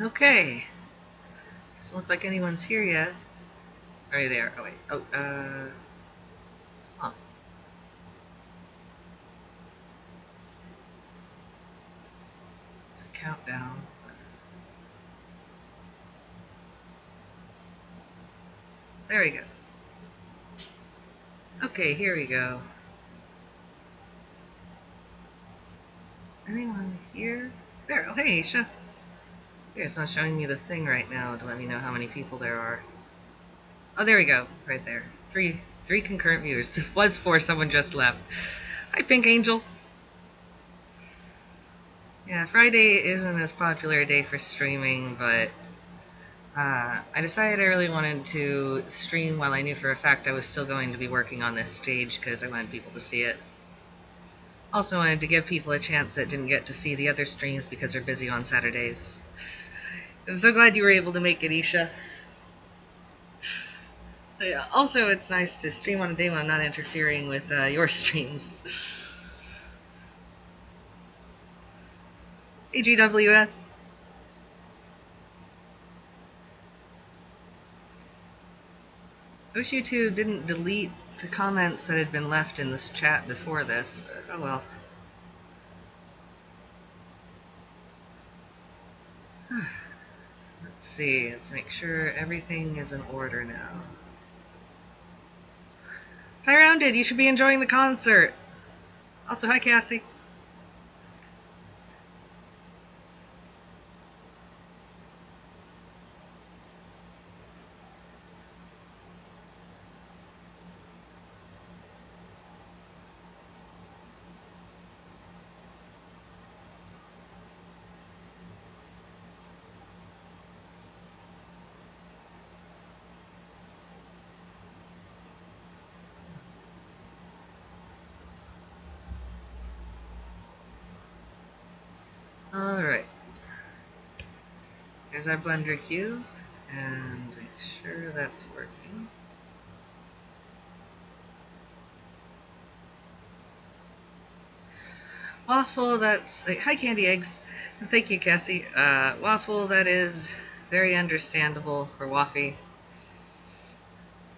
Okay. Doesn't look like anyone's here yet. Are you there? Oh, wait. Huh. It's a countdown. There we go. Okay, here we go. Is anyone here? There. Oh, hey, Aisha. Here, it's not showing me the thing right now to let me know how many people there are. Oh, there we go. Right there. Three concurrent viewers. It was four. Someone just left. Hi, Pink Angel. Yeah, Friday isn't as popular a day for streaming, but I decided I really wanted to stream while I knew for a fact I was still going to be working on this stage because I wanted people to see it. Also wanted to give people a chance that didn't get to see the other streams because they're busy on Saturdays. I'm so glad you were able to make it, Isha. So yeah, also it's nice to stream on a day when I'm not interfering with your streams. AGWS. I wish you two didn't delete the comments that had been left in this chat before this, but oh well. Let's see, let's make sure everything is in order now. Hi, Rounded, you should be enjoying the concert. Also, hi, Cassie. Alright, here's our Blender cube, and make sure that's working. Waffle, that's... Hi, Candy Eggs. Thank you, Cassie. Waffle, that is very understandable for Waffy.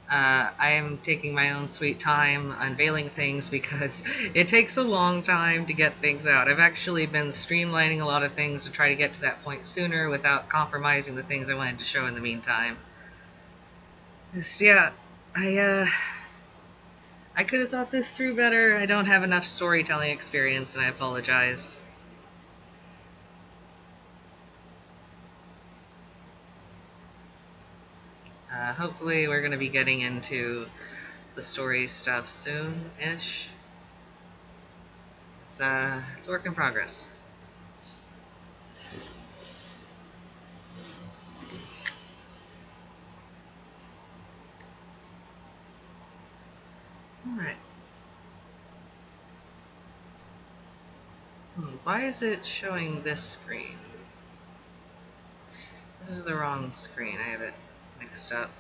I am taking my own sweet time unveiling things because it takes a long time to get things out. I've actually been streamlining a lot of things to try to get to that point sooner without compromising the things I wanted to show in the meantime. Just, yeah, I could have thought this through better. I don't have enough storytelling experience, and I apologize. Hopefully, we're going to be getting into the story stuff soon-ish. It's a work in progress. All right. Why is it showing this screen? This is the wrong screen. I have it mixed up.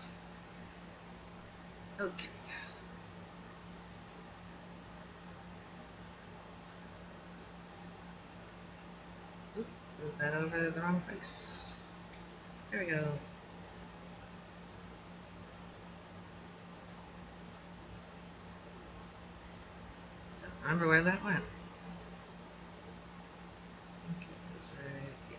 Okay. Oop, move that over to the wrong place. There we go. Don't remember where that went. Okay, that's right here.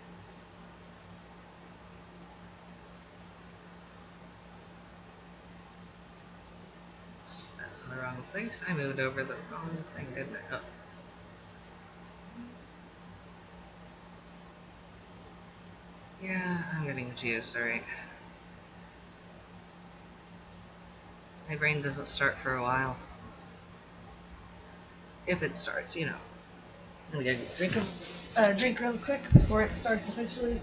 Oops, that's in the wrong place. I moved over the wrong thing, didn't I? Oh. Yeah, I'm getting confused, sorry. My brain doesn't start for a while. If it starts, you know. I'm gonna drink real quick before it starts officially.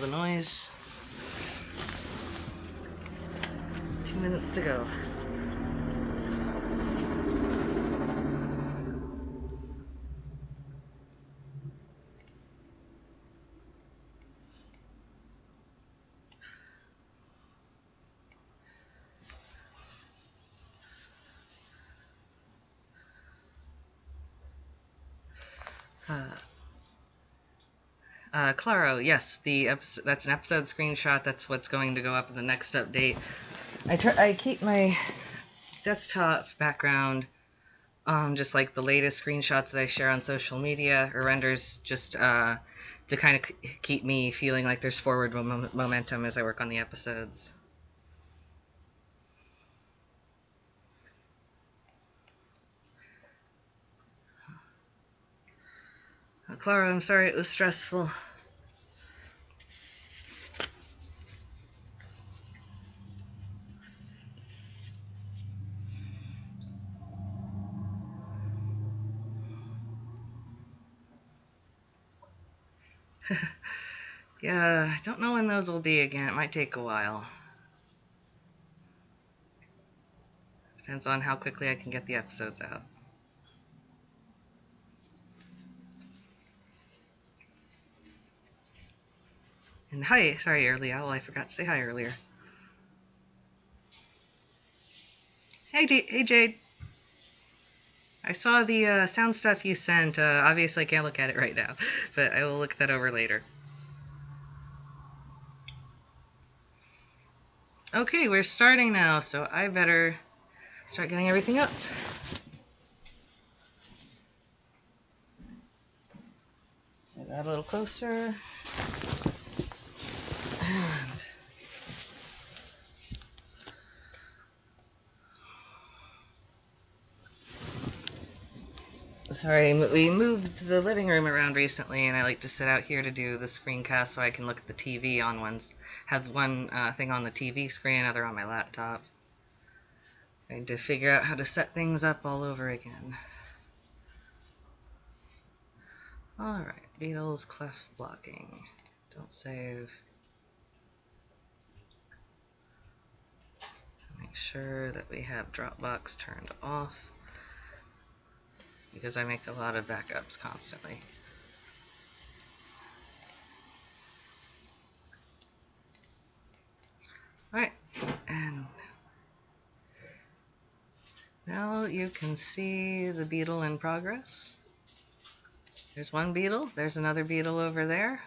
the noise. 2 minutes to go. Claro, yes, that's an episode screenshot. That's what's going to go up in the next update. I keep my desktop background just like the latest screenshots that I share on social media or renders, just to kind of keep me feeling like there's forward momentum as I work on the episodes. Clara, I'm sorry it was stressful. Yeah, I don't know when those will be again. It might take a while. Depends on how quickly I can get the episodes out. And hi, sorry, Early Owl, I forgot to say hi earlier. Hey, Jade. I saw the sound stuff you sent. Obviously, I can't look at it right now, but I will look that over later. Okay, we're starting now, so I better start getting everything up. Get that a little closer. And sorry, we moved the living room around recently, and I like to sit out here to do the screencast so I can look at the TV on have one thing on the TV screen, another on my laptop. I need to figure out how to set things up all over again. Alright, Beetles, clef blocking. Don't save. Make sure that we have Dropbox turned off, because I make a lot of backups constantly. Alright, and now you can see the beetle in progress. There's one beetle, there's another beetle over there.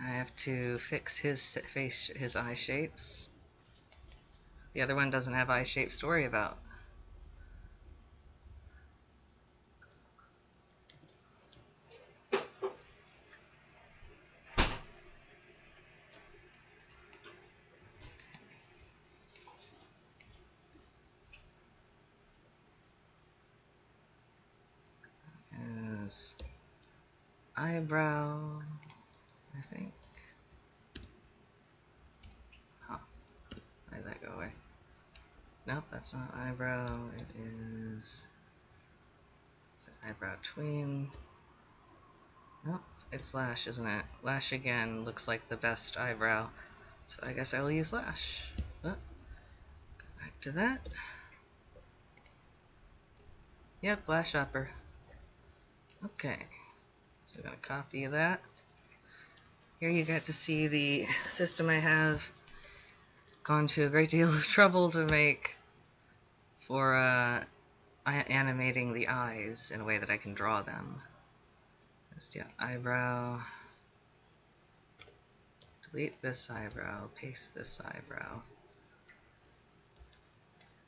I have to fix his face, his eye shapes. The other one doesn't have eye shapes to worry about. His eyebrow, I think. Huh. Why did that go away? Nope, that's not eyebrow. It is eyebrow tween. Nope, it's lash, isn't it? Lash again looks like the best eyebrow, so I guess I will use lash. Oh, go back to that. Yep, lash upper. Okay, so I'm going to copy that. Here you get to see the system I have gone to a great deal of trouble to make for animating the eyes in a way that I can draw them. Just, yeah, eyebrow. Delete this eyebrow, paste this eyebrow.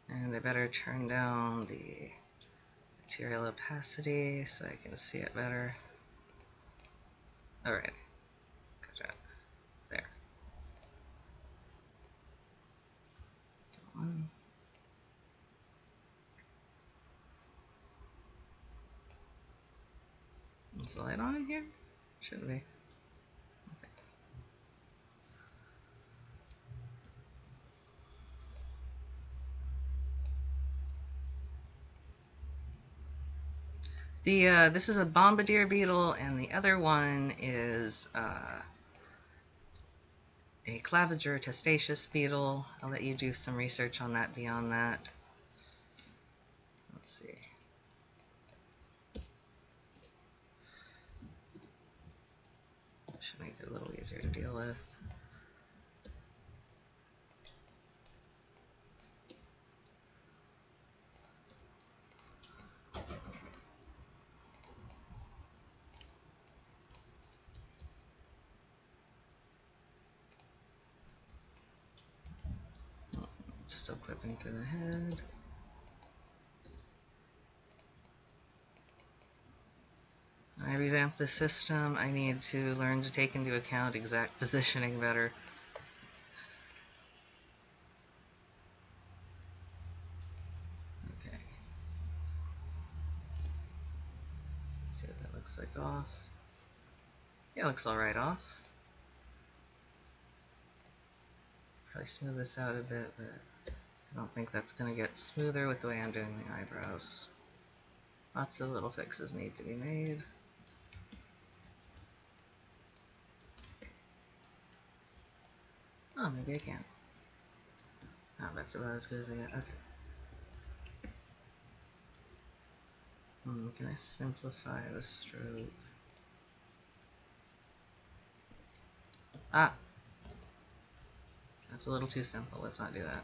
And I better turn down the material opacity so I can see it better. Alright, good job. There. Is the light on in here? Shouldn't be. Okay. This is a bombardier beetle, and the other one is a claviger testaceous beetle. I'll let you do some research on that beyond that. Let's see. Should make it a little easier to deal with. Still clipping through the head. I revamped the system. I need to learn to take into account exact positioning better. Okay. See what that looks like off. Yeah, it looks alright off. Probably smooth this out a bit, but I don't think that's going to get smoother with the way I'm doing the eyebrows. Lots of little fixes need to be made. Oh, maybe I can. Oh, that's about as good as I get. Okay. Can I simplify the stroke? Ah! That's a little too simple. Let's not do that.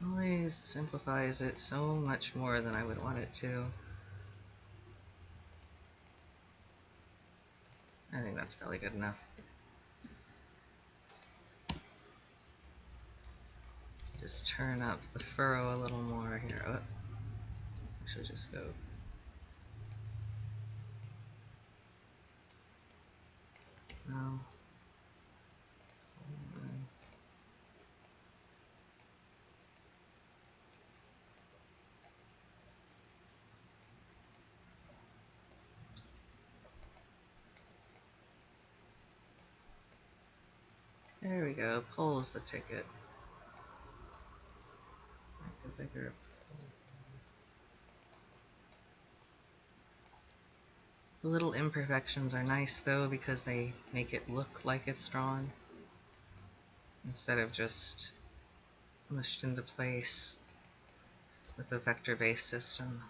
Always simplifies it so much more than I would want it to. I think that's probably good enough. Just turn up the furrow a little more here. Oh, I should just go. No. There we go. Pulls the ticket. Make a bigger pull. The little imperfections are nice though because they make it look like it's drawn instead of just mushed into place with a vector-based system.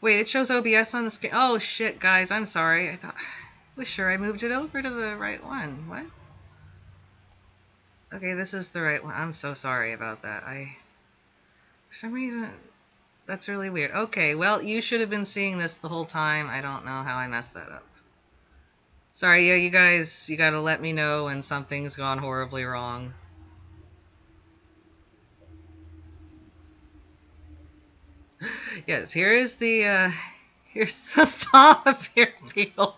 Wait, it shows OBS on the screen. Oh shit, guys, I'm sorry. I was sure I moved it over to the right one. What? Okay, this is the right one. I'm so sorry about that. For some reason, that's really weird. Okay, well, you should have been seeing this the whole time. I don't know how I messed that up. Sorry, yeah, you guys, you gotta let me know when something's gone horribly wrong. Yes, here's the bombardier beetle.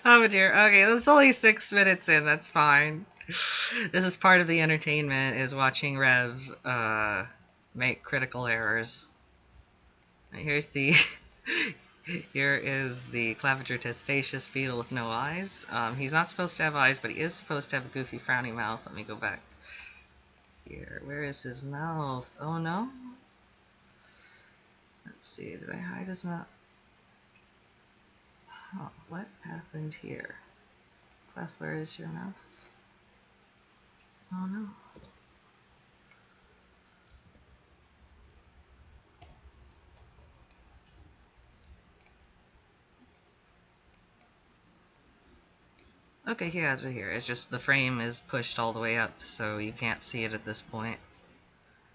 Oh dear. Okay, that's only 6 minutes in. That's fine. This is part of the entertainment, is watching Rev make critical errors. Here's the here is the claviger testaceous beetle with no eyes. He's not supposed to have eyes, but he is supposed to have a goofy frowny mouth. Let me go back here. Where is his mouth? Oh no. Let's see. Did I hide his mouth? Oh, what happened here? Clef, where is your mouth? Oh no. Okay, he has it here. It's just the frame is pushed all the way up, so you can't see it at this point.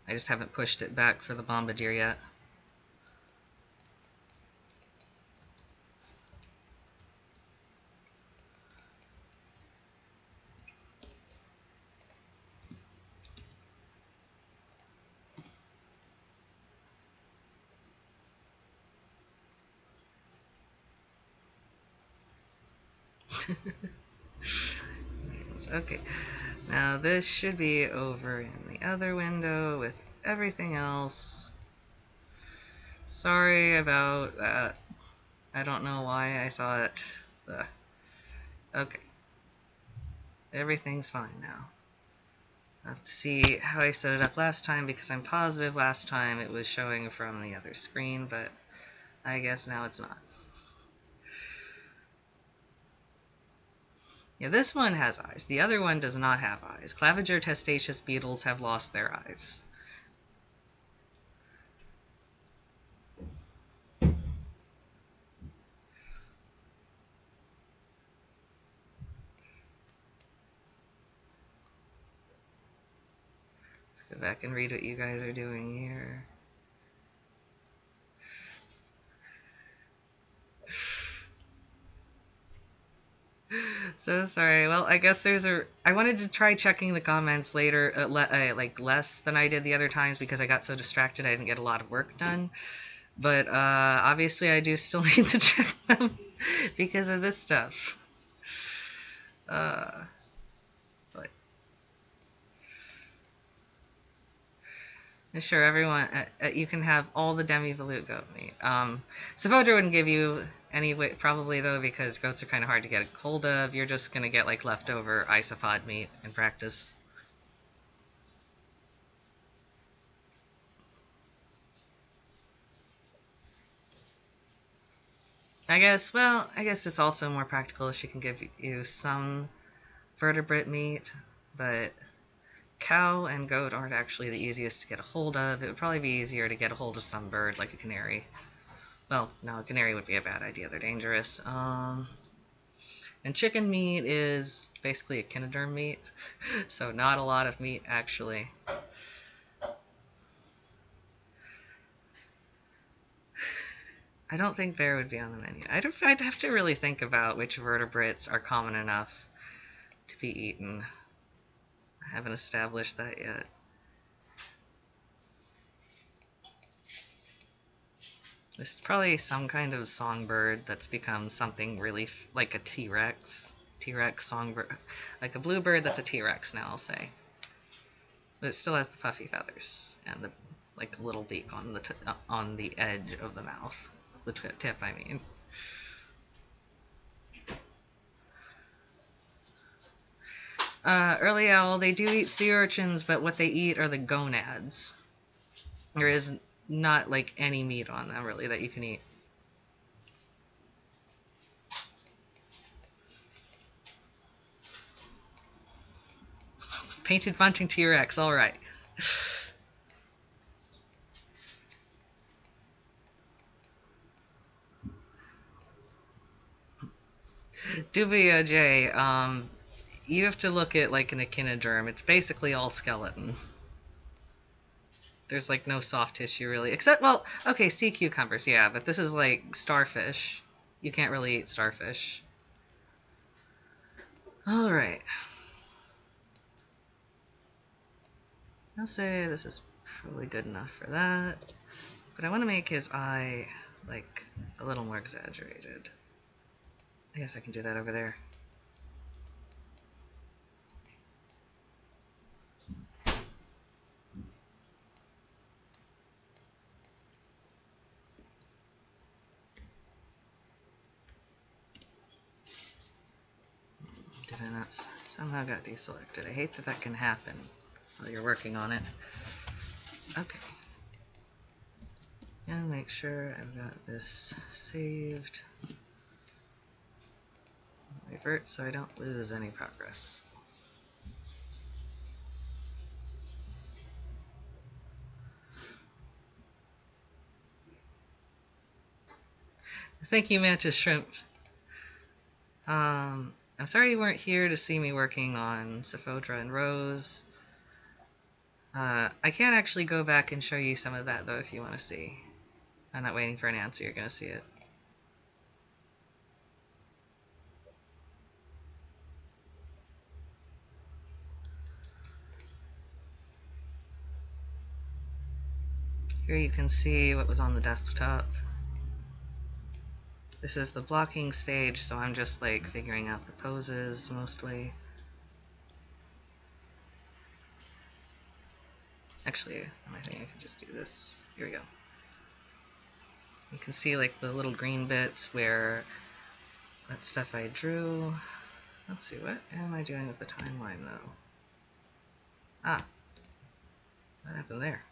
I just haven't pushed it back for the bombardier yet. Okay, now this should be over in the other window with everything else. Sorry about that. I don't know why I thought Ugh. Okay. Everything's fine now. I have to see how I set it up last time because I'm positive last time it was showing from the other screen, but I guess now it's not. Yeah, this one has eyes. The other one does not have eyes. Claviger testaceous beetles have lost their eyes. Let's go back and read what you guys are doing here. So sorry. Well, I guess there's a. I wanted to try checking the comments later, like less than I did the other times because I got so distracted I didn't get a lot of work done. But obviously, I do still need to check them because of this stuff. Uh, but sure, everyone, you can have all the demi-volute goat meat. Savodra wouldn't give you any way, probably though, because goats are kind of hard to get a hold of. You're just gonna get like leftover isopod meat in practice. I guess it's also more practical if she can give you some vertebrate meat, but cow and goat aren't actually the easiest to get a hold of. It would probably be easier to get a hold of some bird like a canary. Well, no, a canary would be a bad idea. They're dangerous. And chicken meat is basically a echinoderm meat, so not a lot of meat actually. I don't think bear would be on the menu. I'd have to really think about which vertebrates are common enough to be eaten. I haven't established that yet. There's probably some kind of songbird that's become something really like a T-Rex. T-Rex songbird. Like a bluebird that's a T-Rex now, I'll say. But it still has the puffy feathers and the like little beak on the edge of the mouth. The tip, I mean. Early owl, they do eat sea urchins, but what they eat are the gonads. There is not like any meat on them really that you can eat. Painted bunting T-Rex, alright. Dubia J, you have to look at like an echinoderm. It's basically all skeleton. There's like no soft tissue really, except, well, okay, sea cucumbers, yeah, but this is like starfish. You can't really eat starfish. Alright. I'll say this is probably good enough for that. But I want to make his eye, like, a little more exaggerated. I guess I can do that over there. Did I not? Somehow got deselected. I hate that that can happen while you're working on it. Okay. And make sure I've got this saved. Revert so I don't lose any progress. Thank you, Mantis Shrimp. I'm sorry you weren't here to see me working on Saphodra and Rose. I can actually go back and show you some of that, though, if you want to see. I'm not waiting for an answer, you're going to see it. Here you can see what was on the desktop. This is the blocking stage, so I'm just like figuring out the poses mostly. Actually, I think I can just do this. Here we go. You can see like the little green bits where That stuff I drew. Let's see, what am I doing with the timeline though? Ah, what happened there?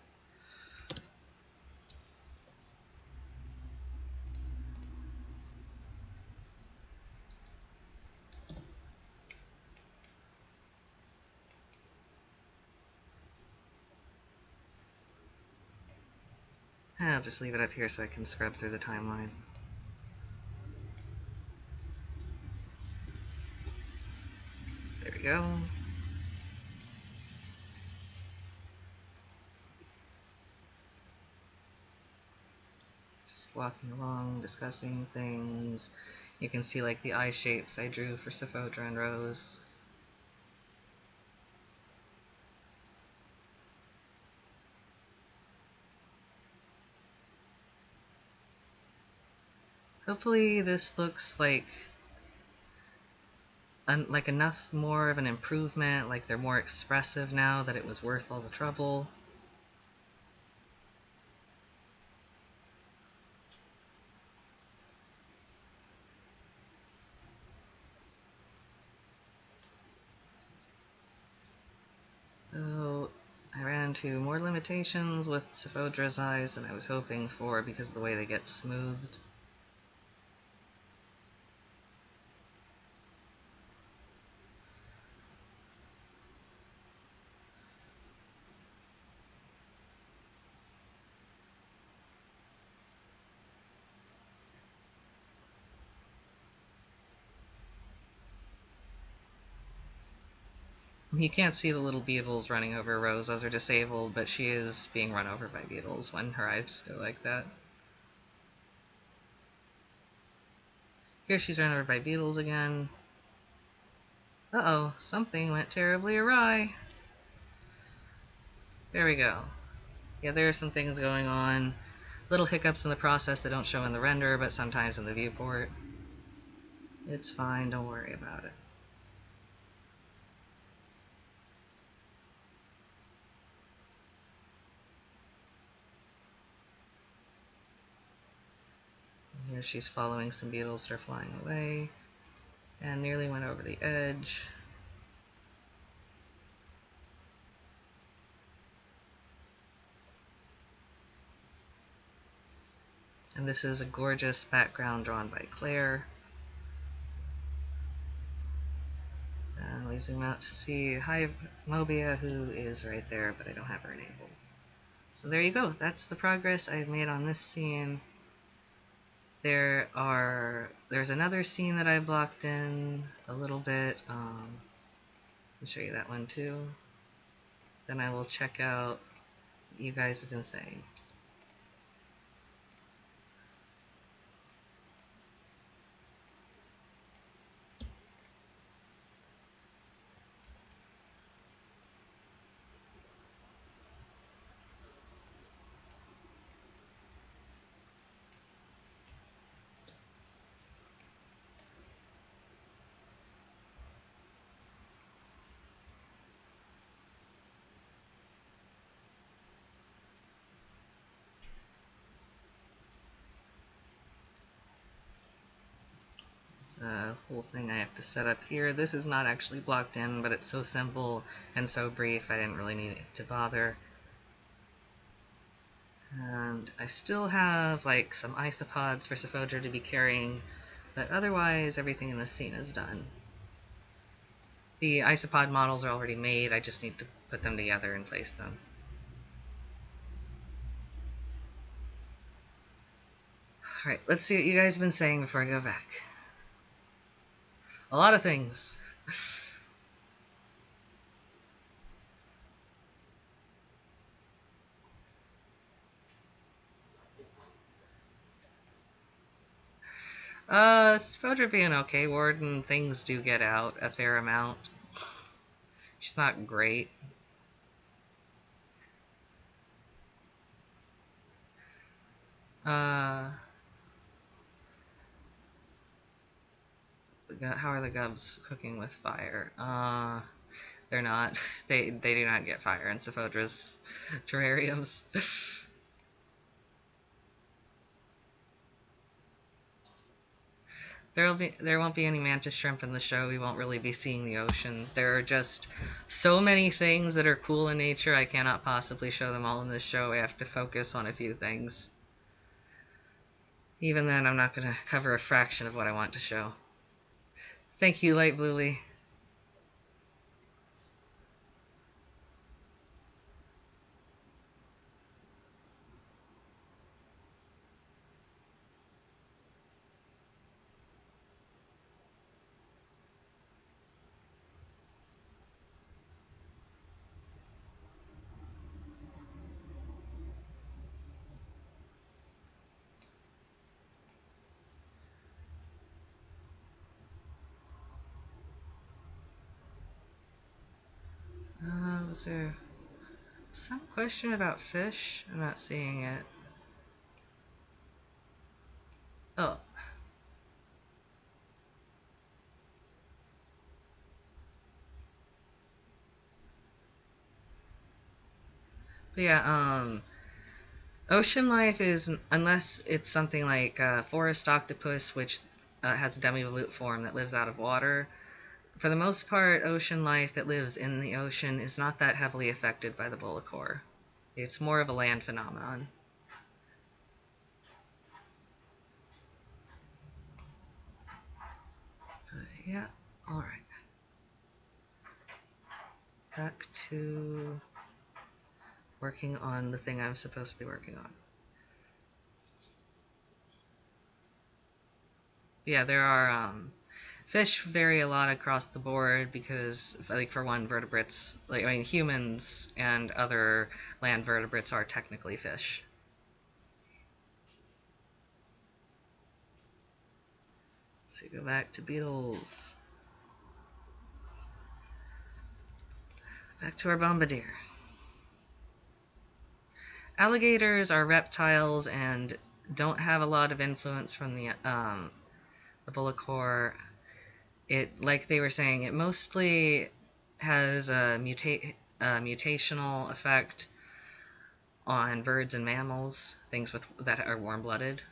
I'll just leave it up here so I can scrub through the timeline. There we go. Just walking along, discussing things. You can see like the eye shapes I drew for Saphodra and Rose. Hopefully this looks like enough more of an improvement, like they're more expressive now that it was worth all the trouble. Though I ran into more limitations with Saphodra's eyes than I was hoping for because of the way they get smoothed. You can't see the little beetles running over Rose. Those are disabled, but she is being run over by beetles when her eyes go like that. Here she's run over by beetles again. Uh-oh, something went terribly awry. There we go. Yeah, there are some things going on. Little hiccups in the process that don't show in the render, but sometimes in the viewport. It's fine, don't worry about it. Here she's following some beetles that are flying away, and nearly went over the edge. And this is a gorgeous background drawn by Claire. And we zoom out to see Hive Mobia, who is right there, but I don't have her enabled. So there you go. That's the progress I've made on this scene. There's another scene that I blocked in a little bit. I'll show you that one too. Then I will check out what you guys have been saying. It's a whole thing I have to set up here. This is not actually blocked in, but it's so simple and so brief I didn't really need to bother. And I still have like some isopods for Saphodra to be carrying, but otherwise everything in this scene is done. The isopod models are already made, I just need to put them together and place them. Alright, let's see what you guys have been saying before I go back. A lot of things. Saphodra being okay, Warden, things do get out a fair amount. She's not great. How are the gubs cooking with fire? They're not. They do not get fire in Saphodra's terrariums. There won't be any mantis shrimp in the show. We won't really be seeing the ocean. There are just so many things that are cool in nature. I cannot possibly show them all in this show. I have to focus on a few things. Even then, I'm not going to cover a fraction of what I want to show. Thank you, Light Bluely. Was there some question about fish? I'm not seeing it. Oh. But yeah, ocean life is, unless it's something like forest octopus, which has a demi-volute form that lives out of water. For the most part, ocean life that lives in the ocean is not that heavily affected by the bullicor. It's more of a land phenomenon. But yeah, alright. Back to working on the thing I'm supposed to be working on. Yeah, there are fish vary a lot across the board because, like, for one, vertebrates, like, I mean, humans and other land vertebrates are technically fish. So go back to beetles. Back to our bombardier. Alligators are reptiles and don't have a lot of influence from the bullicor. It, like they were saying, it mostly has a mutational effect on birds and mammals, things that are warm-blooded,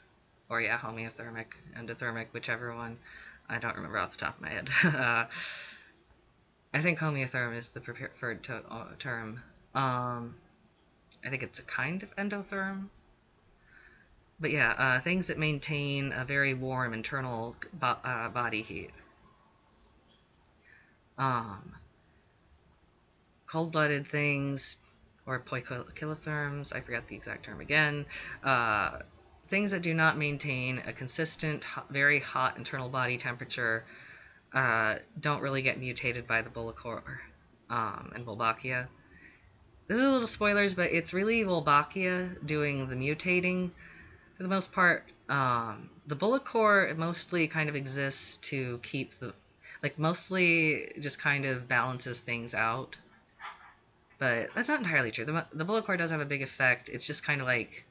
or yeah, homeothermic, endothermic, whichever one. I don't remember off the top of my head. I think homeotherm is the preferred term. I think it's a kind of endotherm. But yeah, things that maintain a very warm internal body heat. Um, Cold-blooded things, or poikilotherms, I forgot the exact term again, things that do not maintain a consistent, very hot internal body temperature don't really get mutated by the bullicor and Wolbachia. This is a little spoilers, but it's really Wolbachia doing the mutating for the most part. The bullicor mostly kind of exists to keep mostly just kind of balances things out. But that's not entirely true. The bullicor does have a big effect. It's just kind of like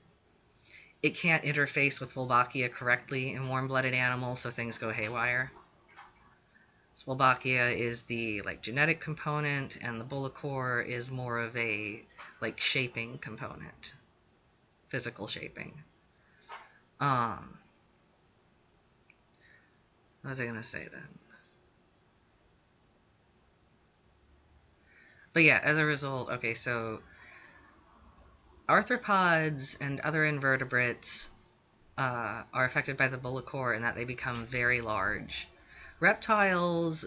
it can't interface with Wolbachia correctly in warm-blooded animals, so things go haywire. So Wolbachia is the genetic component, and the bullicor is more of a shaping component, physical shaping. What was I gonna say then? But yeah, as a result, okay, so arthropods and other invertebrates are affected by the bullicor in that they become very large. Reptiles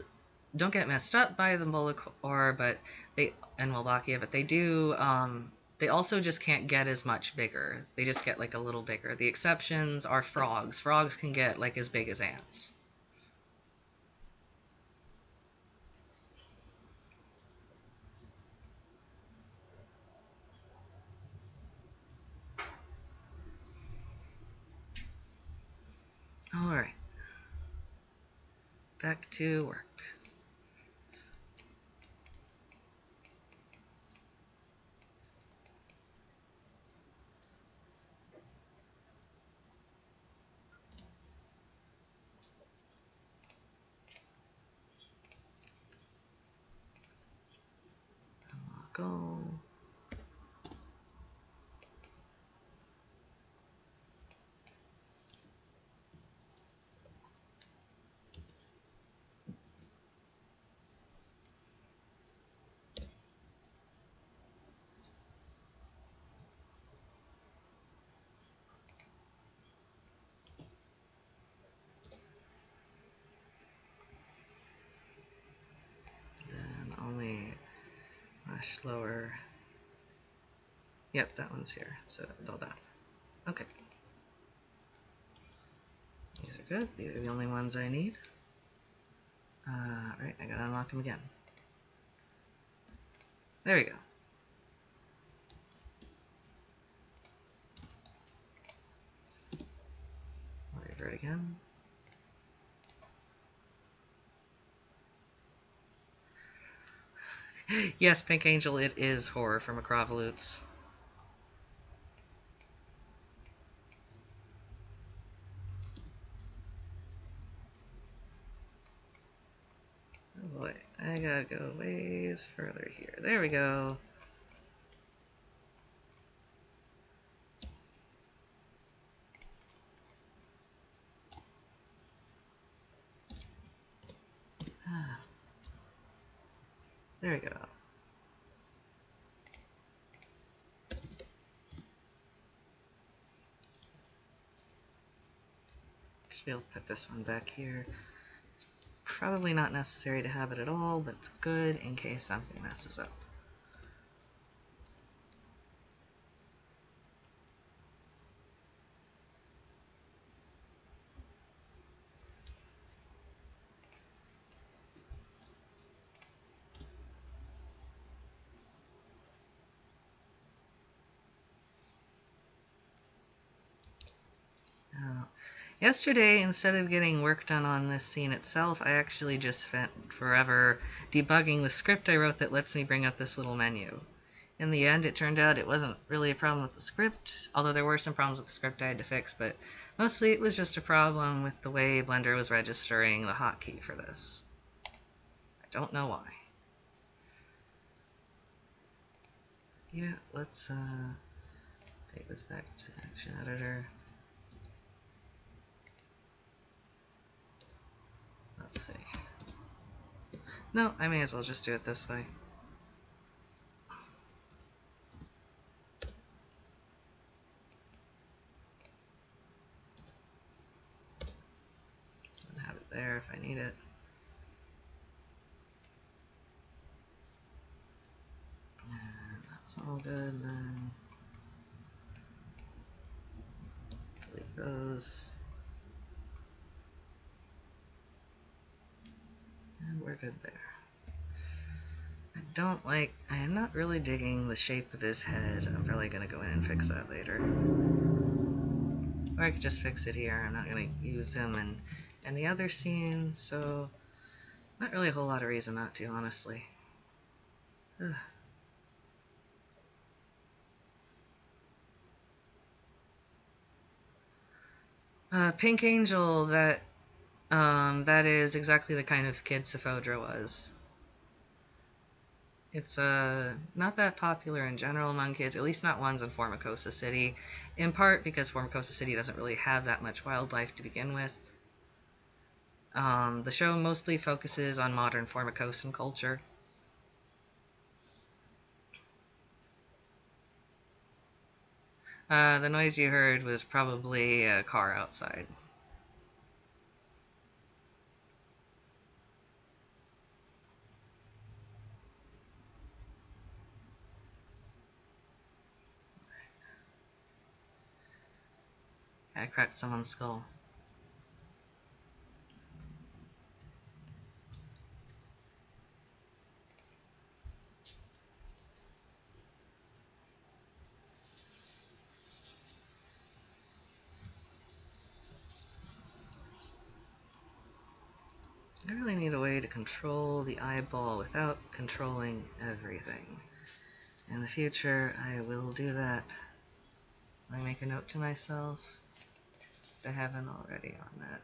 don't get messed up by the bullicor, but and Wolbachia, but they do. They also just can't get as much bigger. They just get a little bigger. The exceptions are frogs. Frogs can get as big as ants. All right, back to work. Go. Flash lower. Yep, that one's here, so dull dot. Okay. These are good. These are the only ones I need. Right, I gotta unlock them again. There we go. I'll revert again. Yes, Pink Angel, it is horror from Acrovolutes. Oh boy, I gotta go ways further here. There we go. There we go. Just be able to put this one back here. It's probably not necessary to have it at all, but it's good in case something messes up. Now, yesterday, instead of getting work done on this scene itself, I actually just spent forever debugging the script I wrote that lets me bring up this little menu. In the end, it turned out it wasn't really a problem with the script, although there were some problems with the script I had to fix, but mostly it was just a problem with the way Blender was registering the hotkey for this. I don't know why. Yeah, let's take this back to Action Editor. Let's see. No, I may as well just do it this way. And have it there if I need it. And that's all good then. Delete those. And we're good there. I am not really digging the shape of his head. I'm probably going to go in and fix that later. Or I could just fix it here. I'm not going to use him in the other scene, so not really a whole lot of reason not to, honestly. Pink Angel, that is exactly the kind of kid Sephodra was. It's not that popular in general among kids, at least not ones in Formicosa City, in part because Formicosa City doesn't really have that much wildlife to begin with. The show mostly focuses on modern Formicosan culture. The noise you heard was probably a car outside. I cracked someone's skull. I really need a way to control the eyeball without controlling everything. In the future, I will do that. I make a note to myself, if I haven't already on that.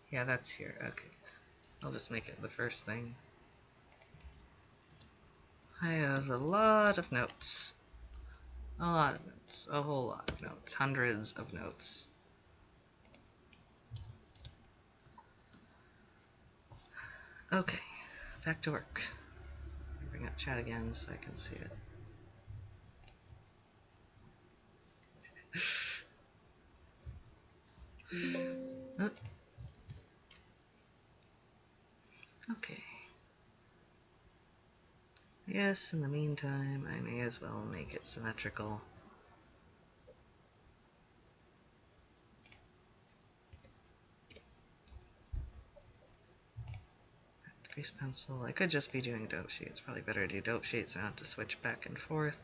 Yeah, that's here. Okay. I'll just make it the first thing. I have a lot of notes. A lot of notes. A whole lot of notes. Hundreds of notes. Okay, back to work. Bring up chat again so I can see it. Oh. Okay. Yes, in the meantime, I may as well make it symmetrical. Grease pencil. I could just be doing dope sheets. Probably better to do dope sheets so I don't have to switch back and forth.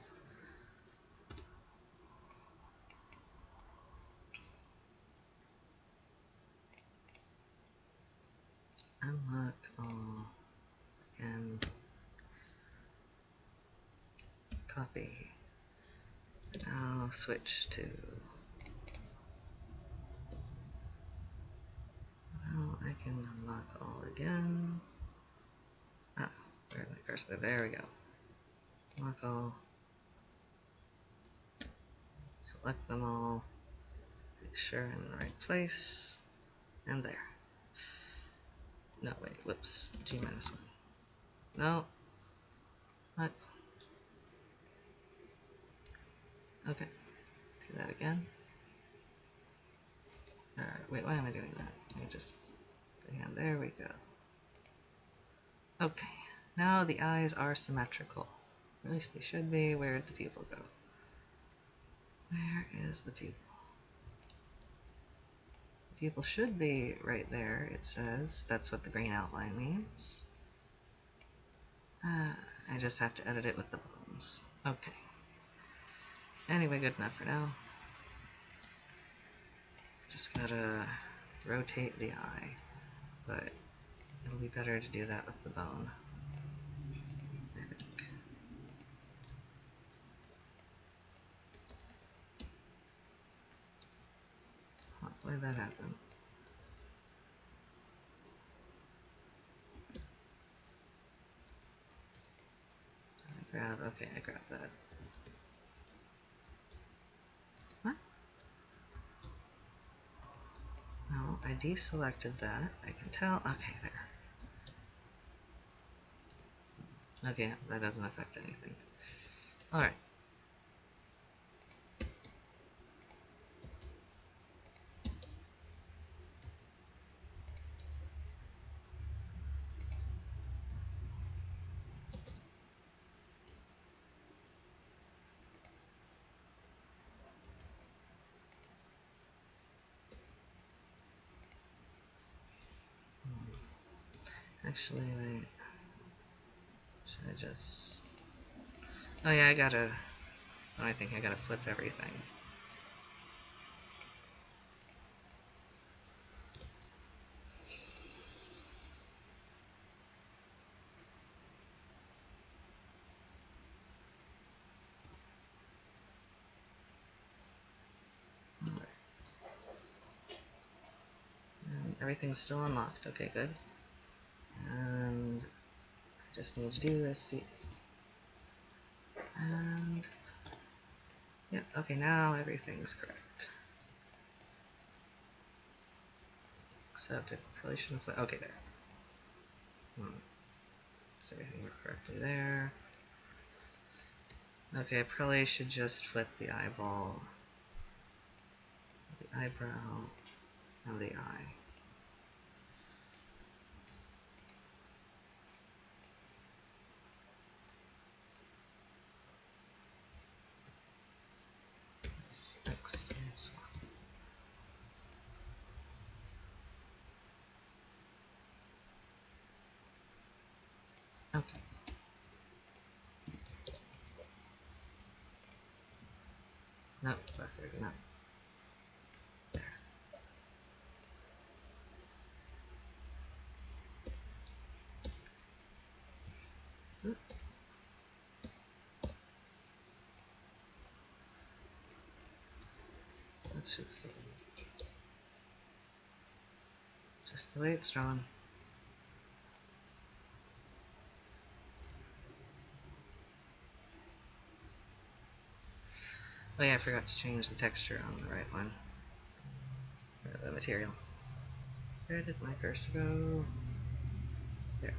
Unlock all and copy. Now switch to. Now I can unlock all again. Ah, where's my cursor? There we go. Unlock all. Select them all. Make sure in the right place. And there. No, wait, whoops. G minus 1. No. What? Okay. Do that again. Alright, wait, why am I doing that? Let me just. And there we go. Okay. Now the eyes are symmetrical. Or at least they should be. Where did the pupil go? Where is the pupil? The pupil should be right there, it says. That's what the green outline means. I just have to edit it with the bones. Okay. Anyway, good enough for now. Just gotta rotate the eye, but it'll be better to do that with the bone, I think. Why did that happen? Okay, I grabbed that. What? No, I deselected that. I can tell. Okay, there. Okay, that doesn't affect anything. Alright. Actually, wait. Should I just... Oh yeah, I gotta... I think I gotta flip everything. Alright. And everything's still unlocked. Okay, good. And I just need to do a C. And... Yep, okay, now everything's correct. Except it probably shouldn't flip. Okay, there. Does everything work correctly there? Okay, I probably should just flip the eyeball, the eyebrow, and the eye. X and swap. Okay. Nope, that's there. No. There. Oop. That should stay just the way it's drawn. Oh yeah, I forgot to change the texture on the right one. Or the material. Where did my cursor go? There.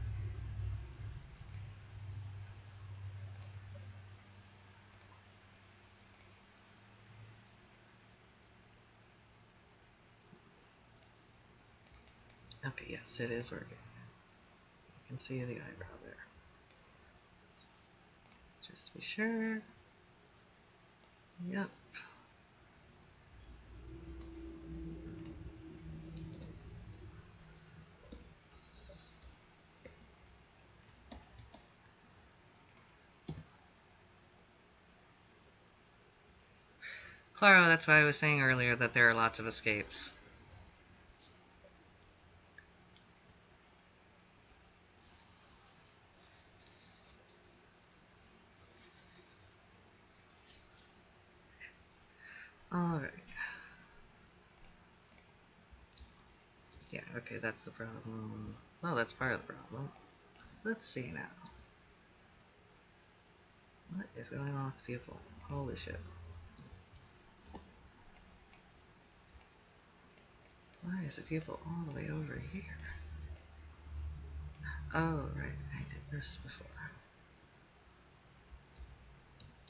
Okay, yes, it is working. You can see the eyebrow there. Just to be sure. Yep. Claro, that's why I was saying earlier that there are lots of escapes. Alright. Yeah, okay, that's the problem. Well, that's part of the problem. Let's see now. What is going on with the pupil? Holy shit. Why is the pupil all the way over here? Oh, right, I did this before.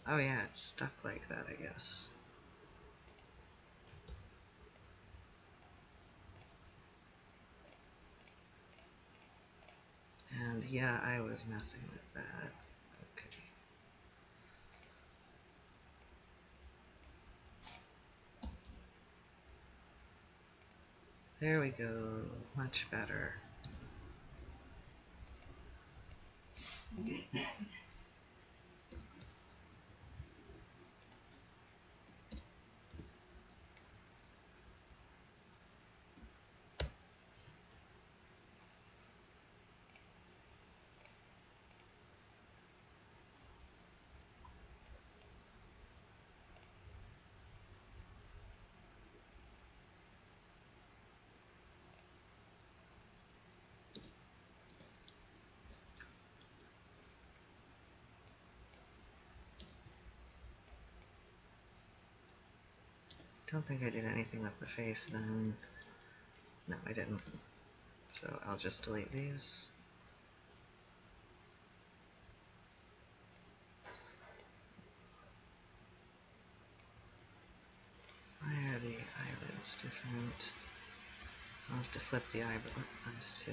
Oh yeah, it's stuck like that, I guess. And yeah, I was messing with that. Okay. There we go. Much better. Don't think I did anything with the face then. No, I didn't. So I'll just delete these. Why are the eyelids different? I'll have to flip the eyebrows too.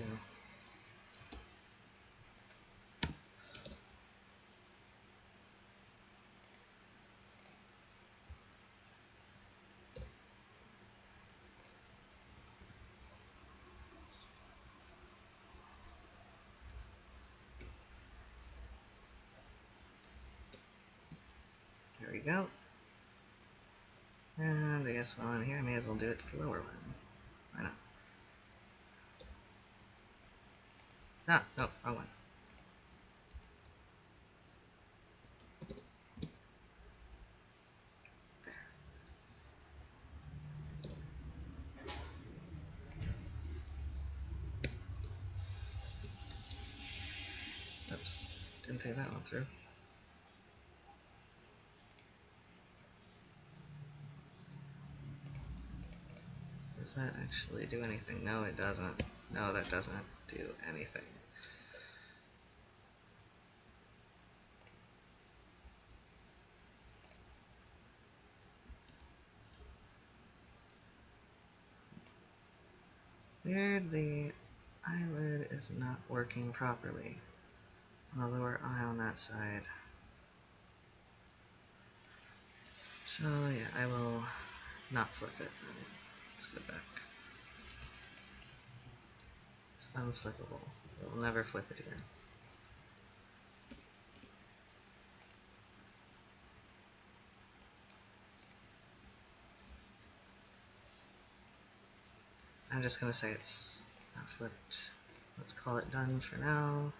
There we go. And I guess while I'm here, I may as well do it to the lower one. Why not? Ah, no, wrong one. There. Oops, didn't think that one through. Does that actually do anything? No, it doesn't. No, that doesn't do anything. Weird, the eyelid is not working properly on the lower eye on that side. So yeah, I will not flip it. Let's go back. It's unflippable. We'll never flip it again. I'm just gonna say it's not flipped. Let's call it done for now.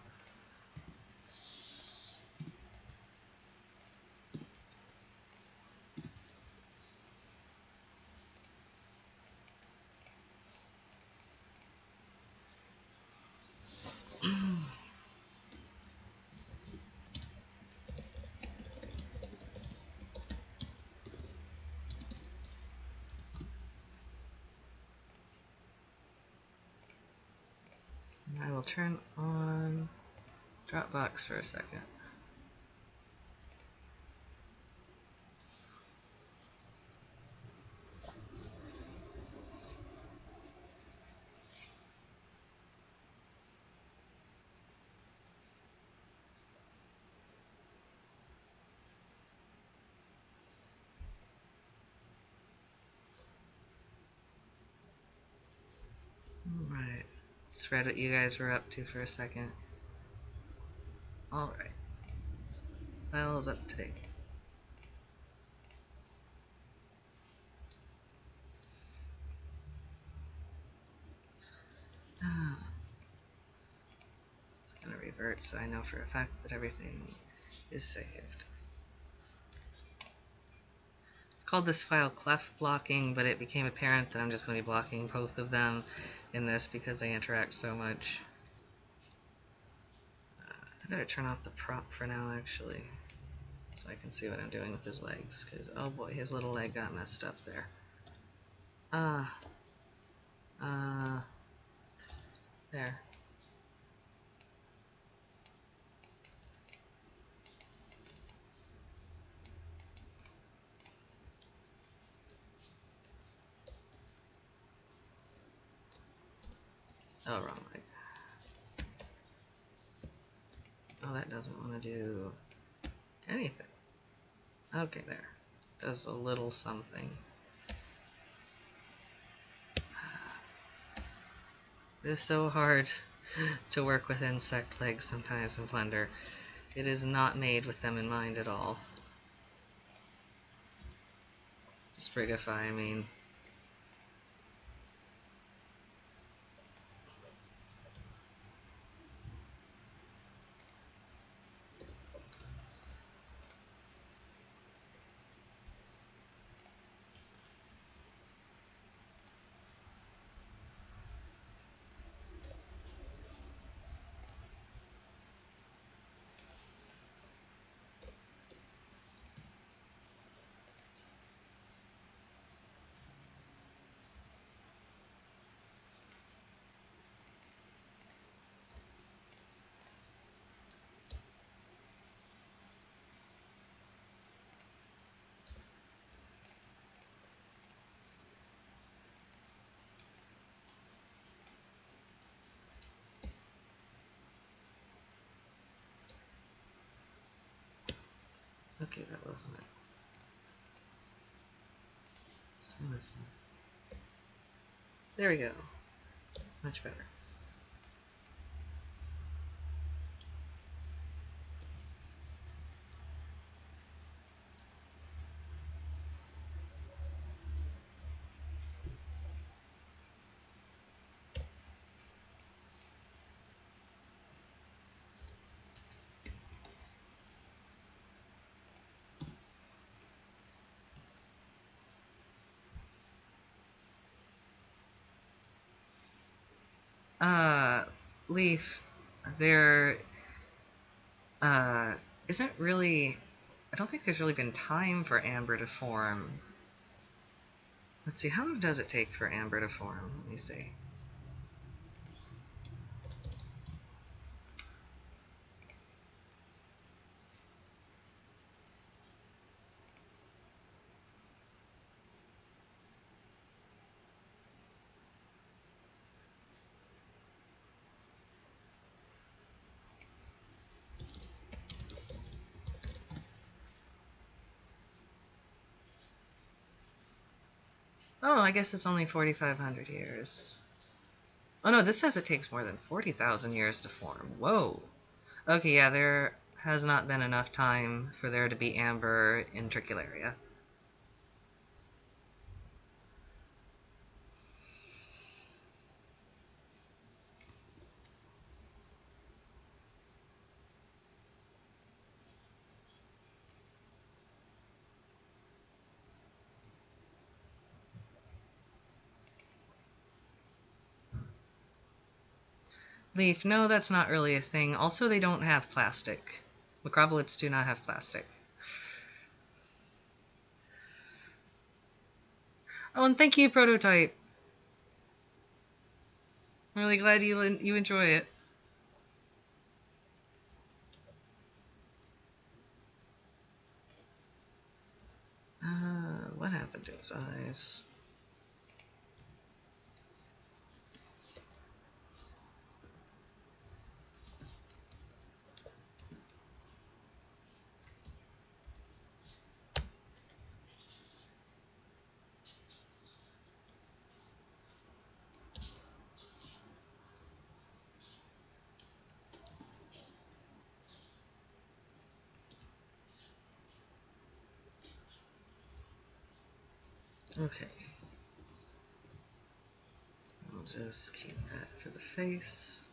I will turn on Dropbox for a second. Alright. Let's read what you guys were up to for a second. Alright. File is up to date. It's going to revert so I know for a fact that everything is saved. I called this file clef blocking, but it became apparent that I'm just going to be blocking both of them in this because they interact so much. I better turn off the prop for now, actually, so I can see what I'm doing with his legs, because, oh boy, his little leg got messed up there. There. Oh, wrong leg. Oh, that doesn't want to do anything. Okay, there. Does a little something. It is so hard to work with insect legs sometimes in Blender. It is not made with them in mind at all. Sprigify, I mean. Okay, that wasn't it. Let's try this one. There we go. Much better. Leaf, there isn't really... I don't think there's really been time for amber to form. Let's see, how long does it take for amber to form? Let me see. Oh, I guess it's only 4,500 years. Oh no, this says it takes more than 40,000 years to form. Whoa. Okay, yeah, there has not been enough time for there to be amber in Tricularia. Leaf, no, that's not really a thing. Also, they don't have plastic. Microbolids do not have plastic. Oh, and thank you, Prototype. I'm really glad you enjoy it. What happened to his eyes? Okay. I'll just keep that for the face.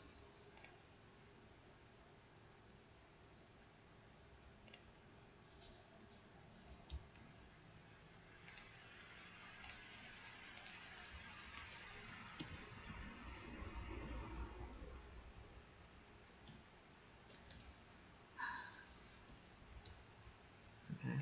Okay.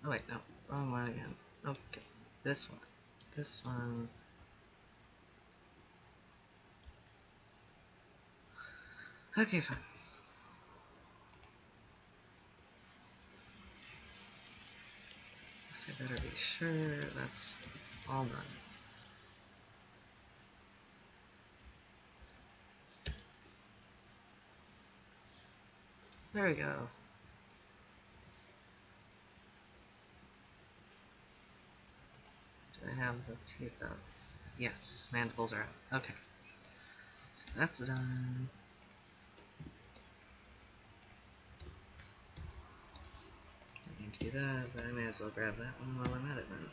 Oh wait, no. Wrong one again. Okay. This one. This one. Okay, fine. So I better be sure that's all done. There we go. Do I have the teeth out? Yes, mandibles are out. Okay. So that's done. I need to do that, but I may as well grab that one while I'm at it then.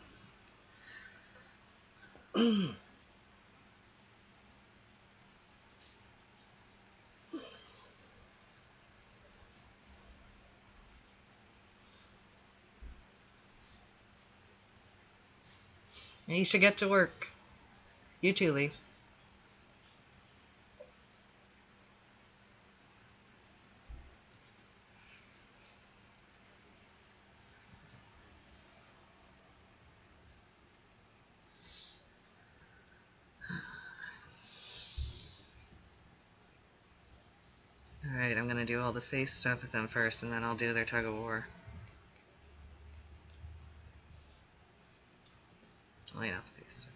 You should get to work. You too, Lee. Alright, I'm gonna do all the face stuff with them first, and then I'll do their tug of war. Wait, not the face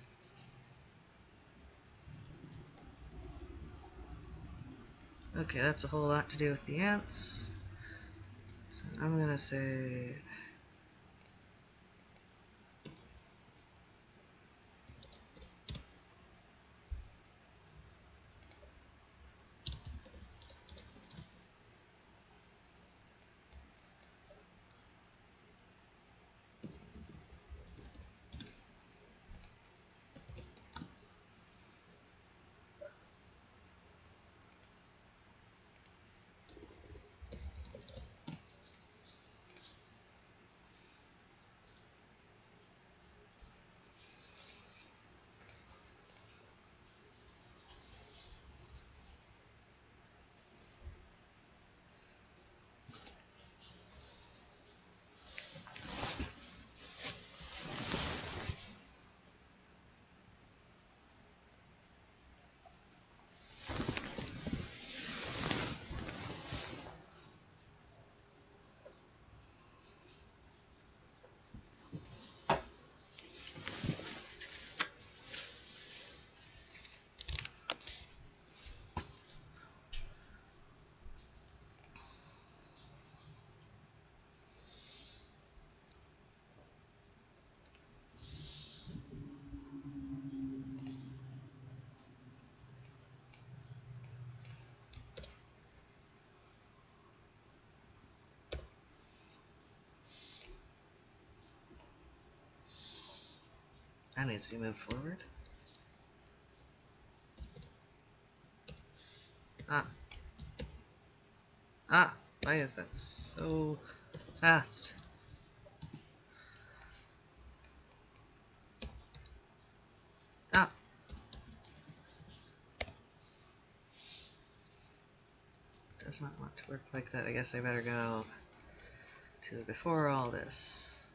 stuff. Okay, that's a whole lot to do with the ants. So I'm gonna say... That needs to be moved forward. Ah. Ah! Why is that so fast? Ah! does not want to work like that. I guess I better go to before all this.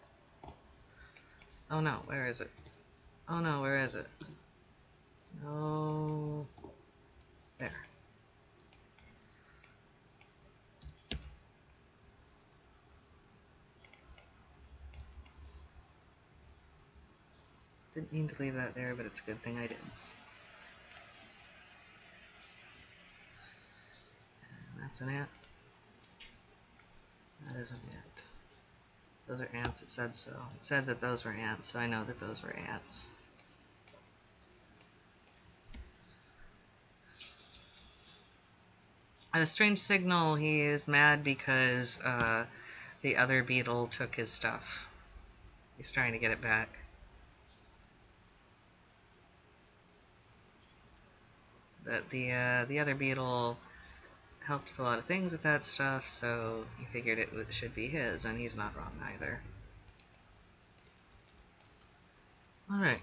Oh no, where is it? Oh no, where is it? No. There. Didn't mean to leave that there, but it's a good thing I did. And that's an ant. That is an ant. Those are ants, it said so. It said that those were ants, so I know that those were ants. A strange signal, he is mad because the other beetle took his stuff. He's trying to get it back. But the other beetle helped with a lot of things with that stuff, so he figured it should be his, and he's not wrong either. Alright.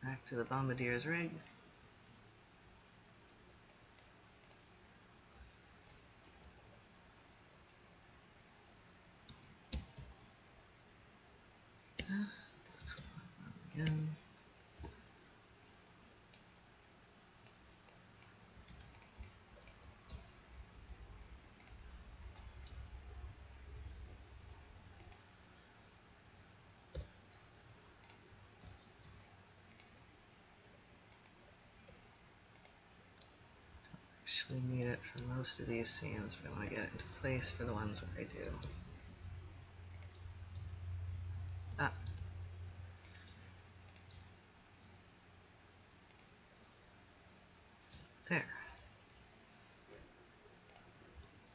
Back to the bombardier's rig. Let's go again. Actually need it for most of these scenes, but I want to get it into place for the ones where I do. Ah. There.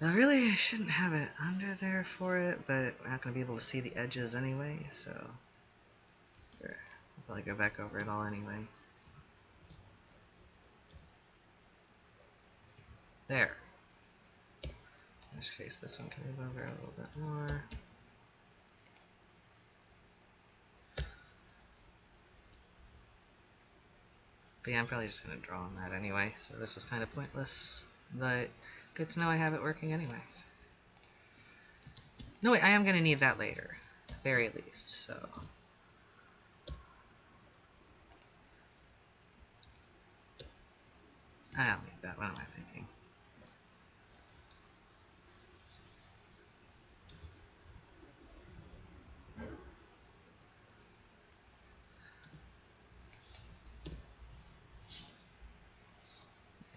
Now, really, I shouldn't have it under there for it, but we're not going to be able to see the edges anyway, so... There. I'll probably go back over it all anyway. There. In this case, this one can move over a little bit more. But yeah, I'm probably just going to draw on that anyway, so this was kind of pointless. But good to know I have it working anyway. No, wait, I am going to need that later, at the very least, so... I don't need that, what am I thinking?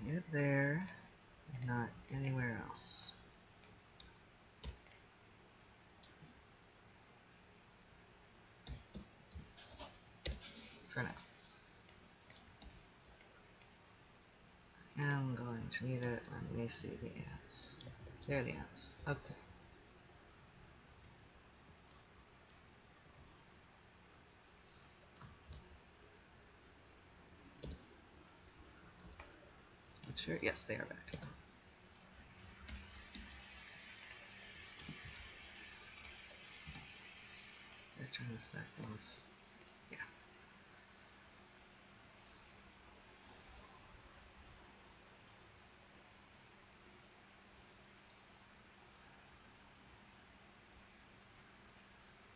Get it there, not anywhere else. For now. I'm going to need it. Let me see the ants. There are the ants. Okay. Sure. Yes, they are back now. Did I turn this back off? Yeah.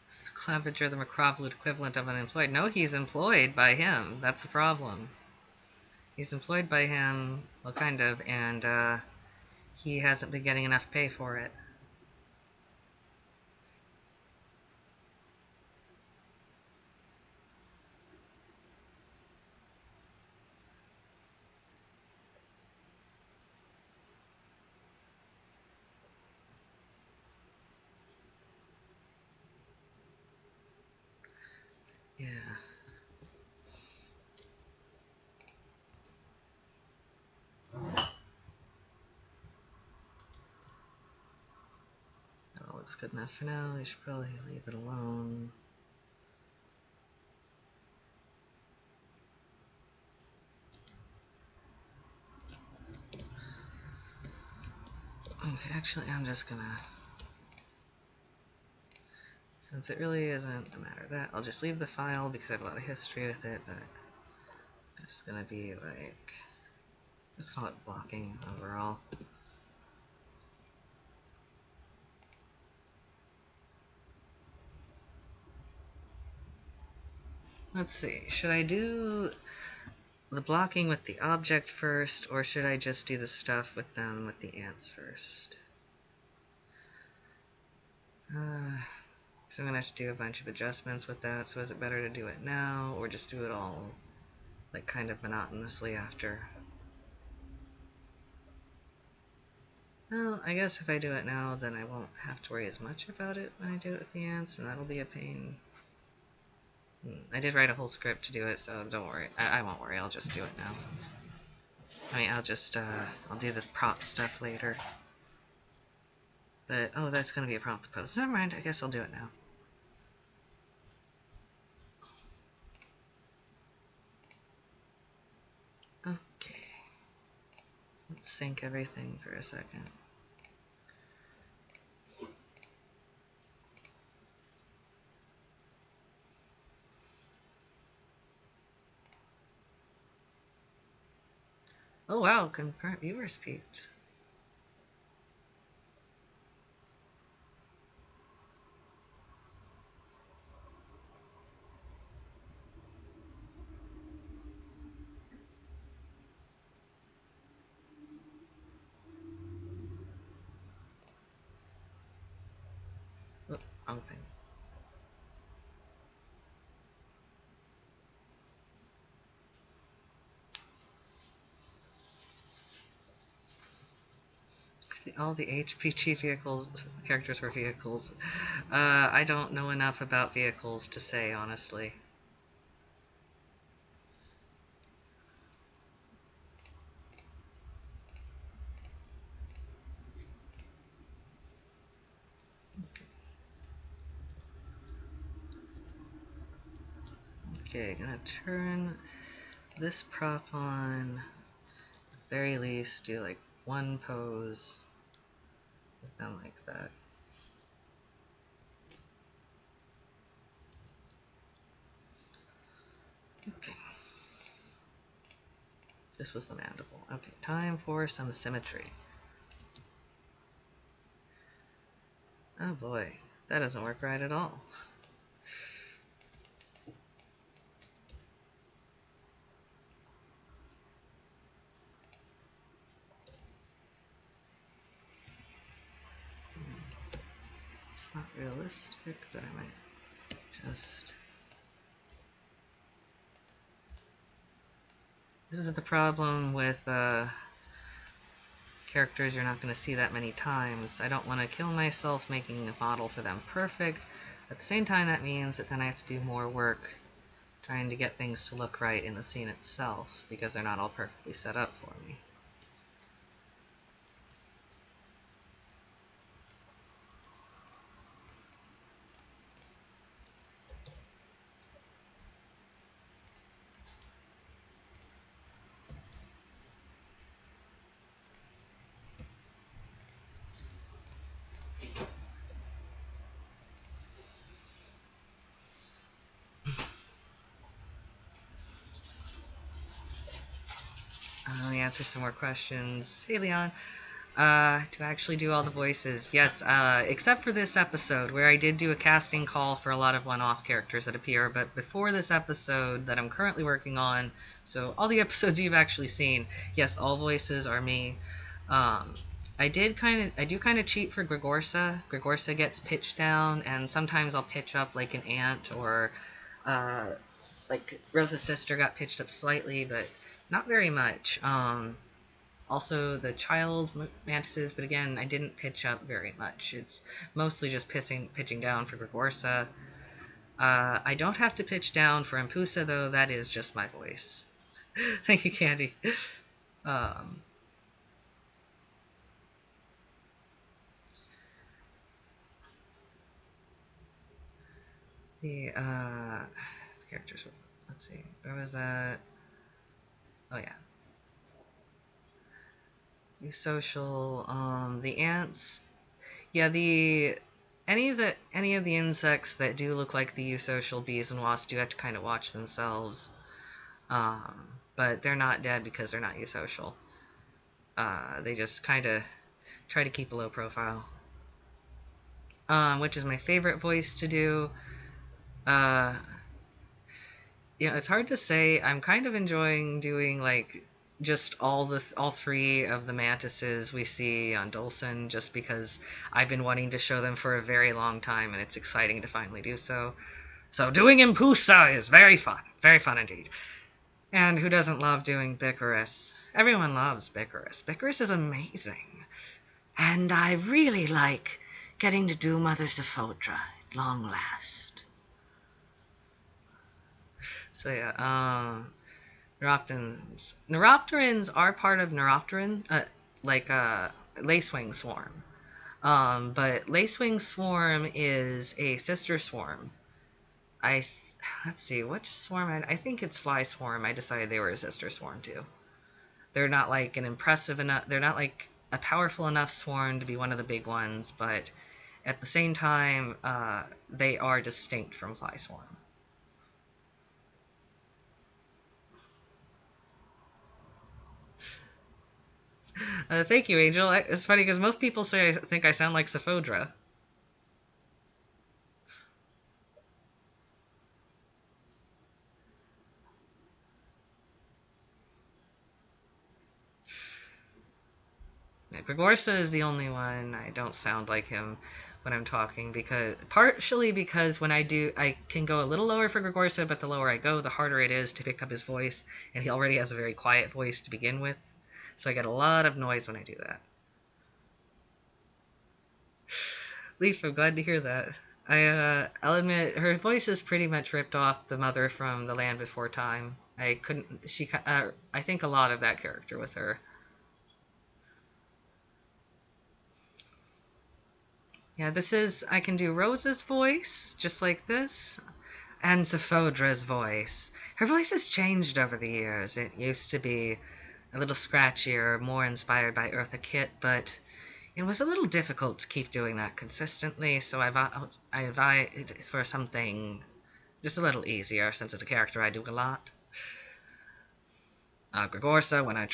Is the Claviger the Macrovolute equivalent of unemployed? No, he's employed by him. That's the problem. He's employed by him, well, kind of, and he hasn't been getting enough pay for it. Yeah. That all looks good enough for now. We should probably leave it alone. Okay, actually, I'm just gonna... Since it really isn't a matter of that, I'll just leave the file because I have a lot of history with it, but it's gonna be like... Let's call it blocking overall. Let's see, should I do the blocking with the object first, or should I just do the stuff with them with the ants first? So I'm gonna have to do a bunch of adjustments with that, so is it better to do it now, or just do it all, like, kind of monotonously after? Well, I guess if I do it now, then I won't have to worry as much about it when I do it with the ants, and that'll be a pain. I did write a whole script to do it, so don't worry. I won't worry, I'll just do it now. I mean, I'll do the prop stuff later. But, oh, that's gonna be a prompt to post. Never mind, I guess I'll do it now. Okay. Let's sync everything for a second. Oh wow, concurrent viewers peaked. Oh, wrong thing. All the HPG characters were vehicles. I don't know enough about vehicles to say, honestly. Okay, gonna turn this prop on. At the very least, do like one pose with them like that. Okay. This was the mandible. Okay, time for some symmetry. Oh boy, that doesn't work right at all. It's not realistic, but I might just... This is the problem with characters you're not going to see that many times. I don't want to kill myself making a model for them perfect. At the same time, that means that then I have to do more work trying to get things to look right in the scene itself, because they're not all perfectly set up for me. Let me answer some more questions. Hey, Leon. To actually do all the voices, yes, except for this episode, where I did do a casting call for a lot of one-off characters that appear, but before this episode that I'm currently working on, so all the episodes you've actually seen, yes, all voices are me. I do kind of cheat for Gregorsa. Gregorsa gets pitched down, and sometimes I'll pitch up like an ant, or like Rosa's sister got pitched up slightly, but not very much. Also, the child mantises, but again, I didn't pitch up very much. It's mostly just pitching down for Gregorsa. I don't have to pitch down for Impusa, though. That is just my voice. Thank you, Candy. Um, the characters. Let's see. Where was that? Oh yeah. You social. The ants. Yeah, the any of the insects that do look like the eusocial bees and wasps do have to kind of watch themselves. But they're not dead because they're not eusocial. They just kind of try to keep a low profile. Which is my favorite voice to do. Uh, it's hard to say. I'm kind of enjoying doing like just all three of the mantises we see on Dolson, just because I've been wanting to show them for a very long time, and it's exciting to finally do so. So doing Impusa is very fun indeed. And who doesn't love doing Bicarus? Everyone loves Bicarus. Bicarus is amazing. And I really like getting to do Mother Sophodra at long last. So yeah, Neuropterans are part of Neuropterans, like Lacewing Swarm. But Lacewing Swarm is a sister swarm. I let's see which swarm. I think it's Fly Swarm. I decided they were a sister swarm too. They're not like an impressive enough. They're not like a powerful enough swarm to be one of the big ones, but at the same time, they are distinct from Fly Swarm. Thank you, Angel. It's funny because most people say I think I sound like Sophodra. Yeah, Gregorsa is the only one I don't sound like him when I'm talking, because partially because when I do, I can go a little lower for Gregorsa, but the lower I go, the harder it is to pick up his voice, and he already has a very quiet voice to begin with, so I get a lot of noise when I do that. Leaf, I'm glad to hear that. I'll admit, her voice is pretty much ripped off the mother from The Land Before Time. I couldn't. I think a lot of that character with her. Yeah, this is. I can do Rose's voice just like this, and Sephodra's voice. Her voice has changed over the years. It used to be a little scratchier, more inspired by Eartha Kitt, but it was a little difficult to keep doing that consistently. So I advise for something just a little easier, since it's a character I do a lot. Gregorsa, when I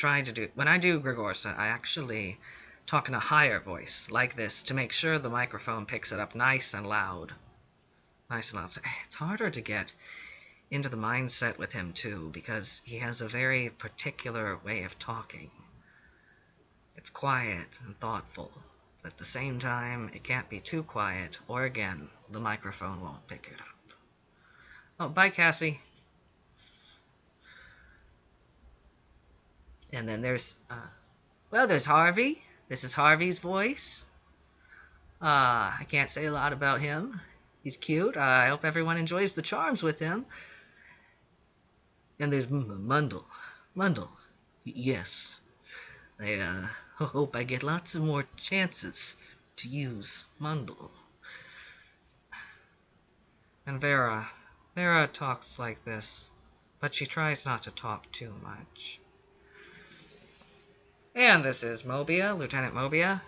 do Gregorsa, I actually talk in a higher voice, like this, to make sure the microphone picks it up nice and loud. Nice and loud. So it's harder to get into the mindset with him, too, because he has a very particular way of talking. It's quiet and thoughtful. At the same time, it can't be too quiet, or again, the microphone won't pick it up. Oh, bye, Cassie. And then there's Harvey. This is Harvey's voice. I can't say a lot about him. He's cute. I hope everyone enjoys the charms with him. And there's Mundle. Mundle. Yes. I hope I get lots of more chances to use Mundle. And Vera. Vera talks like this, but she tries not to talk too much. And this is Mobia, Lieutenant Mobia.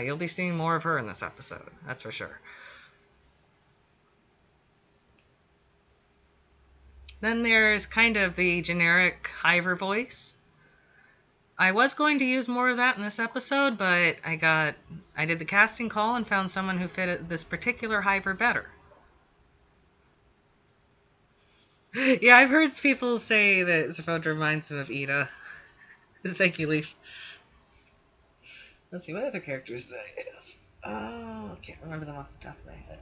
You'll be seeing more of her in this episode, that's for sure. Then there's kind of the generic Hiver voice. I was going to use more of that in this episode, but I did the casting call and found someone who fit this particular Hiver better. Yeah, I've heard people say that Sophodra reminds them of Ida. Thank you, Leaf. Let's see, what other characters did I have? Oh, I can't remember them off the top of my head.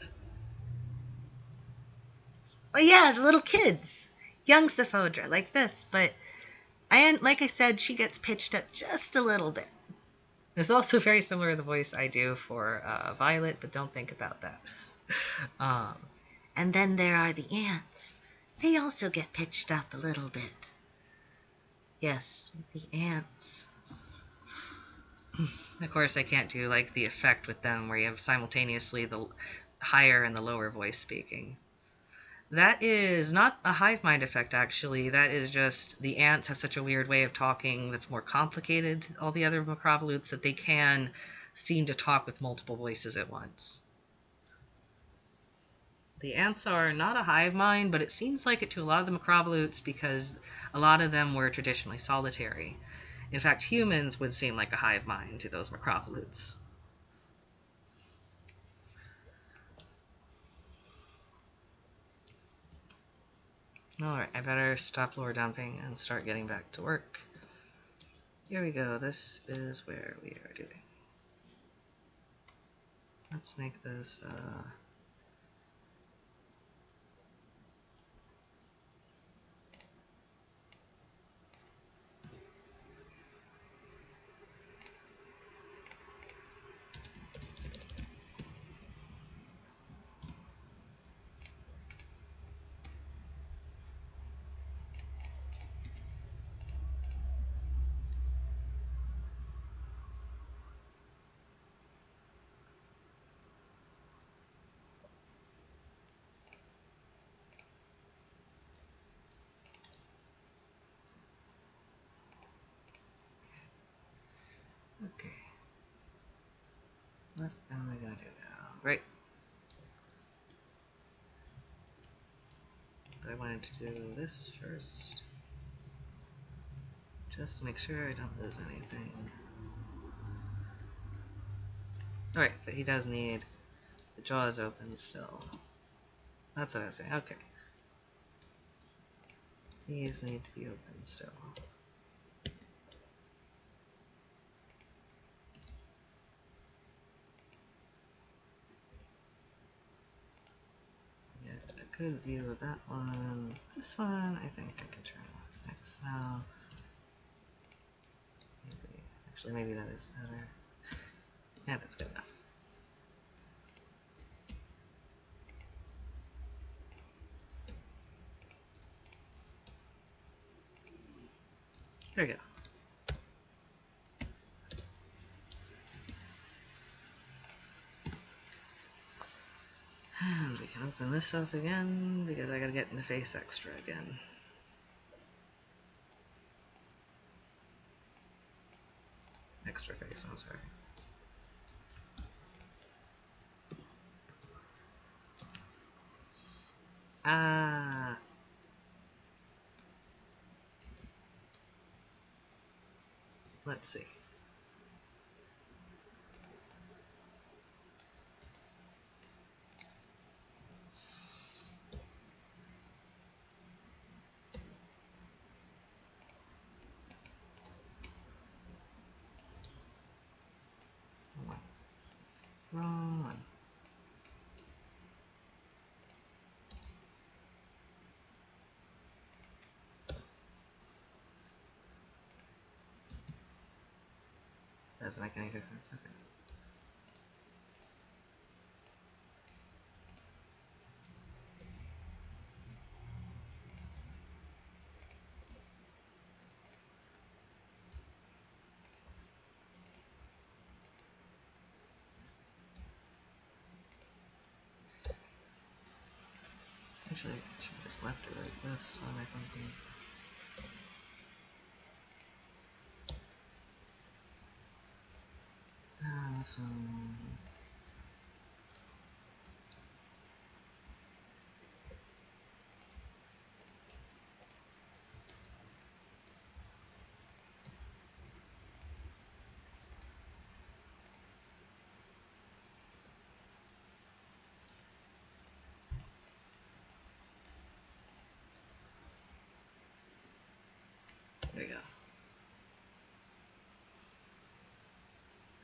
Oh yeah, the little kids. Young Sophodra, like this, but like I said, she gets pitched up just a little bit. It's also very similar to the voice I do for Violet, but don't think about that. Um, and then there are the ants. They also get pitched up a little bit. Yes, the ants. Of course, I can't do like the effect with them where you have simultaneously the higher and the lower voice speaking. That is not a hive mind effect, actually. That is just the ants have such a weird way of talking that's more complicated to all the other Macrovolutes that they can seem to talk with multiple voices at once. The ants are not a hive mind, but it seems like it to a lot of the Macrovolutes because a lot of them were traditionally solitary. In fact, humans would seem like a hive mind to those macrovolutes. Alright, I better stop lore dumping and start getting back to work. Here we go, this is where we are doing. Let's make this, okay. What am I gonna do now? Great. But I wanted to do this first. Just to make sure I don't lose anything. Alright, but he does need the jaws open still. That's what I was saying. Okay. These need to be open still. Get a good view of that one. This one, I think I can turn off next now. Maybe, actually, maybe that is better. Yeah, that's good enough. There we go. And we can open this up again, because I gotta get into face extra again. Extra face, I'm sorry. Ah. Let's see. Wrong one. Doesn't make any difference. Okay. Actually, I should have just left it like this. What am I thinking? This one. There we go.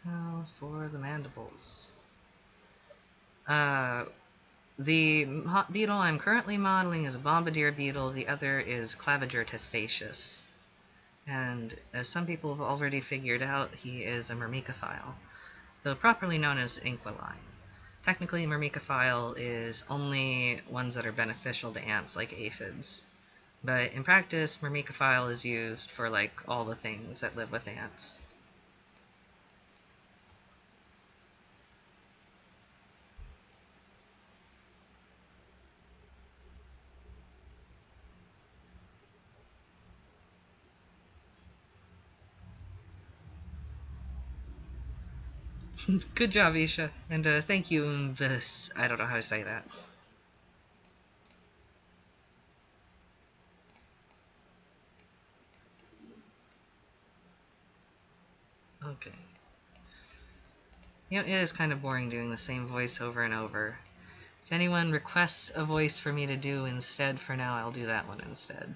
Now for the mandibles. The beetle I'm currently modeling is a bombardier beetle. The other is Claviger testaceus. And as some people have already figured out, he is a myrmecophile, though properly known as inquiline. Technically, myrmecophile is only ones that are beneficial to ants, like aphids. But in practice, myrmecophile is used for, like, all the things that live with ants. Good job, Isha. And thank you, this. I don't know how to say that. Okay. You know, it is kind of boring doing the same voice over and over. If anyone requests a voice for me to do instead for now, I'll do that one instead.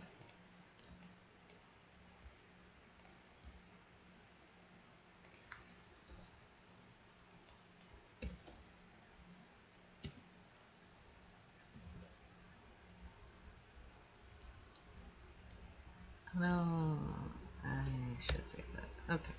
No, I should save that. Okay.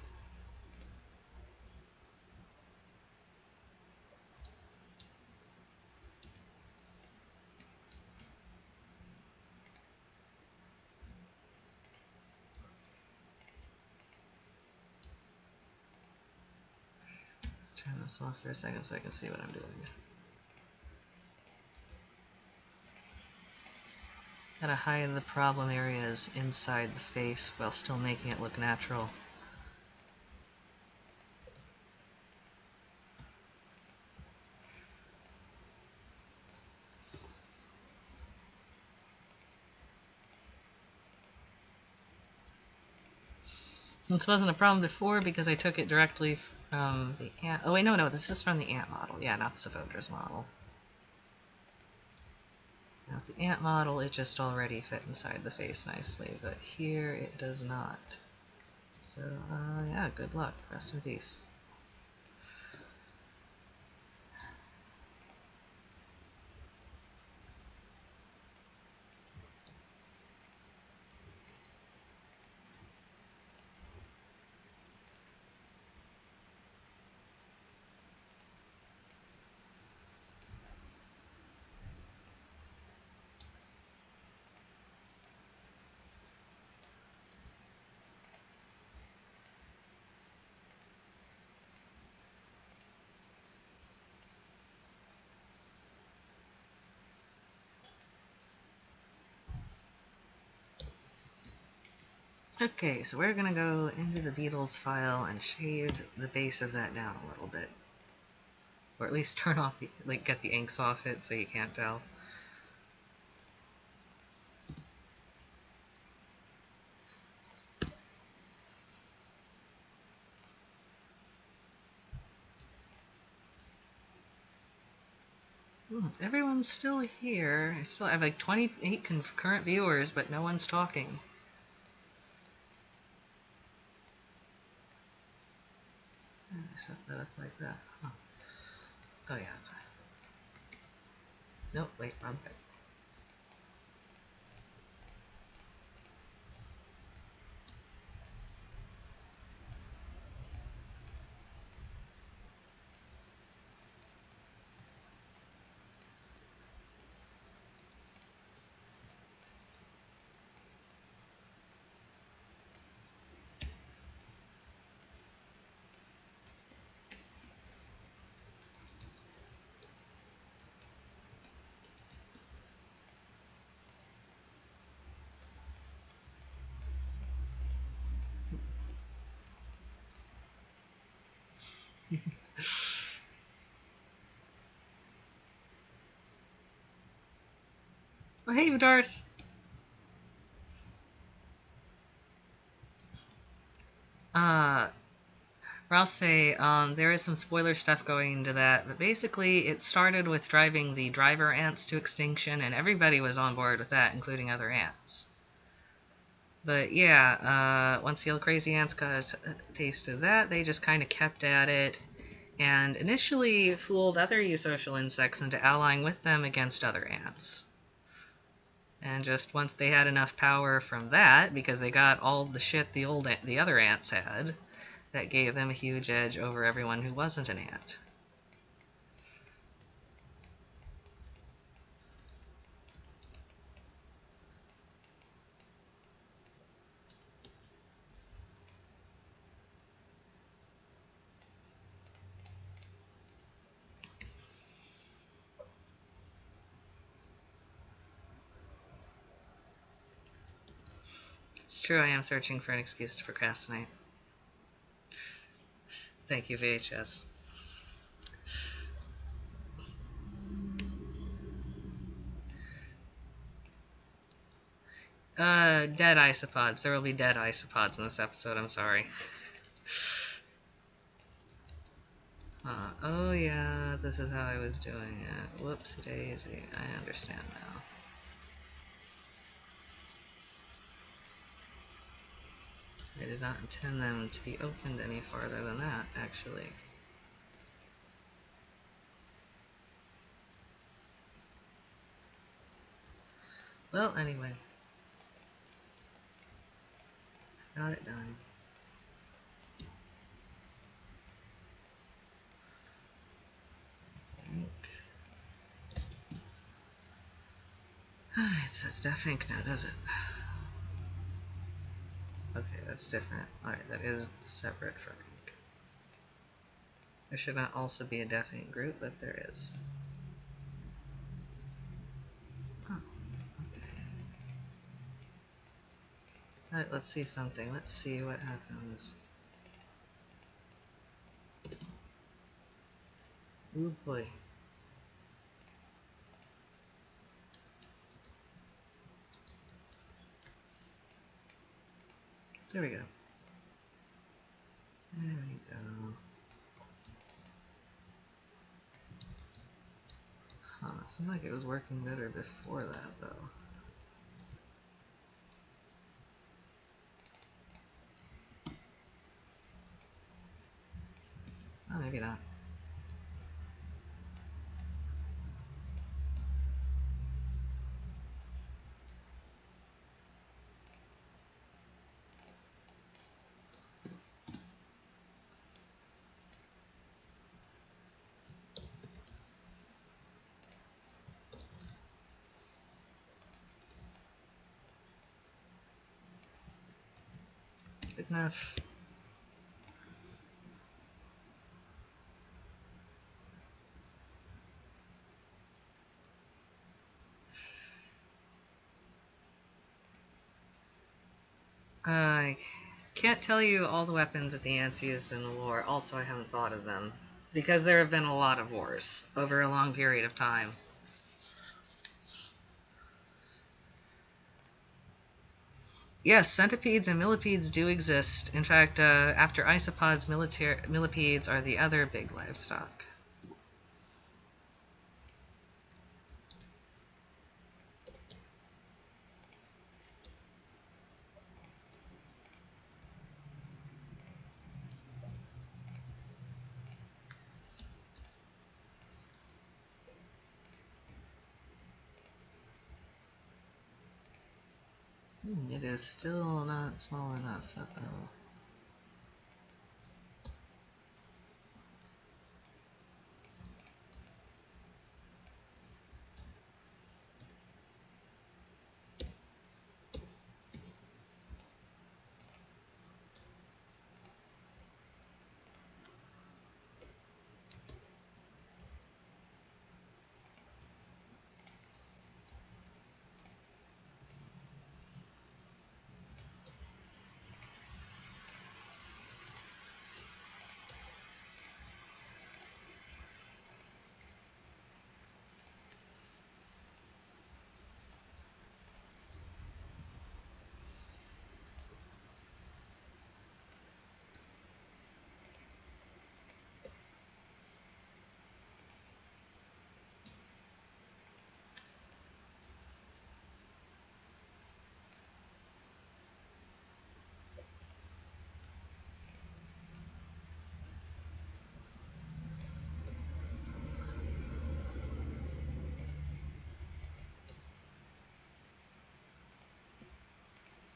Let's turn this off for a second so I can see what I'm doing. Gotta hide the problem areas inside the face while still making it look natural. This wasn't a problem before because I took it directly from the ant. Oh wait, no, this is from the ant model. Yeah, not the Savodra's model. Now, with the ant model, it just already fit inside the face nicely, but here it does not. So, yeah, good luck. Rest in peace. Okay, so we're gonna go into the Beetles file and shade the base of that down a little bit. Or at least turn off the, get the inks off it so you can't tell. Everyone's still here. I still have like 28 concurrent viewers, but no one's talking. I set that up like that. Huh. Oh yeah, that's fine. Nope, wait, wrong thing. Oh, hey, Darth! Or I'll say, there is some spoiler stuff going into that, but basically it started with driving the driver ants to extinction, and everybody was on board with that, including other ants. But yeah, once the old crazy ants got a taste of that, they just kind of kept at it, and initially fooled other eusocial insects into allying with them against other ants. And just once they had enough power from that, because they got all the shit the other ants had, that gave them a huge edge over everyone who wasn't an ant. It's true, I am searching for an excuse to procrastinate. Thank you, VHS. Dead isopods. There will be dead isopods in this episode, I'm sorry. Huh. Oh yeah, this is how I was doing it. Whoopsie daisy. I understand now. I did not intend them to be opened any farther than that, actually. Well, anyway. Got it done. It says def ink now, does it? Okay, that's different. Alright, that is separate from ink. There should not also be a def ink group, but there is. Oh, okay. Alright, let's see something. Let's see what happens. Ooh boy. There we go. There we go. Huh, it seemed like it was working better before that, though. Oh, maybe not. Good enough. I can't tell you all the weapons that the ants used in the war. Also, I haven't thought of them. Because there have been a lot of wars over a long period of time. Yes, centipedes and millipedes do exist. In fact, after isopods, millipedes are the other big livestock. It is still not small enough. Uh-oh.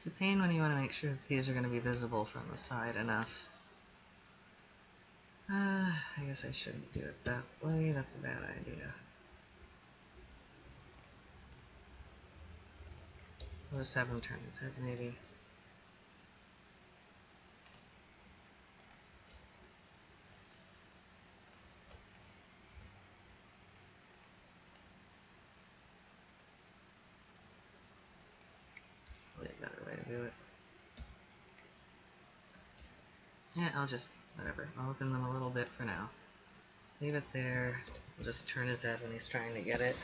It's a pain when you want to make sure that these are going to be visible from the side enough. I guess I shouldn't do it that way. That's a bad idea. I'll just have him turn his head, maybe. Probably a better way to do it. Yeah, I'll just, whatever. I'll open them a little bit for now. Leave it there. I'll just turn his head when he's trying to get it.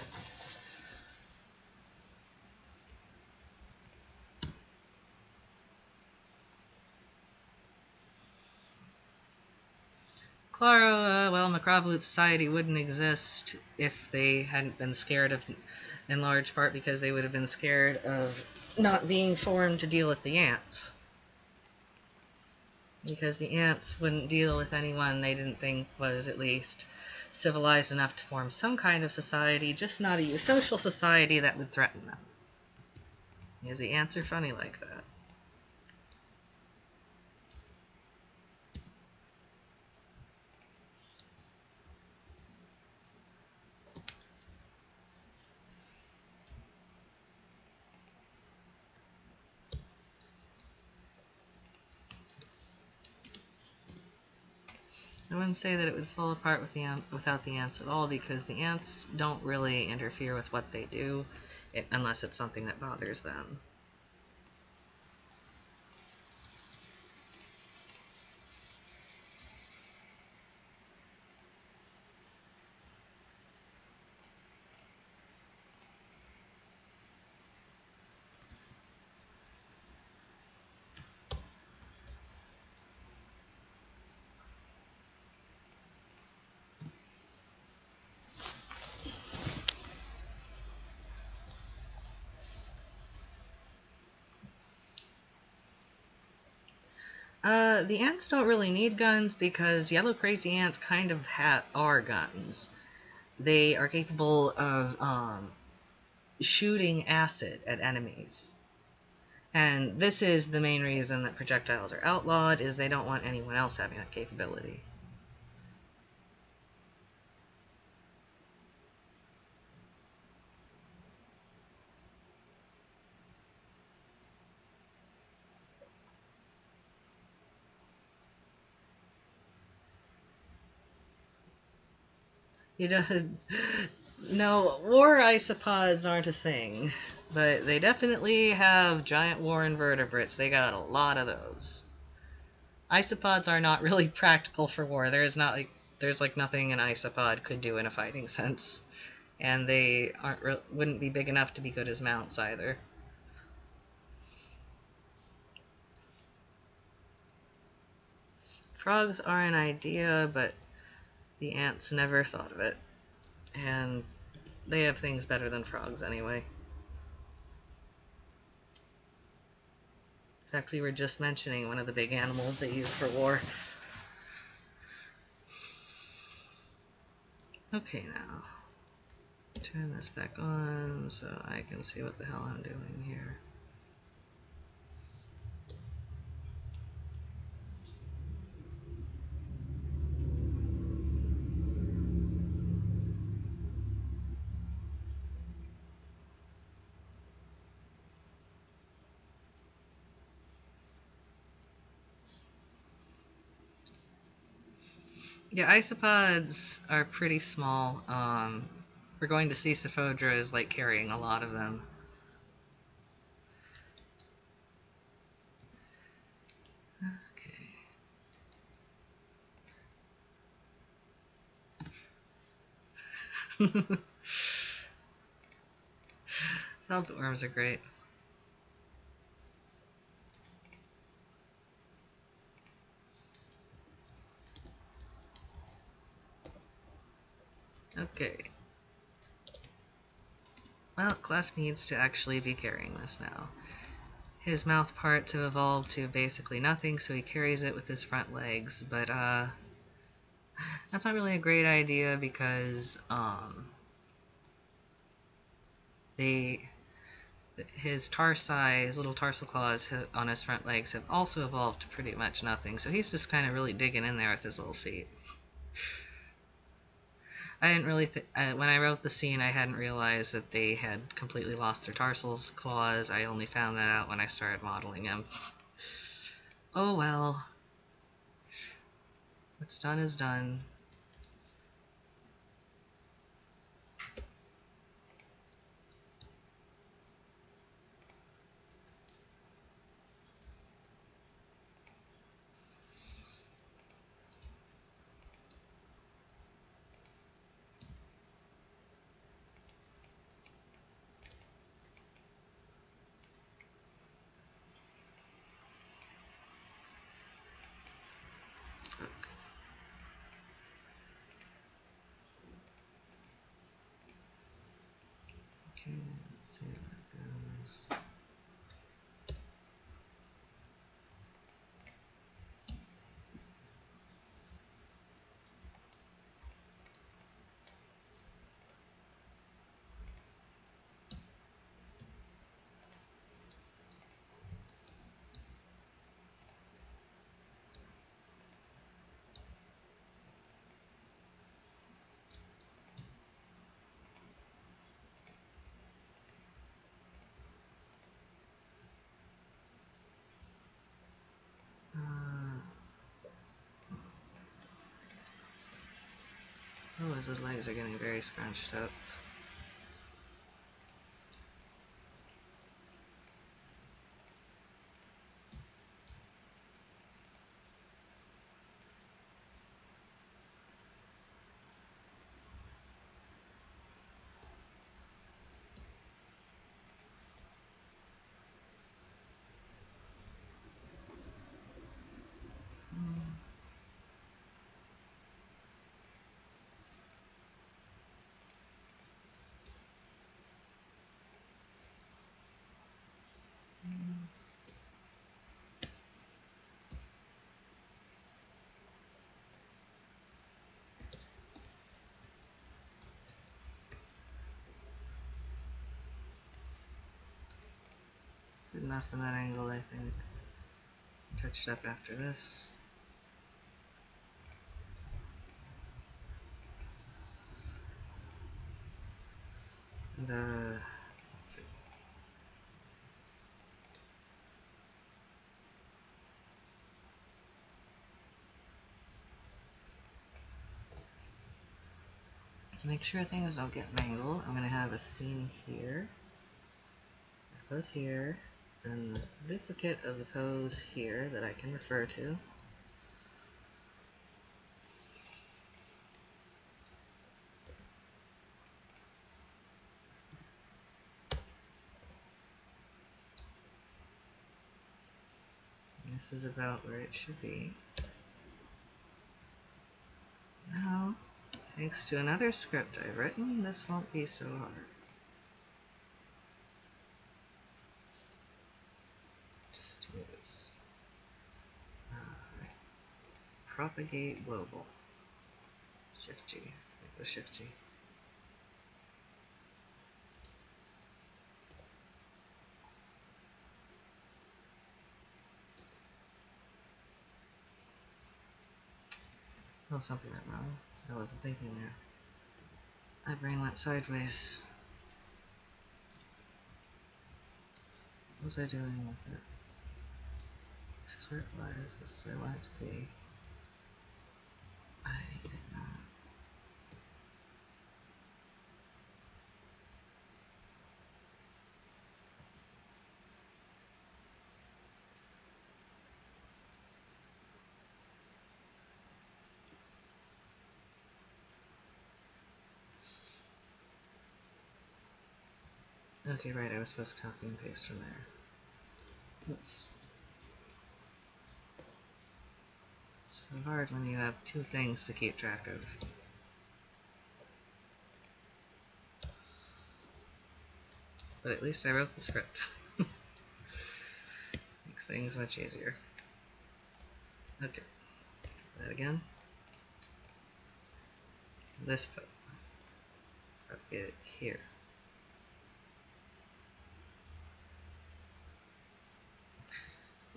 Claro, well, Microvolute Society wouldn't exist if they hadn't been scared of, in large part because they would have been scared of not being formed to deal with the ants. Because the ants wouldn't deal with anyone they didn't think was at least civilized enough to form some kind of society, just not a social society that would threaten them. Because the ants are funny like that. I wouldn't say that it would fall apart without the ants at all, because the ants don't really interfere with what they do, unless it's something that bothers them. The ants don't really need guns because yellow crazy ants kind of are guns. They are capable of shooting acid at enemies. And this is the main reason that projectiles are outlawed, is they don't want anyone else having that capability. You know, no, war isopods aren't a thing, but they definitely have giant war invertebrates. They got a lot of those. Isopods are not really practical for war. There's like nothing an isopod could do in a fighting sense, and they wouldn't be big enough to be good as mounts either. Frogs are an idea, but the ants never thought of it, and they have things better than frogs anyway. In fact, we were just mentioning one of the big animals they use for war. Okay, now turn this back on so I can see what the hell I'm doing here. Yeah, isopods are pretty small. We're going to see Sophodra is like carrying a lot of them. Okay. Velvet worms are great. Okay. Well, Clef needs to actually be carrying this now. His mouth parts have evolved to basically nothing, so he carries it with his front legs, but that's not really a great idea because they his tarsi, his little tarsal claws on his front legs have also evolved to pretty much nothing, so he's just kind of really digging in there with his little feet. I didn't really when I wrote the scene, I hadn't realized that they had completely lost their tarsal claws. I only found that out when I started modeling him. Oh well. What's done is done. Okay, let's see how that goes. Oh, his legs are getting very scrunched up. Good enough in that angle, I think. Touch it up after this. And, let's see. To make sure things don't get mangled, I'm going to have a scene here, a pose here, and a duplicate of the pose here that I can refer to. And this is about where it should be. Now, thanks to another script I've written, this won't be so hard. Just use propagate global. Shift G. I think it was Shift G. Oh, something went wrong. I wasn't thinking there. My brain went sideways. What was I doing with it? This is where it was. This is where I want it to be. I did not. Okay, right, I was supposed to copy and paste from there. Oops. It's so hard when you have two things to keep track of. But at least I wrote the script. Makes things much easier. Okay, that again. This put. Propagate it here.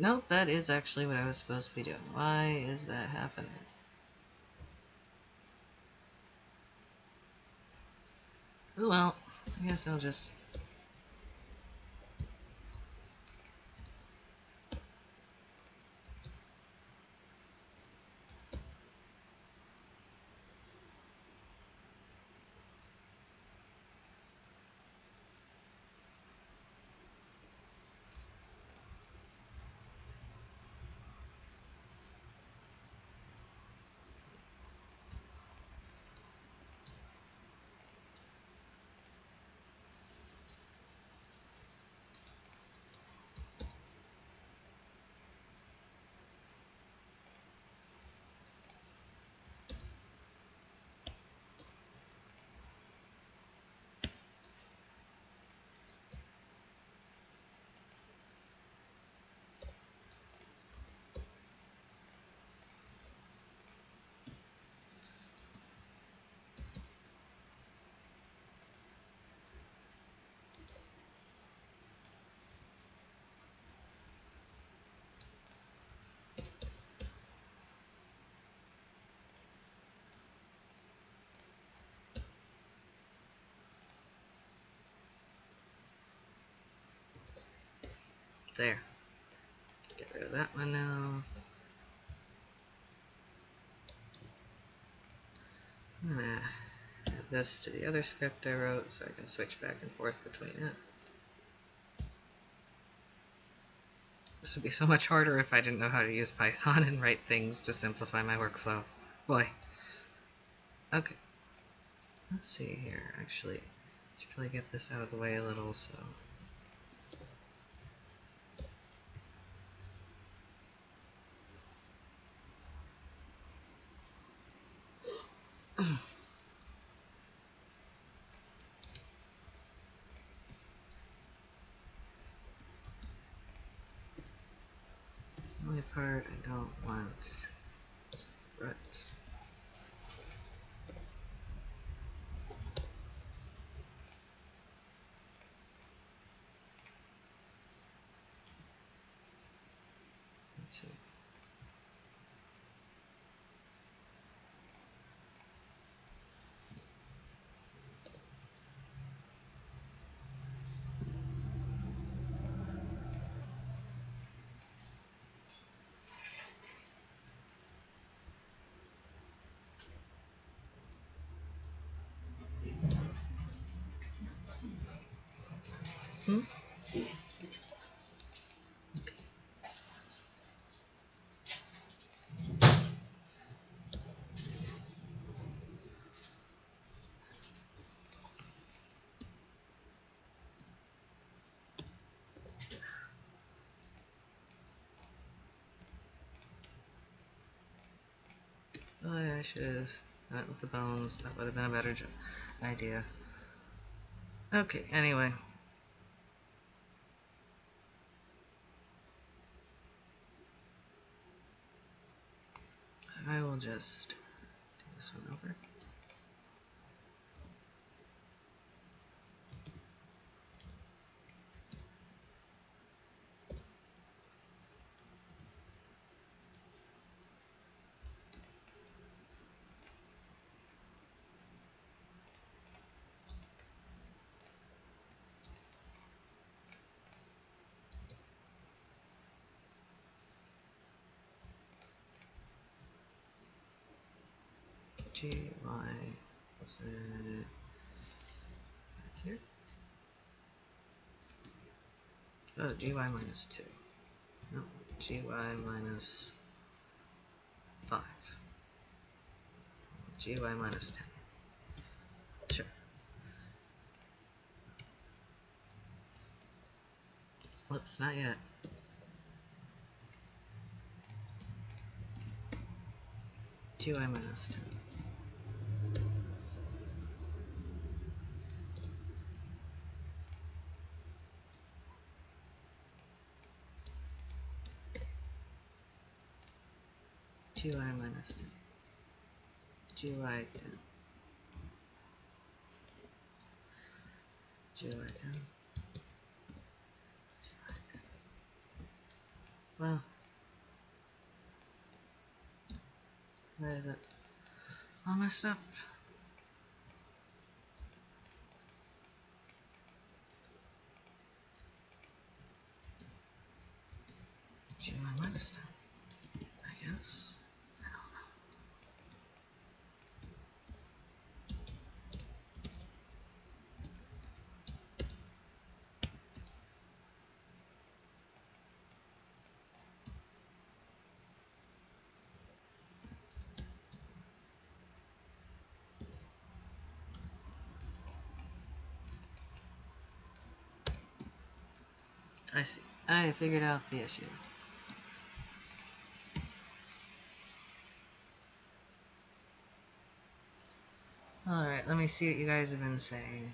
Nope, that is actually what I was supposed to be doing. Why is that happening? Oh well, I guess I'll just... There. Get rid of that one now. I'm gonna add this to the other script I wrote so I can switch back and forth between it. This would be so much harder if I didn't know how to use Python and write things to simplify my workflow. Boy. Okay. Let's see here. Actually, I should probably get this out of the way a little, so... The only part I don't want is the front. Let's see. Oh, yeah, I should have done it with the bones. That would have been a better idea. Okay, anyway. So I will just do this one over. GY, what's it back here? Oh, GY minus 2. No, GY minus 5. GY minus 10. Sure. Whoops, not yet. GY minus 10. GY minus 10. GY 10. GY 10. Well, where is it? All messed up. GY minus 10. I guess. I don't know. I see. I figured out the issue. Alright, let me see what you guys have been saying.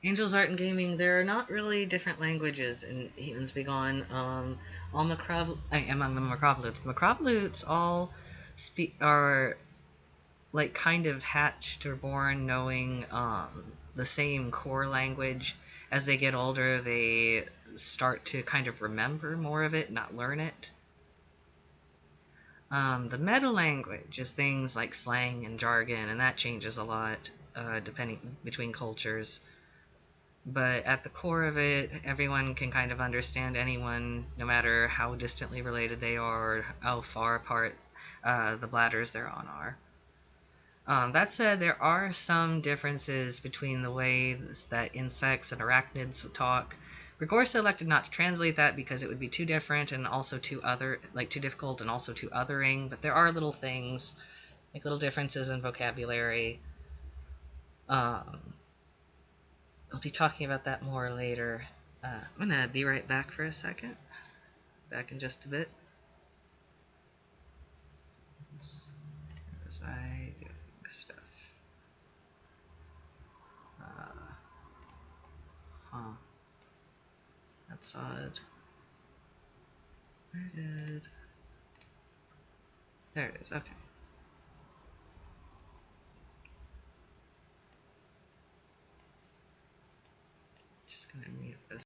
Angels Art and Gaming, there are not really different languages in Humans Be Gone. All among the Macrovlutes all are like kind of hatched or born knowing the same core language. As they get older, they start to kind of remember more of it, not learn it. The meta language is things like slang and jargon, and that changes a lot depending between cultures. But at the core of it, everyone can kind of understand anyone, no matter how distantly related they are or how far apart the bladders they're on are. That said, there are some differences between the ways that insects and arachnids talk. Gregorsa elected not to translate that because it would be too different and also too difficult and also too othering. But there are little things, like little differences in vocabulary. Um, I'll be talking about that more later. I'm gonna be right back for a second. Back in just a bit. As I do stuff. Huh. That's odd. Where did... There it is, okay. Just gonna mute this.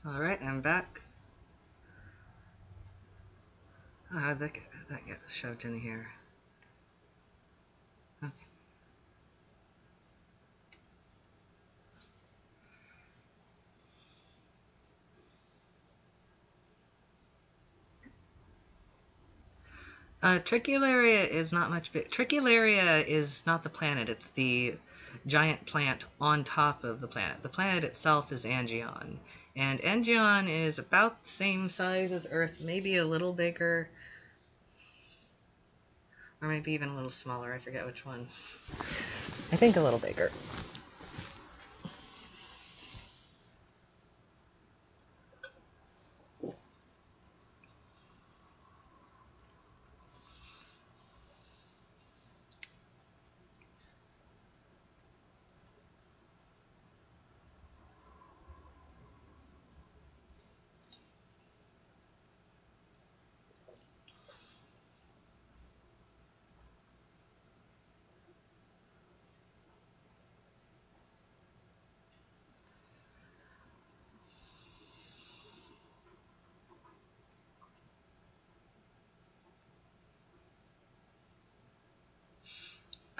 Alright, I'm back. Oh, how'd that get shoved in here? Okay. Tricularia is not much big. Tricularia is not the planet, it's the giant plant on top of the planet. The planet itself is Angion. And Angion is about the same size as Earth, maybe a little bigger. Or maybe even a little smaller, I forget which one. I think a little bigger.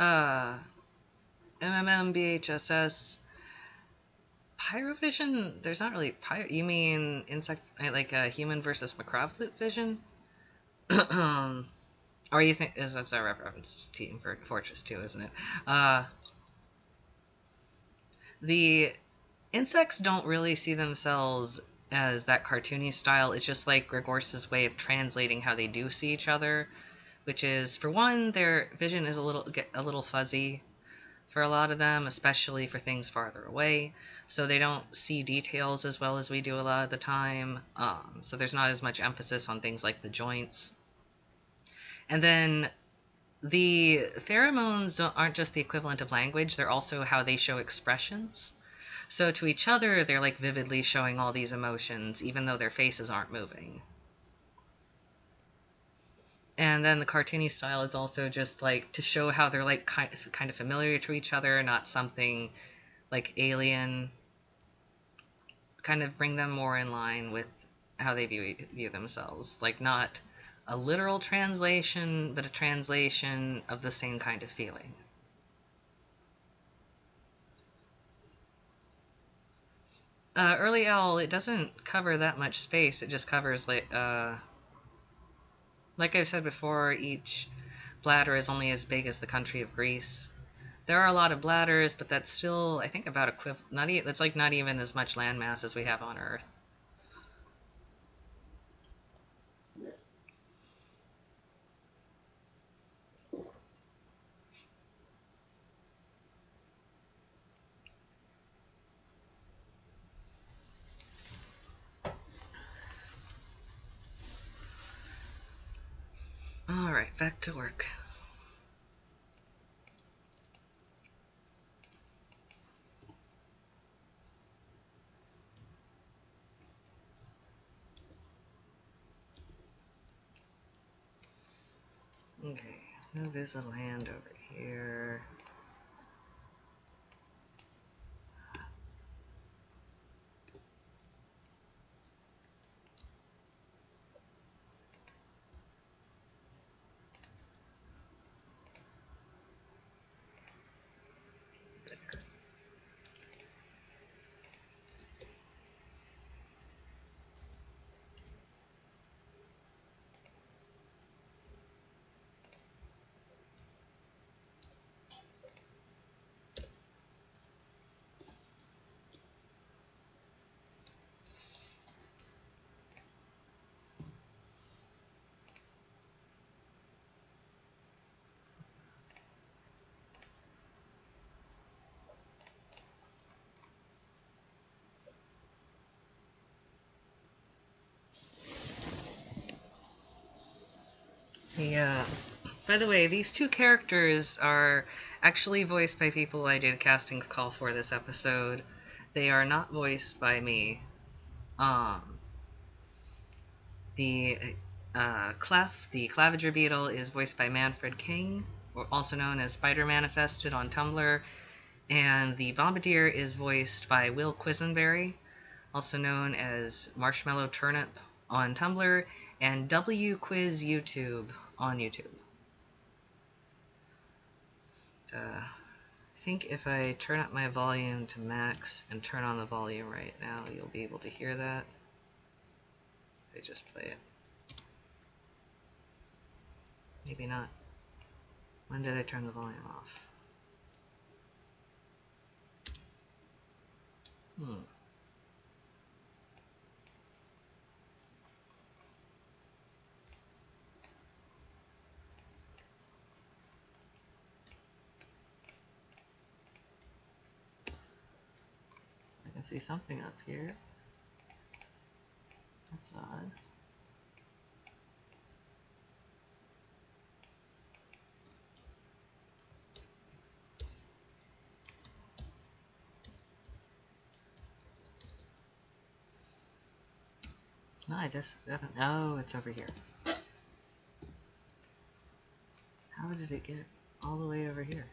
Uh, MMM, BHSS, Pyrovision. There's not really pyro. You mean insect like human versus macrovision vision? Or you think is that's a reference to Team Fortress 2, isn't it? The insects don't really see themselves as that cartoony style. It's just like Gregorce's way of translating how they do see each other, which is, for one, their vision is a little fuzzy for a lot of them, especially for things farther away. So they don't see details as well as we do a lot of the time. So there's not as much emphasis on things like the joints. And then the pheromones aren't just the equivalent of language, they're also how they show expressions. So to each other, they're like vividly showing all these emotions, even though their faces aren't moving. And then the cartoony style is also just like to show how they're like kind of familiar to each other, not something like alien. Kind of bring them more in line with how they view themselves. Like not a literal translation, but a translation of the same kind of feeling. Early Owl, it doesn't cover that much space. It just covers like I've said before, each bladder is only as big as the country of Greece. There are a lot of bladders, but that's still, I think, about equivalent. That's like not even as much landmass as we have on Earth. All right, back to work. Okay, move is a land over here. Yeah. By the way, these two characters are actually voiced by people I did a casting call for this episode. They are not voiced by me. Um, the the Claviger Beetle, is voiced by Manfred King, also known as Spider Manifested on Tumblr, and the Bombardier is voiced by Will Quisenberry, also known as Marshmallow Turnip on Tumblr, and W Quiz YouTube on YouTube. I think if I turn up my volume to max and turn on the volume right now, you'll be able to hear that. I just play it. Maybe not. When did I turn the volume off? I can see something up here. That's odd. No, I just... Oh, it's over here. How did it get all the way over here?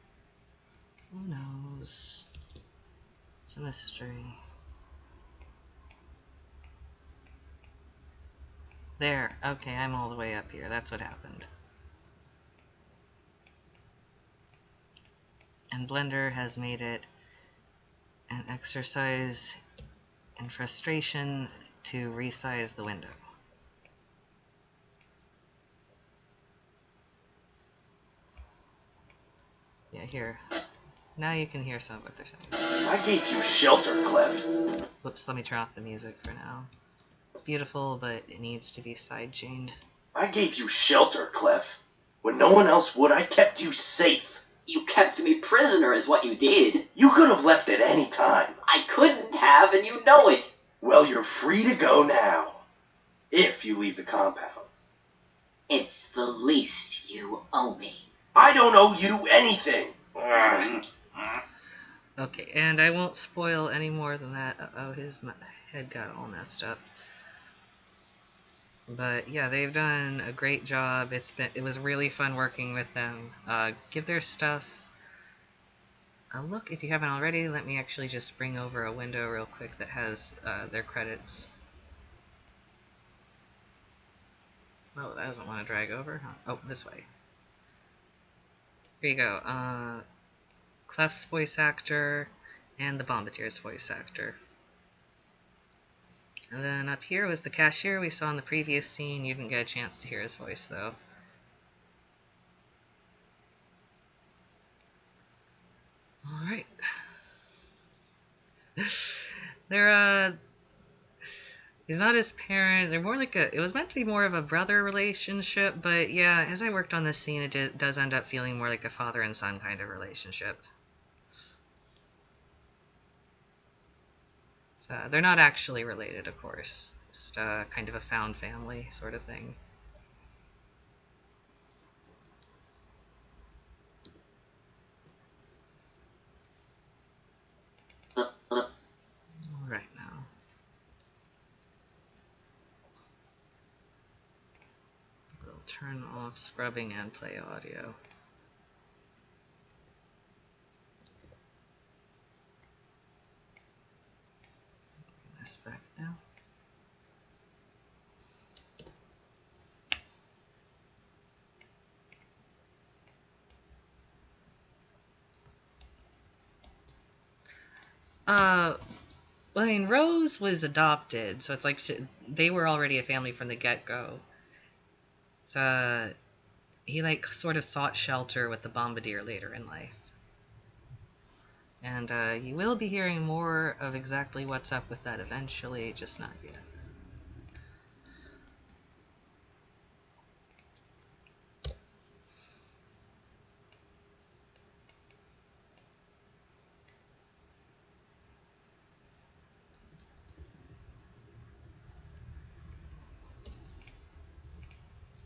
Who knows? It's a mystery. There. Okay, I'm all the way up here. That's what happened. and Blender has made it an exercise in frustration to resize the window. Yeah, here. Now you can hear some of what they're saying. I gave you shelter, Clef. Whoops, let me turn off the music for now. It's beautiful, but it needs to be side-chained. I gave you shelter, Clef. When no one else would, I kept you safe. You kept me prisoner is what you did. You could have left at any time. I couldn't have, and you know it. Well, you're free to go now. If you leave the compound. It's the least you owe me. I don't owe you anything. Okay, and I won't spoil any more than that. Uh-oh, his head got all messed up. But yeah, they've done a great job. It was really fun working with them. Give their stuff a look if you haven't already. Let me actually just bring over a window real quick that has their credits. Oh, that doesn't want to drag over, huh? Oh, this way. Here you go. Clef's voice actor and the Bombadier's voice actor. And then up here was the cashier we saw in the previous scene. You didn't get a chance to hear his voice, though. Alright. He's not his parent. They're more like it was meant to be more of a brother relationship, but yeah, as I worked on this scene, it does end up feeling more like a father and son kind of relationship. So they're not actually related, of course. Just kind of a found family sort of thing. Alright now. We'll turn off scrubbing and play audio. Bring this back now. Well, I mean, Rose was adopted, so it's like they were already a family from the get-go. So he like sort of sought shelter with the Bombardier later in life. And you will be hearing more of exactly what's up with that eventually, just not yet.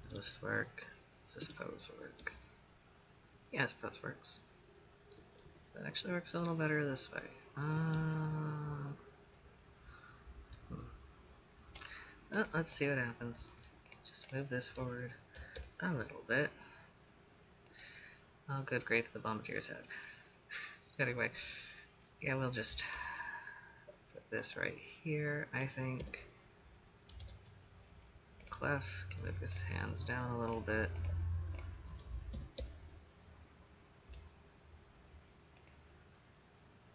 Does this work? Does this pose work? Yeah, this pose works. That actually works a little better this way. Well, let's see what happens. Just move this forward a little bit. Oh, good grief, the Bombardier's head. Anyway, yeah, we'll just put this right here, I think. Clef can move his hands down a little bit.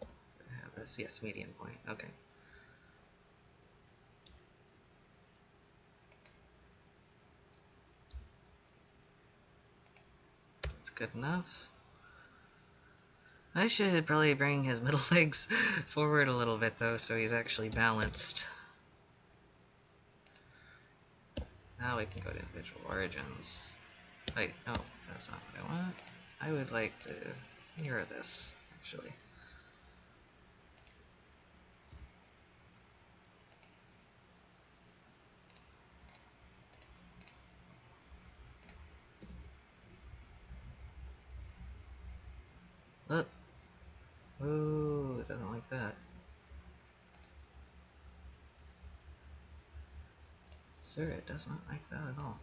I have this, yes, medium point, okay. That's good enough. I should probably bring his middle legs forward a little bit, though, so he's actually balanced. Now we can go to individual origins. Wait, no, that's not what I want. I would like to mirror this, actually. Oh. Ooh, it doesn't like that. Sir, it does not like that at all.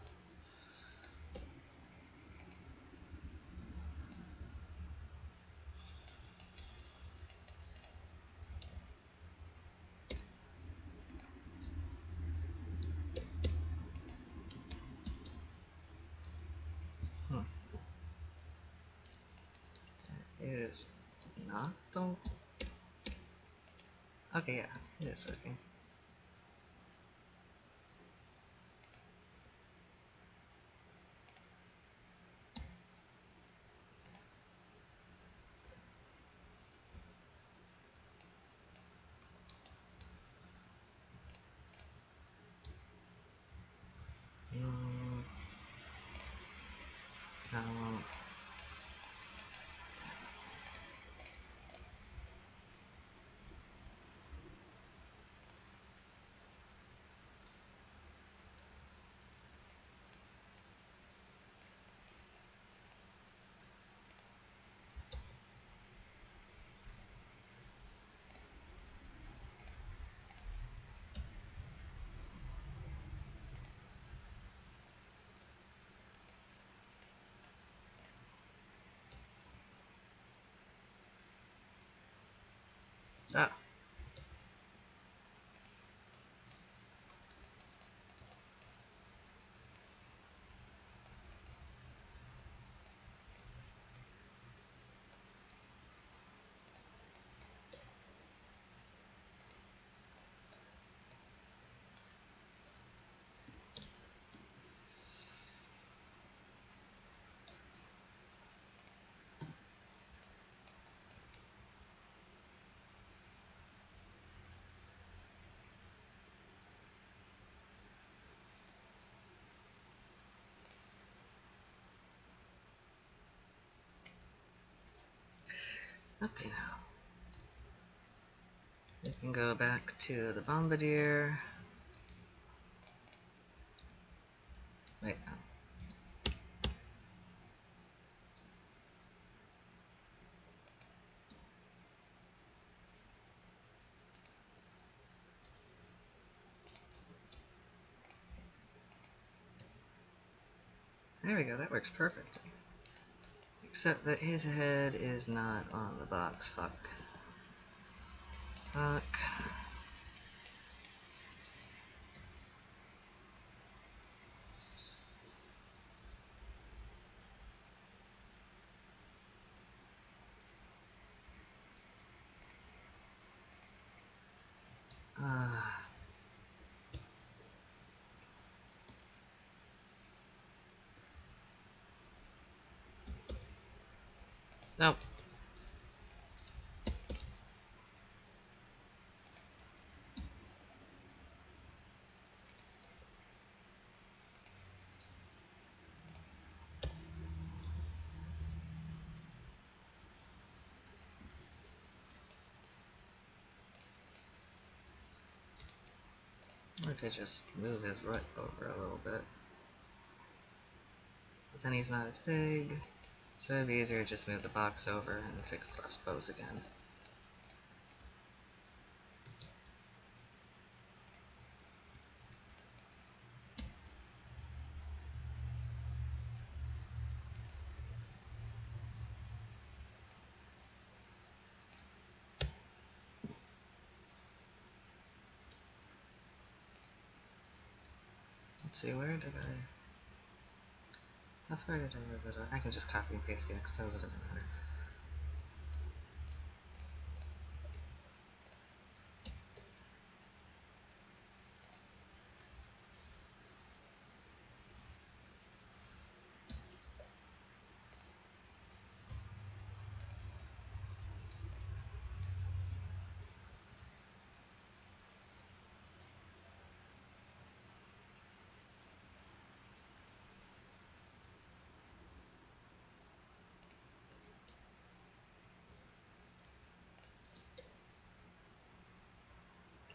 That is Not the... Okay, yeah, it is working. No. Ah. Okay, now. We can go back to the Bombardier. Wait, no. There we go, that works perfectly. Except that his head is not on the box. Fuck. Fuck. Nope. I could just move his root over a little bit. But then he's not as big, so it'd be easier to just move the box over and fix Clef's bows again. Let's see, where did I... How far did I move it? I can just copy and paste the expose, it doesn't matter.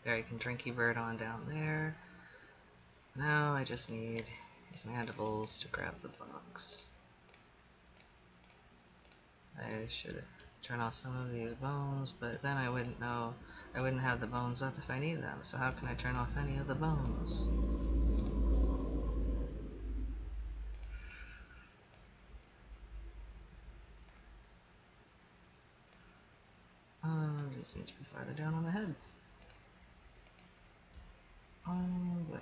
There, you can drinky bird on down there. Now I just need these mandibles to grab the box. I should turn off some of these bones, but then I wouldn't know, I wouldn't have the bones up if I need them, so how can I turn off any of the bones? These need to be farther down on the head. Oh, wait.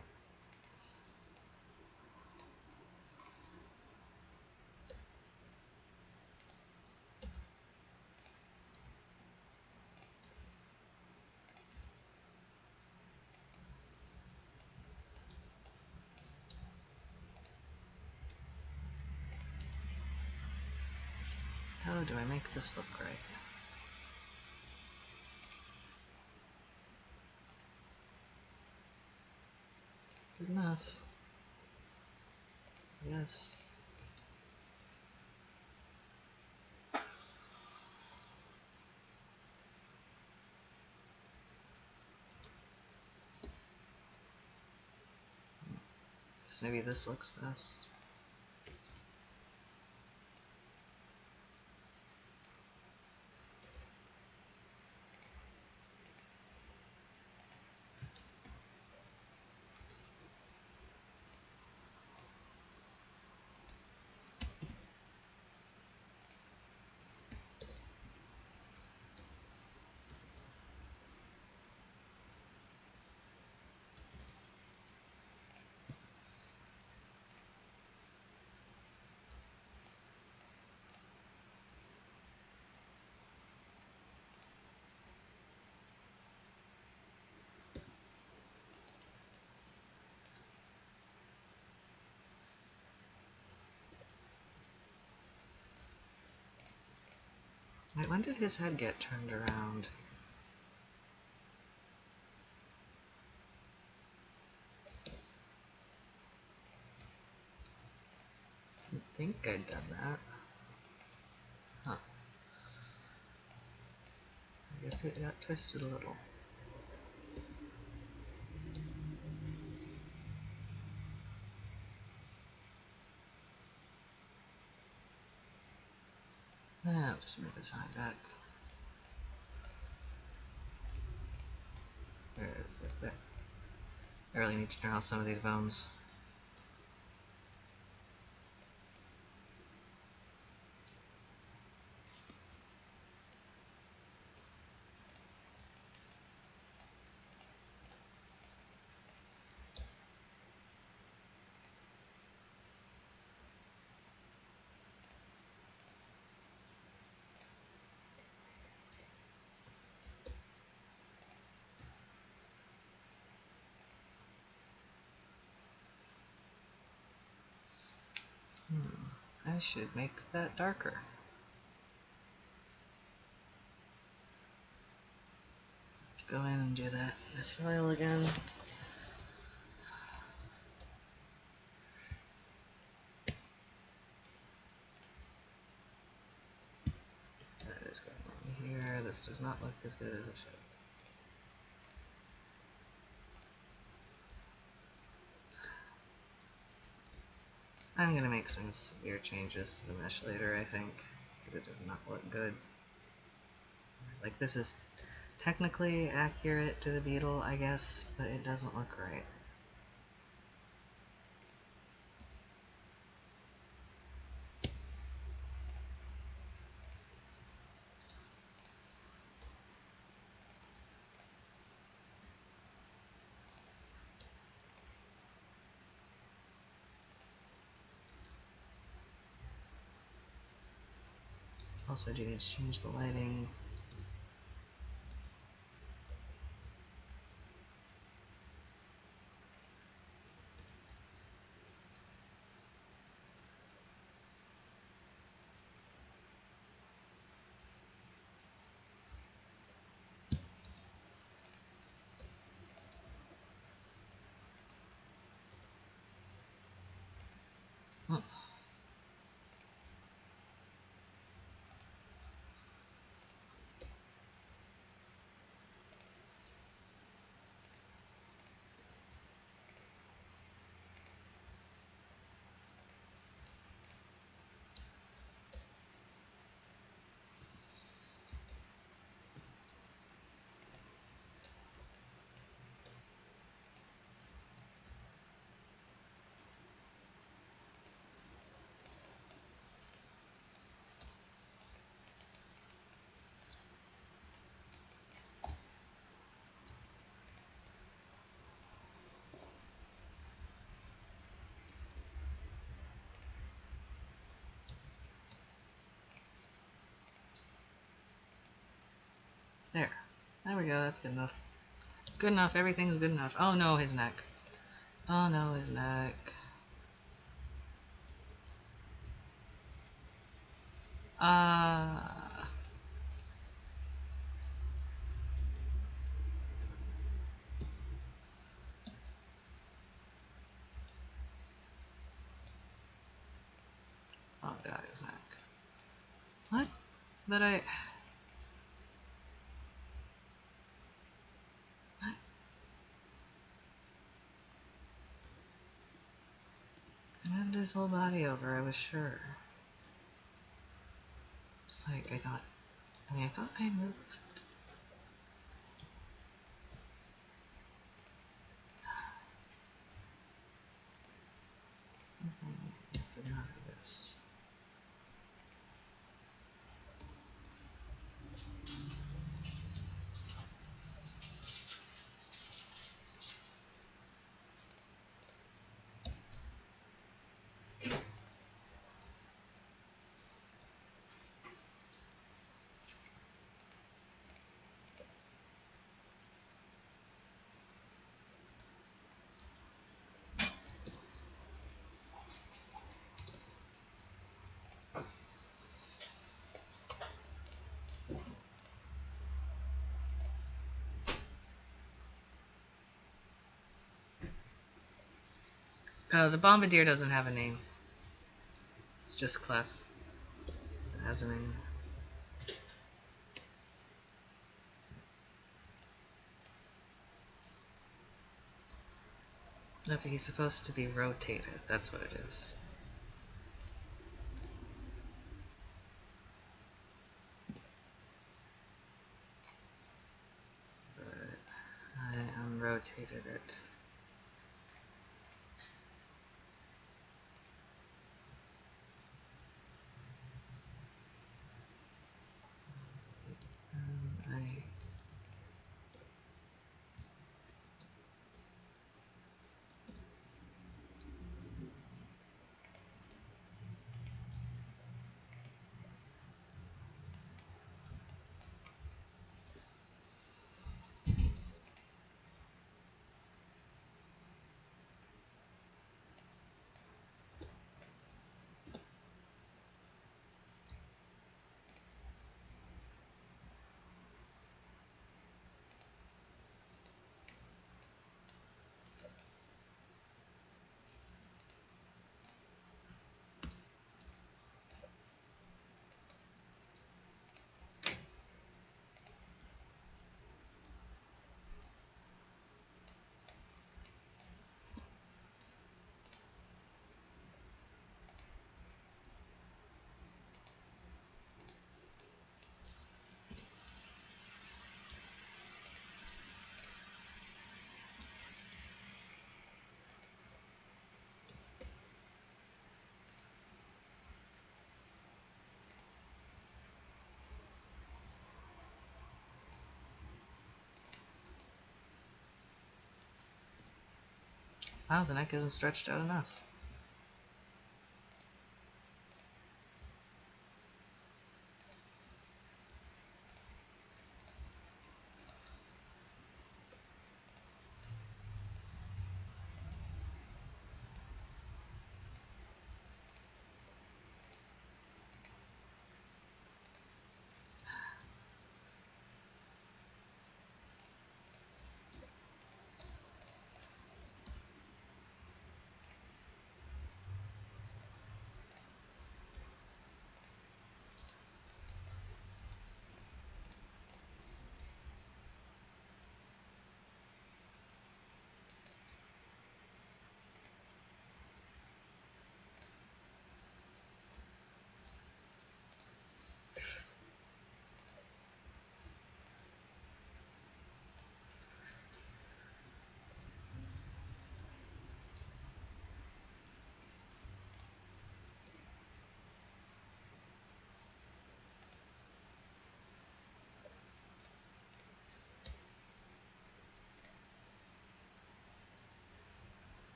Oh, do I make this look right? Good enough. Yes. Guess maybe this looks best. Wait, when did his head get turned around? I didn't think I'd done that. Huh. I guess it got twisted a little. I'll just move his side back. Where is it? There. I really need to draw some of these bones. I should make that darker. Go in and do that in this file again. That is going on here. This does not look as good as it should. I'm going to make some severe changes to the mesh later, I think, because it does not look good. Like, this is technically accurate to the Beetle, I guess, but it doesn't look right. Also, I do need to change the lighting. There. There we go, that's good enough. Good enough, everything's good enough. Oh no, his neck. Oh no, his neck. Uh... Oh god, Zach. What? But I... What? I moved his whole body over, I was sure. It's like, I thought I moved. I forgot this. The bombardier doesn't have a name. It's just Clef. It has a name. Okay, he's supposed to be rotated. That's what it is. But I unrotated it. I... Wow, the neck isn't stretched out enough.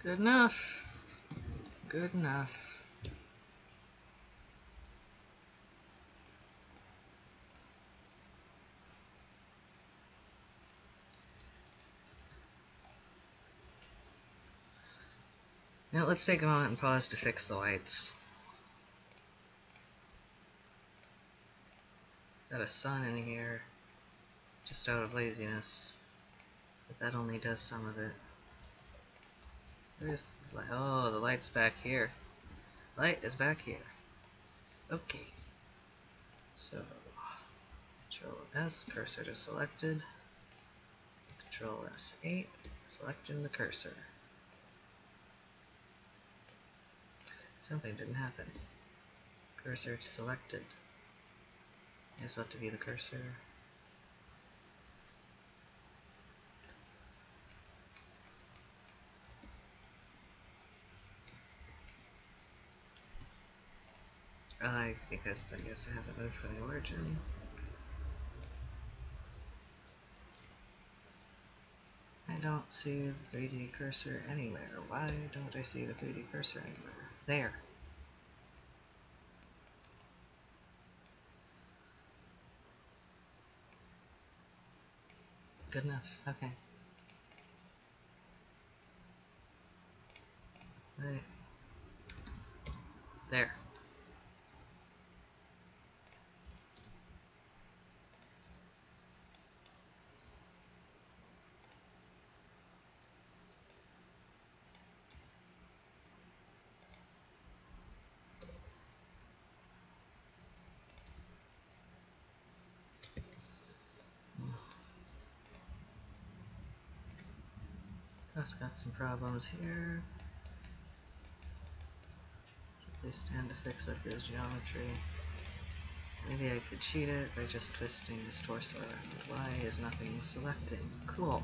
Good enough. Good enough. Now let's take a moment and pause to fix the lights. Got a sun in here, just out of laziness, but that only does some of it. Where's the light? Oh, the light's back here. Light is back here. Okay. So, Control S, cursor to selected. Control S8, selecting the cursor. Something didn't happen. Cursor selected. Is that to be the cursor? Because I guess it hasn't moved from the origin. I don't see the 3D cursor anywhere. Why don't I see the 3D cursor anywhere? There. Good enough. Okay. Right. There. That's got some problems here. They stand to fix up his geometry. Maybe I could cheat it by just twisting his torso around. Why is nothing selecting? Cool.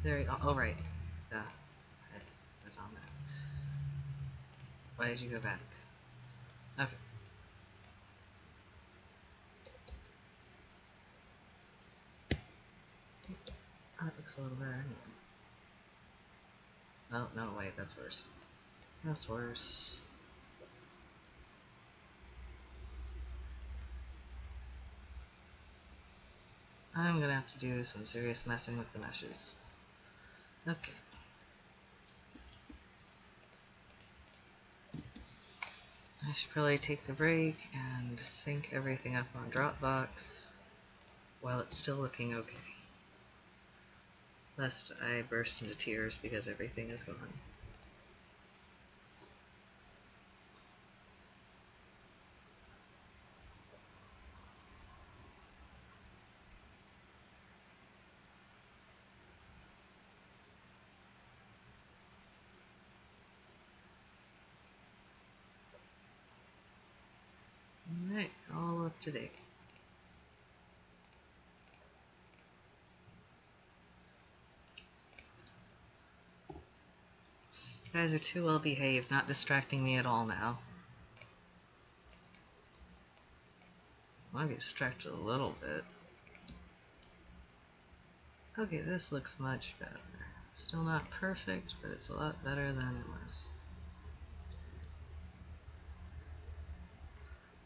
There. Oh, right. The head was on that. Why did you go back? Okay. Oh, that looks a little better anyway. Oh, no, wait, that's worse. That's worse. I'm gonna have to do some serious messing with the meshes. Okay. I should probably take a break and sync everything up on Dropbox while it's still looking okay. Lest I burst into tears because everything is gone. Alright, all up to date. You guys are too well behaved, not distracting me at all now. I want to be distracted a little bit. Okay, this looks much better. Still not perfect, but it's a lot better than it was.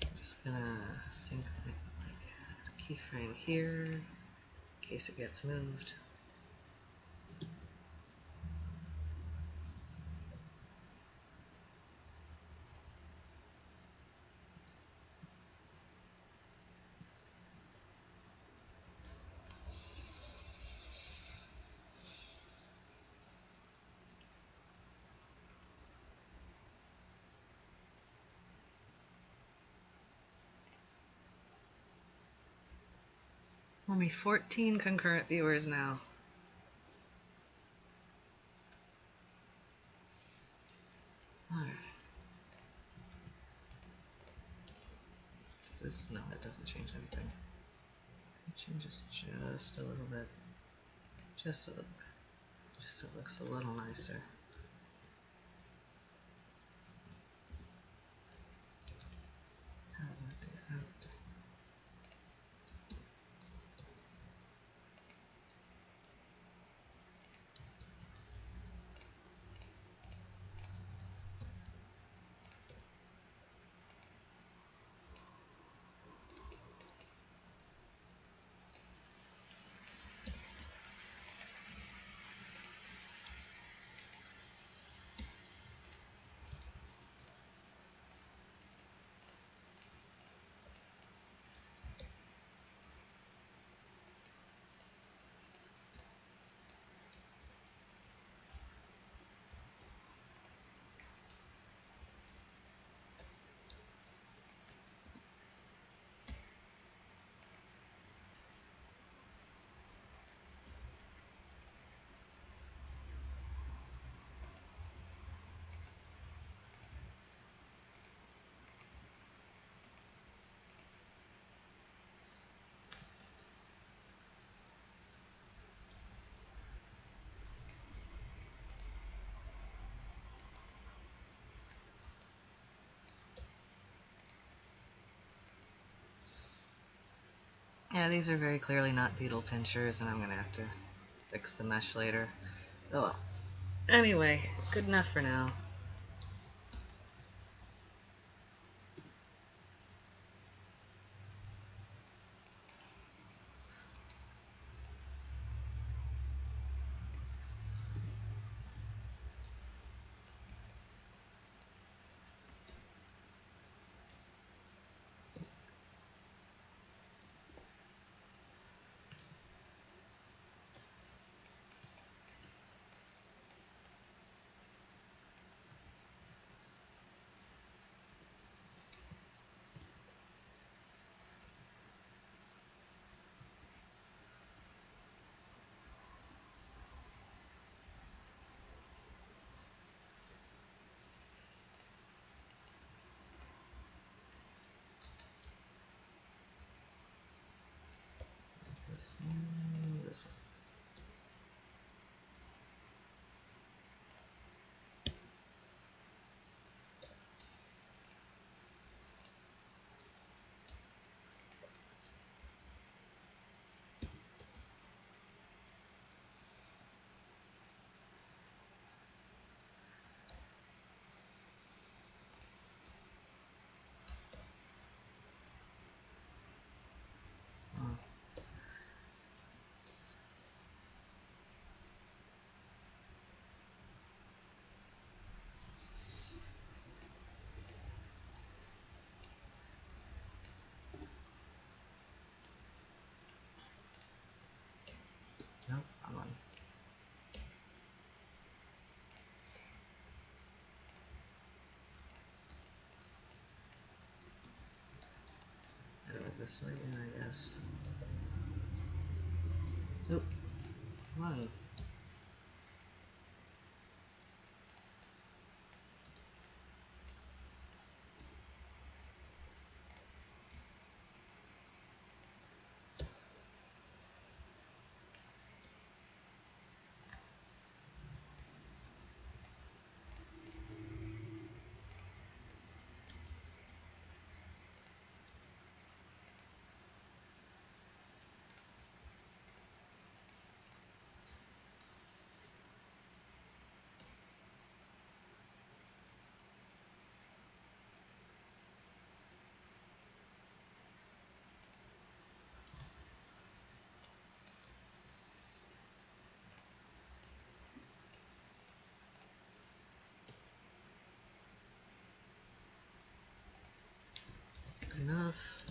I'm just gonna sync a keyframe here in case it gets moved. Only 14 concurrent viewers now. Alright. No, that doesn't change anything. It changes just a little bit. Just a little bit. Just so it looks a little nicer. How does that do that? Yeah, these are very clearly not beetle pinchers, and I'm gonna have to fix the mesh later. Oh well. Anyway, good enough for now. This one, this one. Oh. Nope, wrong one. Gotta go this way, I guess. Nope, wrong. Good enough.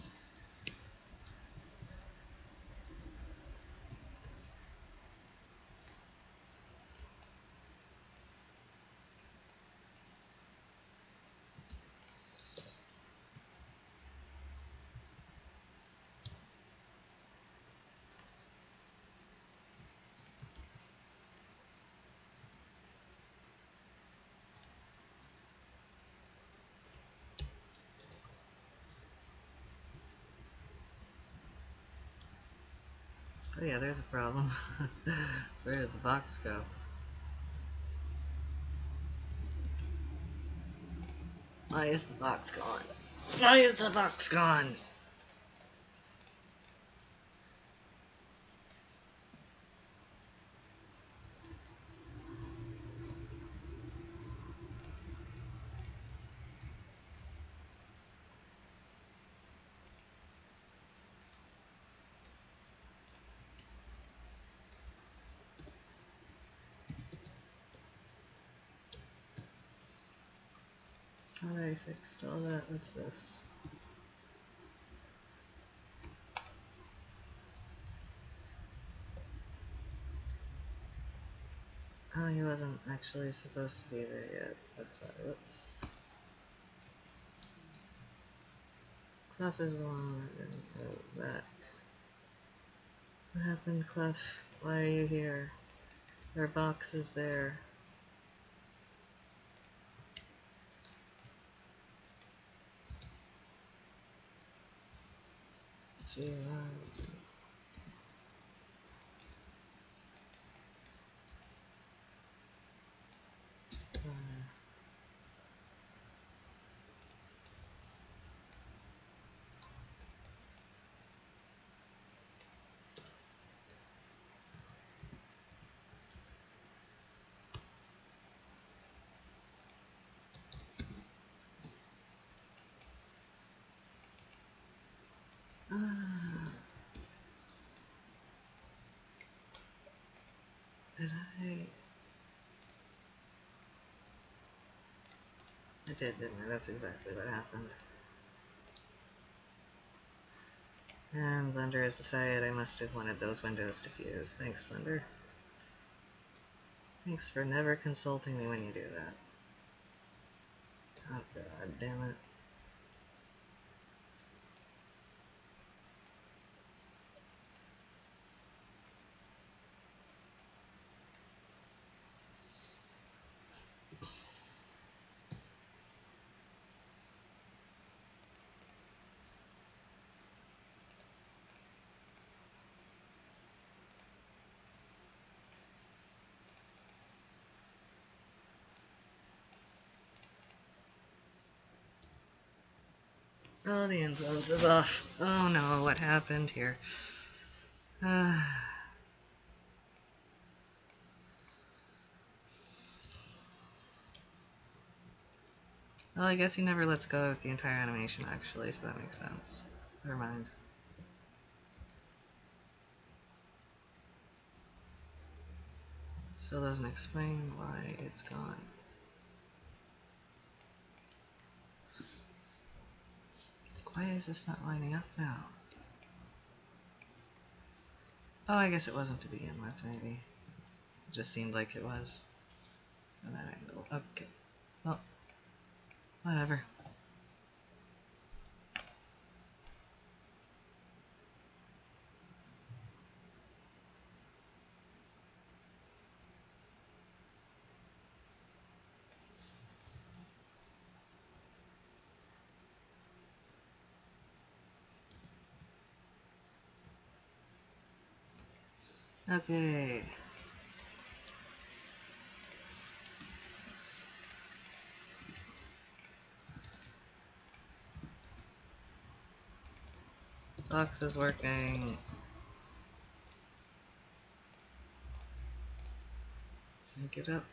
Oh yeah, there's a problem. Where does the box go? Why is the box gone? Why is the box gone? Alright, fixed all that. What's this? Oh, he wasn't actually supposed to be there yet. That's why. Whoops. Clef is the one that didn't go back. What happened, Clef? Why are you here? Your box is there. Gee, Did I? I did, didn't I? That's exactly what happened. And Blender has decided I must have wanted those windows to fuse. Thanks, Blender. Thanks for never consulting me when you do that. Oh god damn it. Oh, the influence is off. Oh no, what happened here? Well, I guess he never lets go of the entire animation, actually, so that makes sense. Never mind. Still doesn't explain why it's gone. Why is this not lining up now? Oh, I guess it wasn't to begin with, maybe. It just seemed like it was. From that angle. Okay. Well, whatever. Okay. Box is working. Sync it up.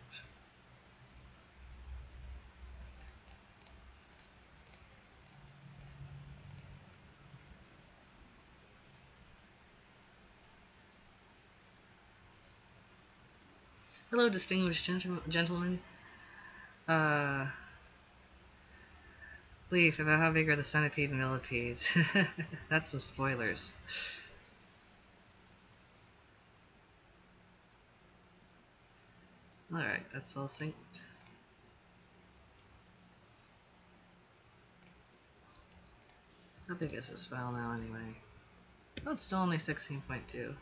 Hello, distinguished gentlemen. Leaf, about how big are the centipede and millipedes? That's some spoilers. Alright, that's all synced. How big is this file now, anyway? Oh, it's still only 16.2.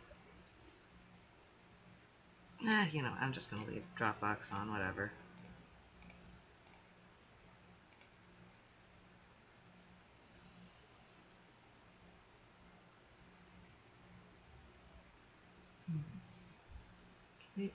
You know, I'm just gonna leave Dropbox on, whatever. Wait.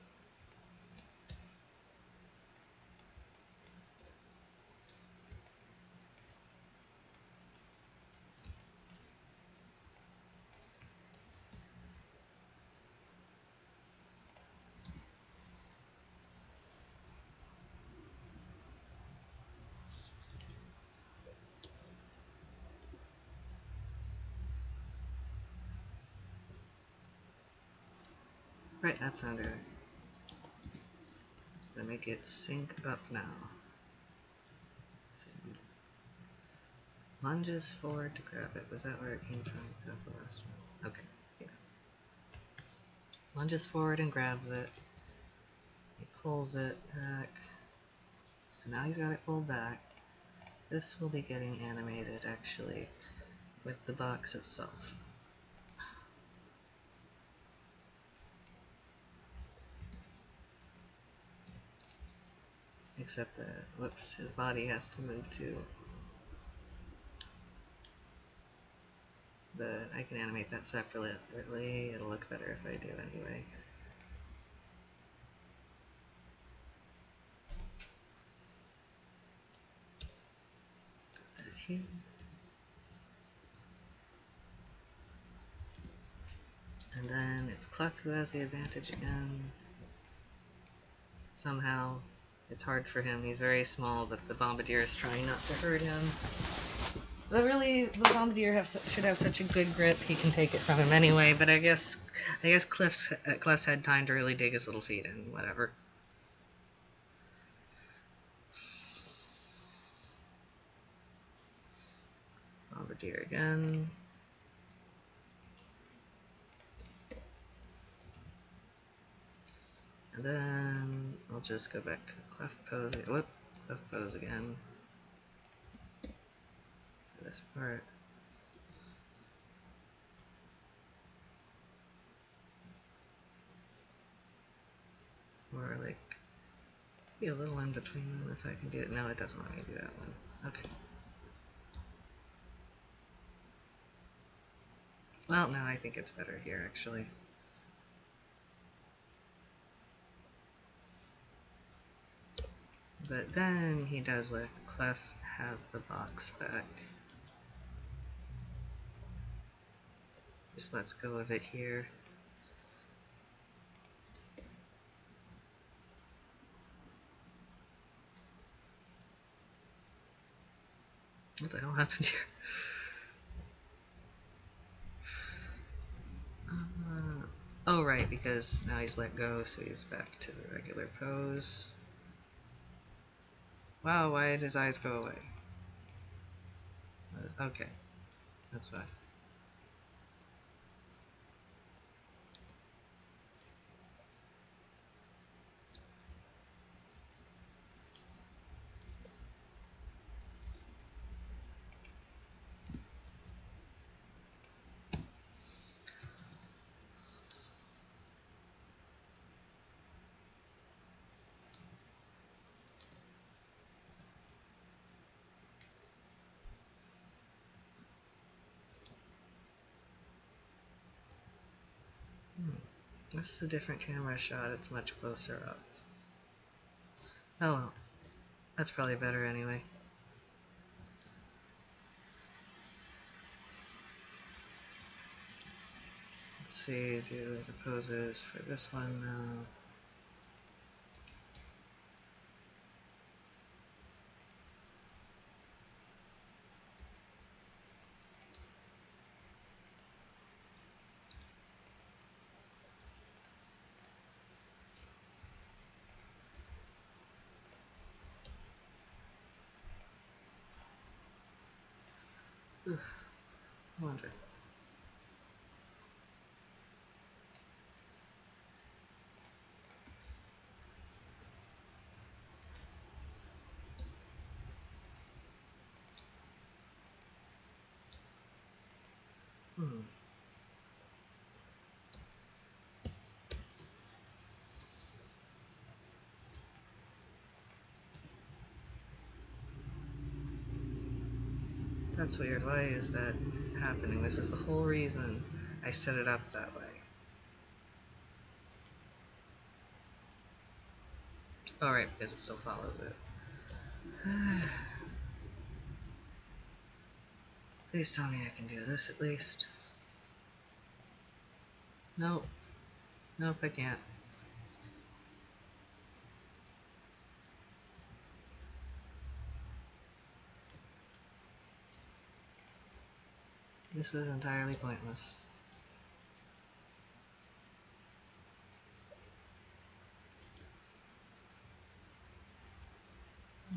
Right, that's under. Gonna make it sync up now. So, lunges forward to grab it. Was that where it came from? Is that the last one? Okay, yeah. Lunges forward and grabs it. He pulls it back. So now he's got it pulled back. This will be getting animated, actually, with the box itself. Except that, whoops, his body has to move too. But I can animate that separately. It'll look better if I do anyway. Put that here. And then it's Clef who has the advantage again. Somehow, it's hard for him. He's very small, but the Bombardier is trying not to hurt him. the bombardier should have such a good grip. He can take it from him anyway. But I guess Cliff's had time to really dig his little feet in. Whatever. Bombardier again. And then I'll just go back to the cleft pose. Whoop, cleft pose again. For this part. Or like be a little in between them if I can do it. No, it doesn't want me to do that one. Okay. Well, no, I think it's better here actually. But then he does let Clef have the box back. Just lets go of it here. What the hell happened here? Oh, right, because now he's let go, so he's back to the regular pose. Wow, why did his eyes go away? Okay, that's fine. This is a different camera shot, it's much closer up. Oh well, that's probably better anyway. Let's see, do the poses for this one now. Oof, I wonder. That's weird. Why is that happening? This is the whole reason I set it up that way. Alright, because it still follows it. Please tell me I can do this at least. Nope. Nope, I can't. This was entirely pointless.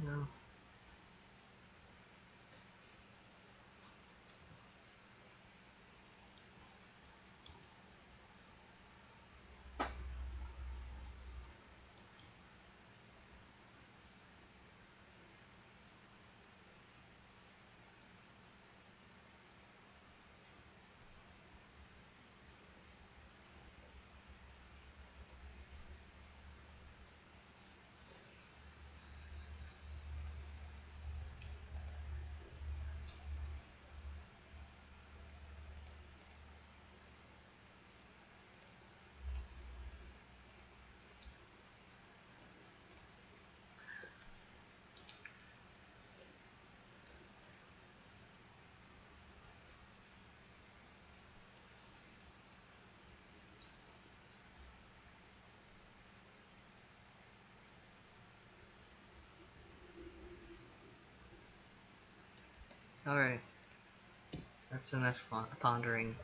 No. Alright. That's enough pondering.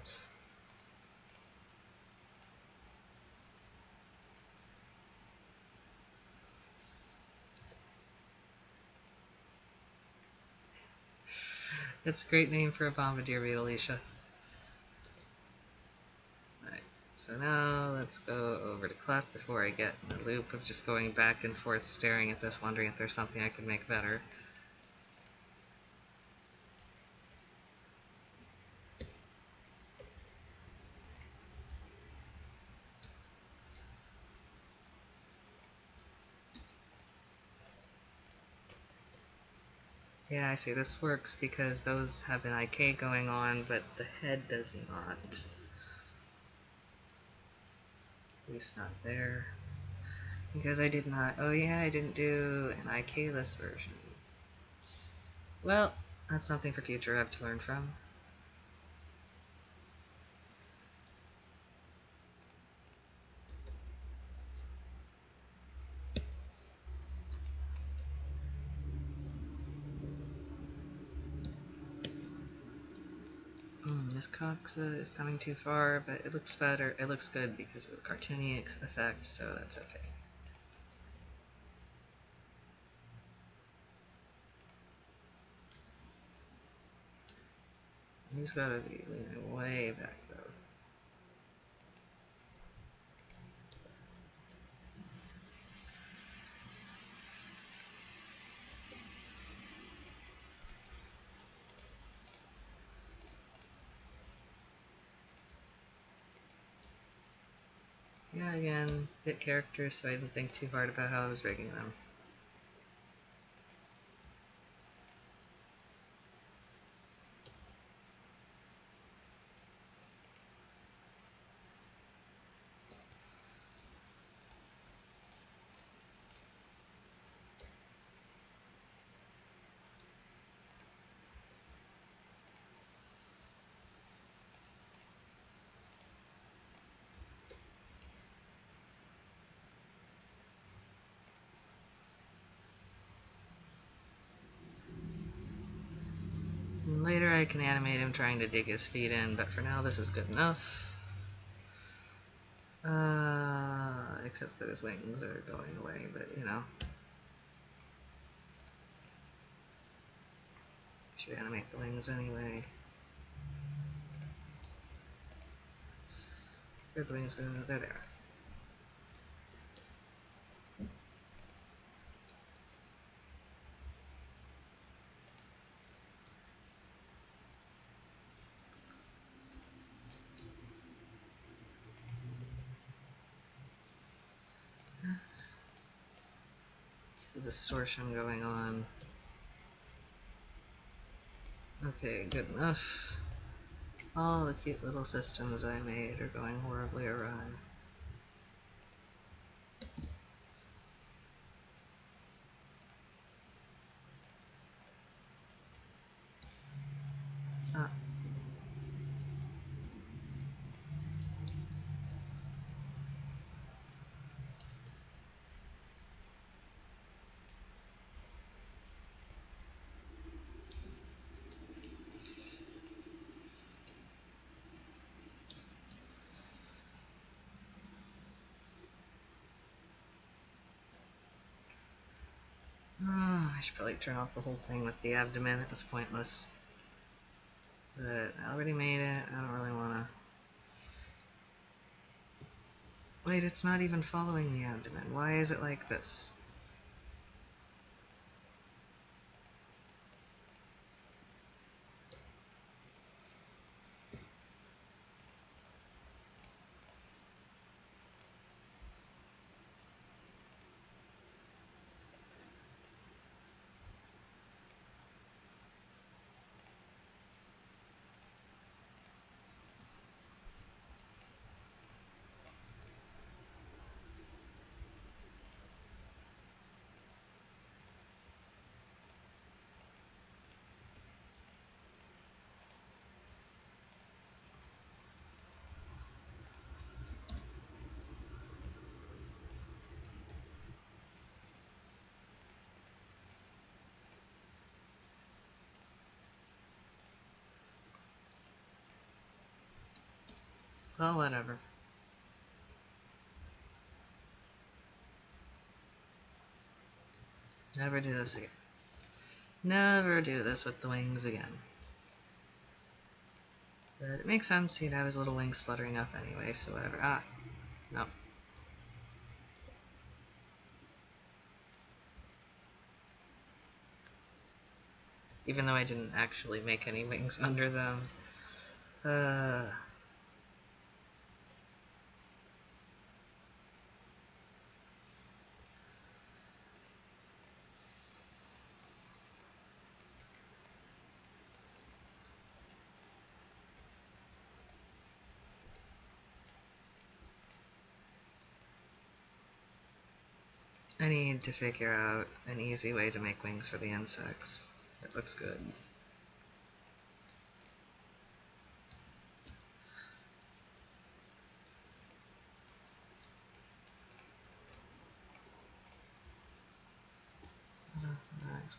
That's a great name for a bombardier beetle, Alicia. Alright, so now let's go over to Clef before I get in the loop of just going back and forth staring at this, wondering if there's something I could make better. Yeah, I see. This works because those have an IK going on, but the head does not. At least not there. Because I did not... Oh yeah, I didn't do an IK-less version. Well, that's something for future I have to learn from. This Cox is coming too far, but it looks better. It looks good because of the cartoony effect, so that's okay. He's gotta be leaning way back though. Yeah, again, bit characters, so I didn't think too hard about how I was rigging them. And later I can animate him trying to dig his feet in, but for now this is good enough. Except that his wings are going away, but you know. Should animate the wings anyway. Where'd the wings go? There they are. It's the distortion going on. Okay, good enough. All the cute little systems I made are going horribly awry. Ah. I should probably turn off the whole thing with the abdomen. It was pointless. But I already made it. I don't really want to... Wait, it's not even following the abdomen. Why is it like this? Well, whatever. Never do this again. Never do this with the wings again. But it makes sense, he'd have his little wings fluttering up anyway, so whatever. Ah, no. Even though I didn't actually make any wings under them. I need to figure out an easy way to make wings for the insects. It looks good.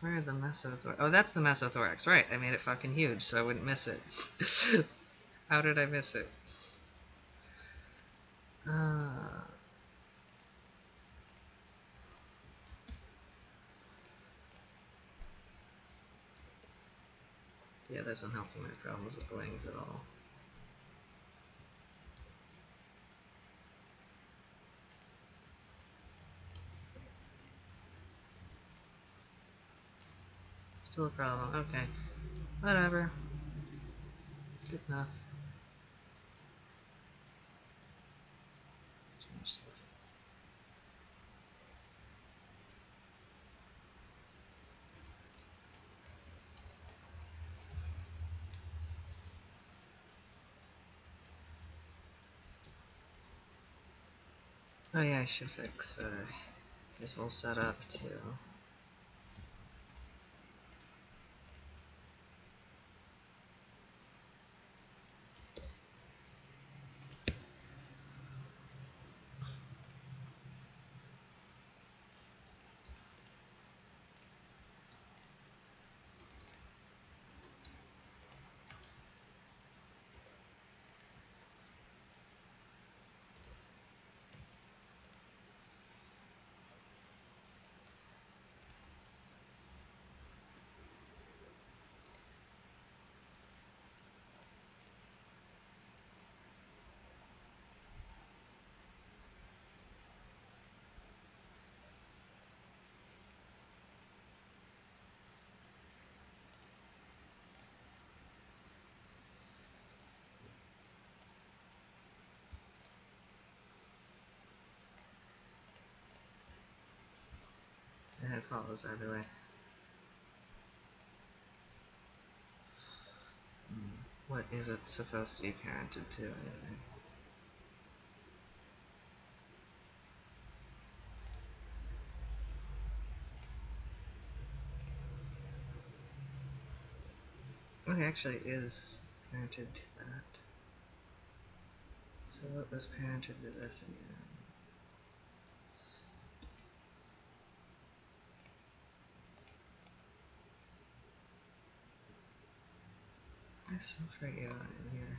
Where are the mesothorax? Oh, that's the mesothorax. Right, I made it fucking huge so I wouldn't miss it. How did I miss it? Yeah, that doesn't help my problems with the wings at all. Still a problem. Okay. Whatever. Good enough. Change stuff. Oh yeah, I should fix this whole setup too. The head follows either way. What is it supposed to be parented to anyway? Okay, actually it is parented to that. So what was parented to this again? There's some for you in here.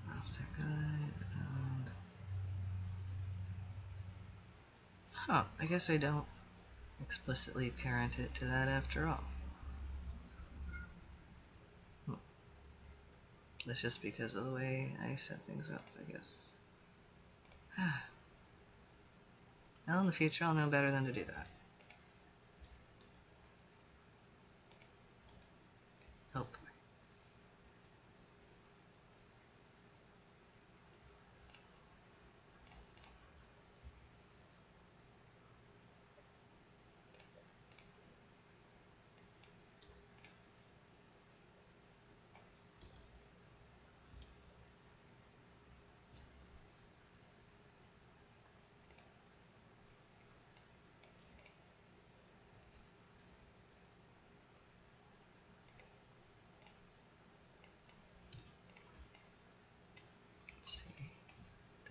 Master guide and... Huh, I guess I don't explicitly parent it to that after all. That's just because of the way I set things up, I guess. Well, in the future I'll know better than to do that. Hopefully.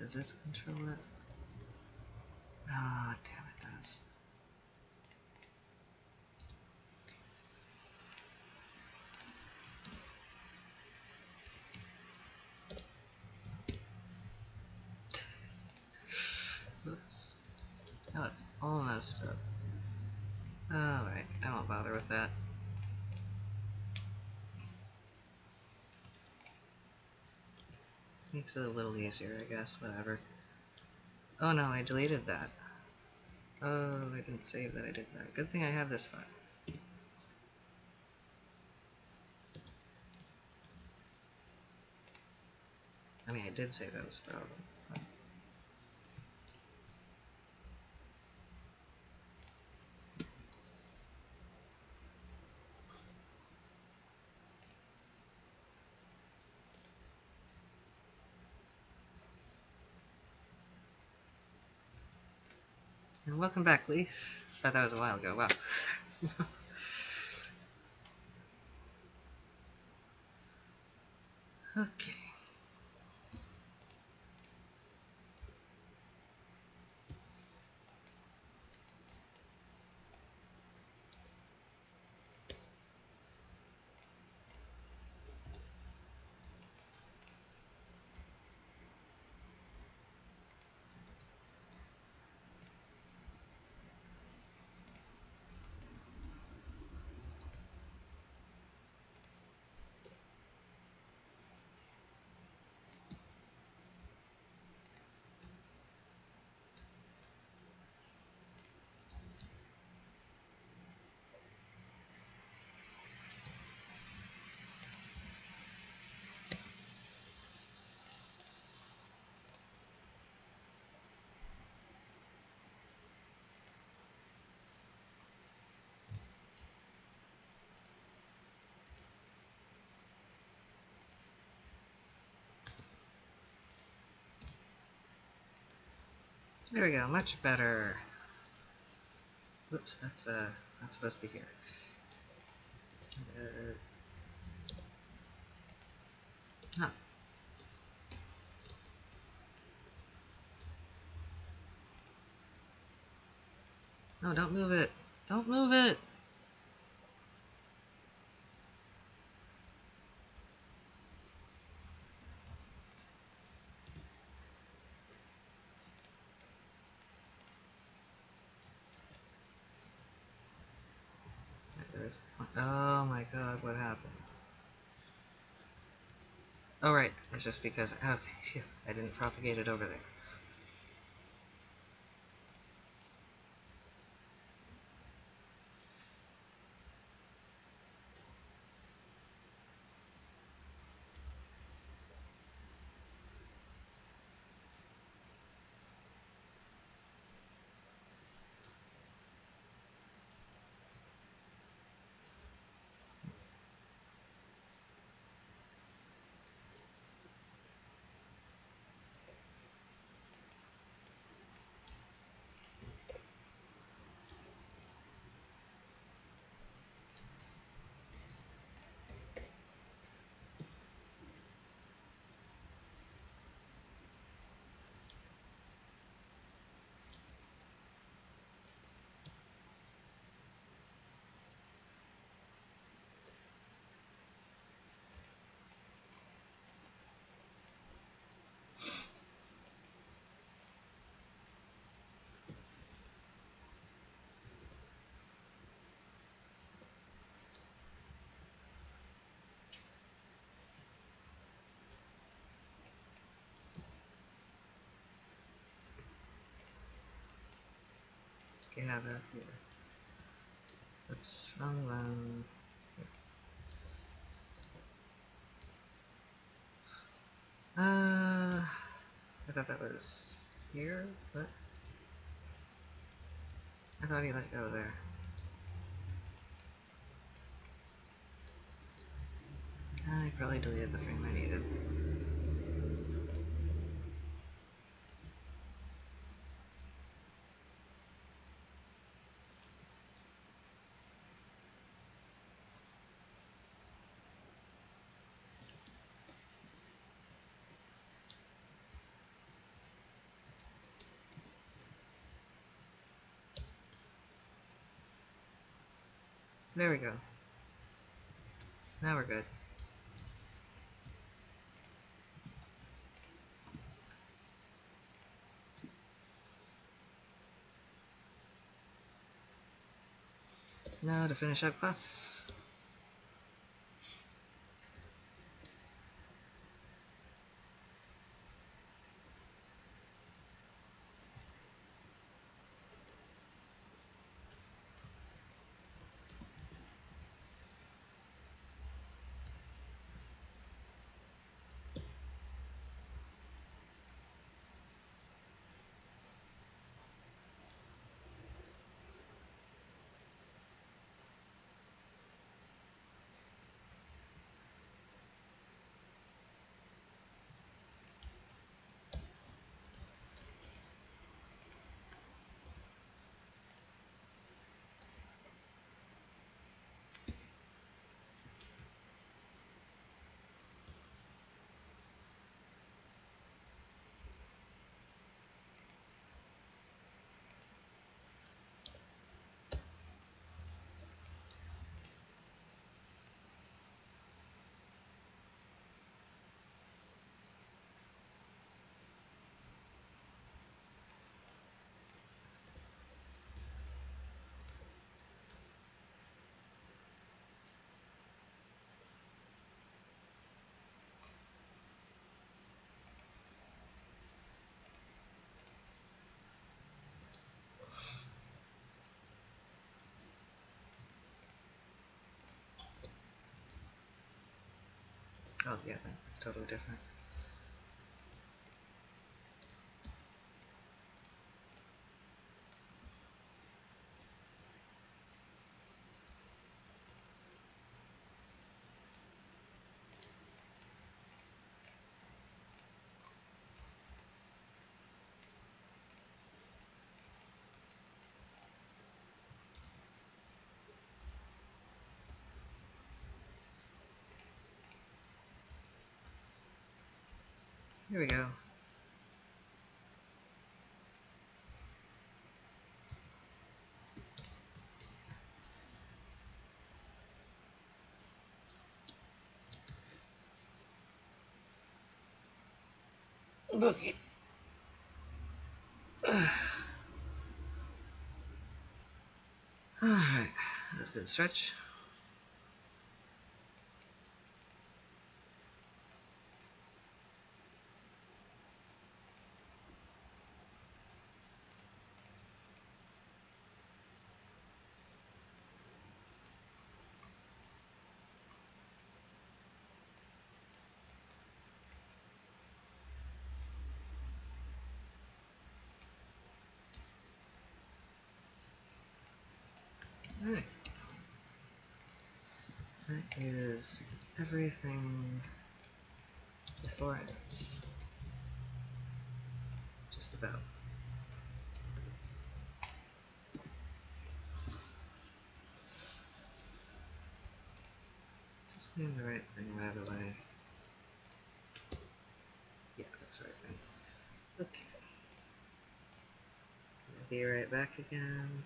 Does this control it? Ah, damn, it does. Oops. Now it's all messed up. Alright, I won't bother with that. Makes it a little easier, I guess, whatever. Oh no, I deleted that. Oh, I didn't save that I did that. Good thing I have this file. I mean, I did say that was a problem. And welcome back, Lee. Thought that was a while ago. Wow. Okay. There we go, much better. Whoops, that's not supposed to be here. Huh. No, don't move it. Don't move it! Oh my god, what happened? Oh right, it's just because, okay, phew, I didn't propagate it over there. Okay, have that here. Oops, wrong one. I thought that was here, but I thought he let go there. I probably deleted the frame I needed. There we go. Now we're good. Now to finish up Clef. Oh yeah, it's totally different. Here we go. Boogie. Alright, that's a good stretch. Alright. That is everything before it's just about. Just doing the right thing right away. Yeah, that's the right thing. Okay. Gonna be right back again.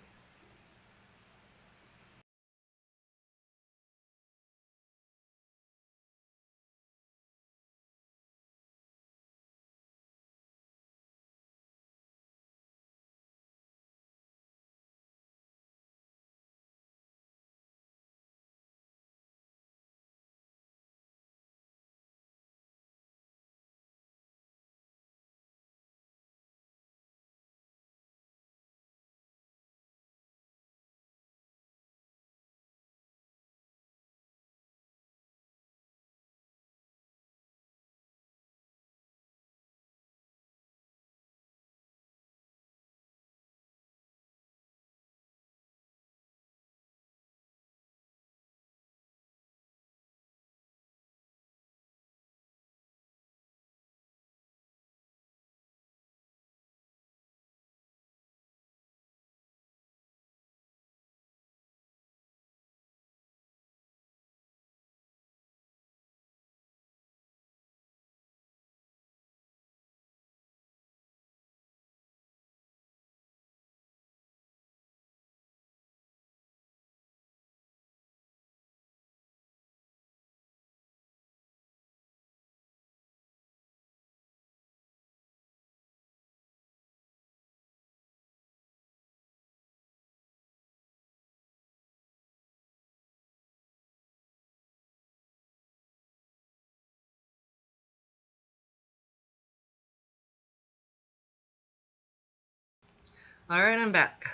Alright, I'm back.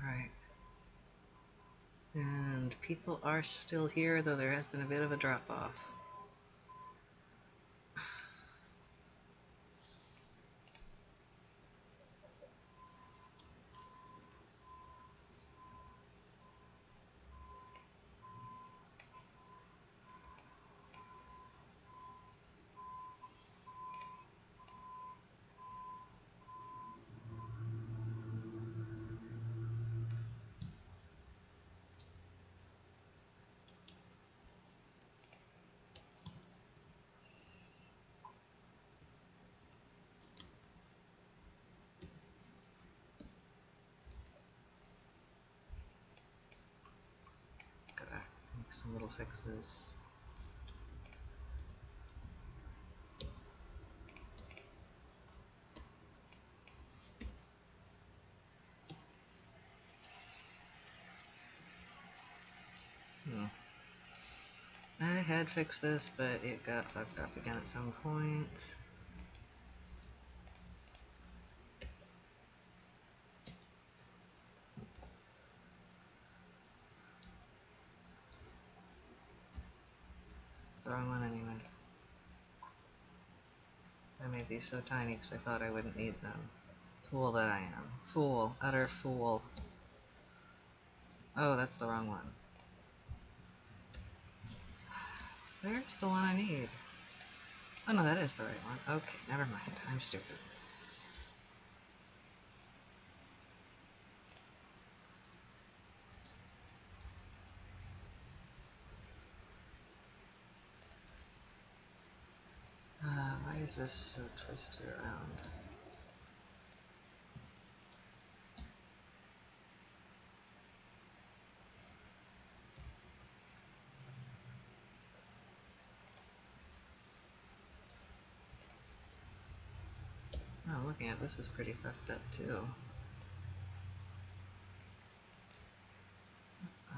Alright. And people are still here, though there has been a bit of a drop-off. Gotta make some little fixes. I had fixed this, but it got fucked up again at some point. It's the wrong one anyway. I made these so tiny because I thought I wouldn't need them. Fool that I am. Fool. Utter fool. Oh, that's the wrong one. Where's the one I need? Oh no, that is the right one. Okay, never mind. I'm stupid. Why is this so twisted around? Oh, looking at this is pretty fucked up too. Oh.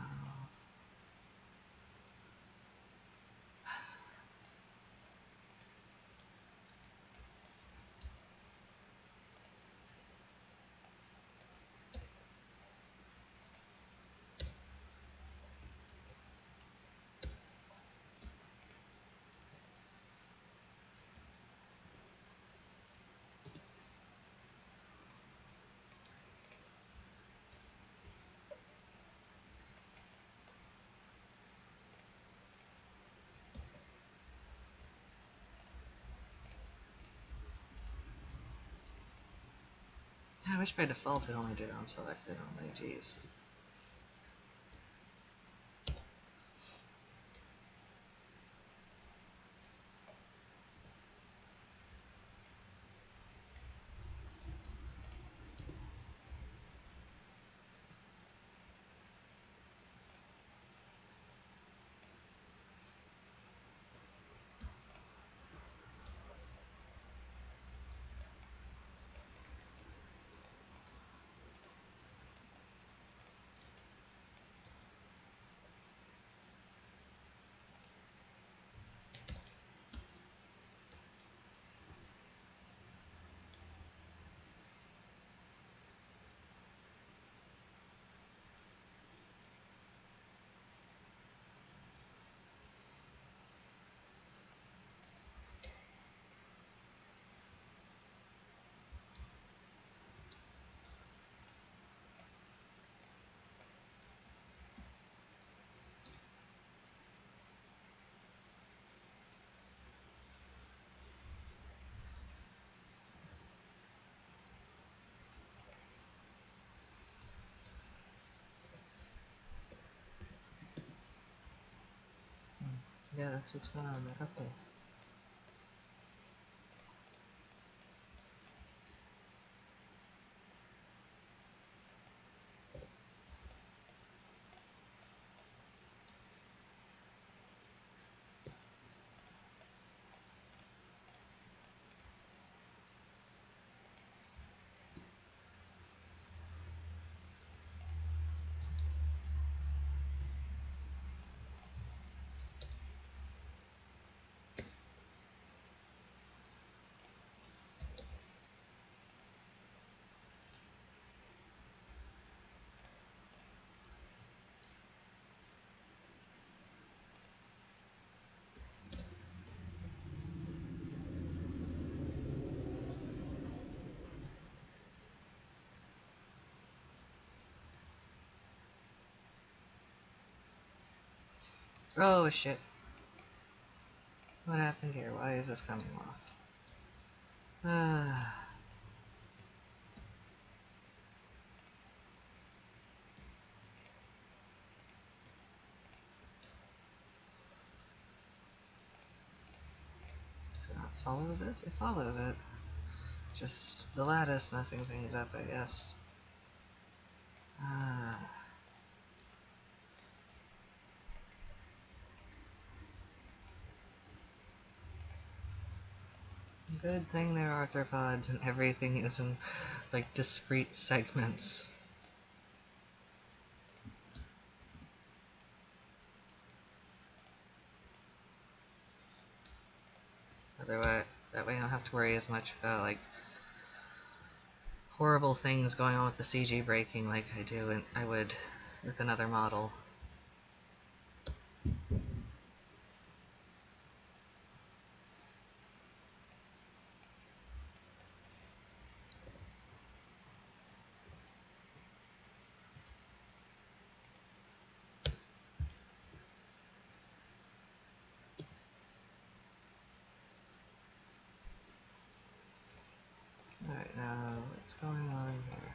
I wish by default it only did on selected only, jeez. Yeah, that's what's going on there. Okay. Oh shit. What happened here? Why is this coming off? Does it not follow this? It follows it. Just the lattice messing things up, I guess. Good thing there are arthropods and everything is in, like, discrete segments. Otherwise, that way I don't have to worry as much about, like, horrible things going on with the CG breaking like I would with another model. Alright, now what's going on here?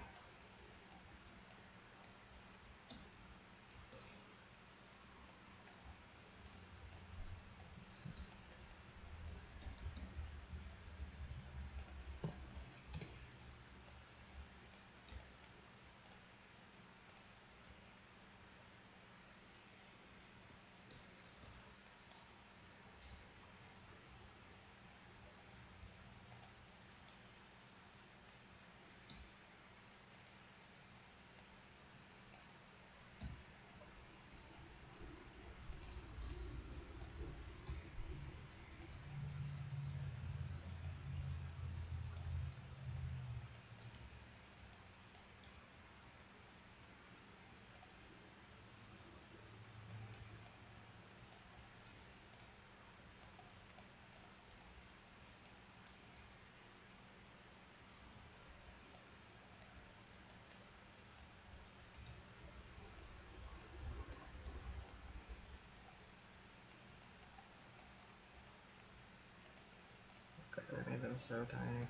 Okay, that made them so tiny.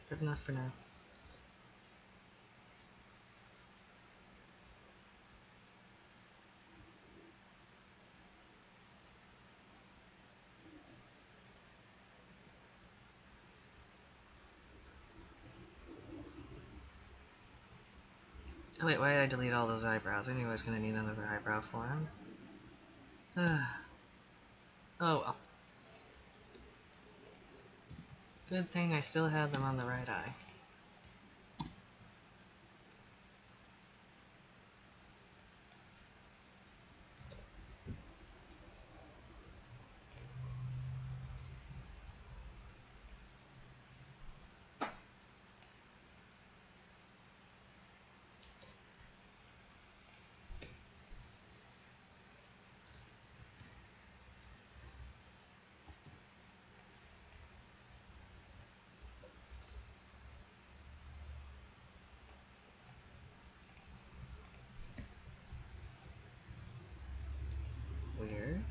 Good enough for now. Oh wait, why did I delete all those eyebrows? I knew I was going to need another eyebrow for him. Oh well. Good thing I still had them on the right eye. Weird.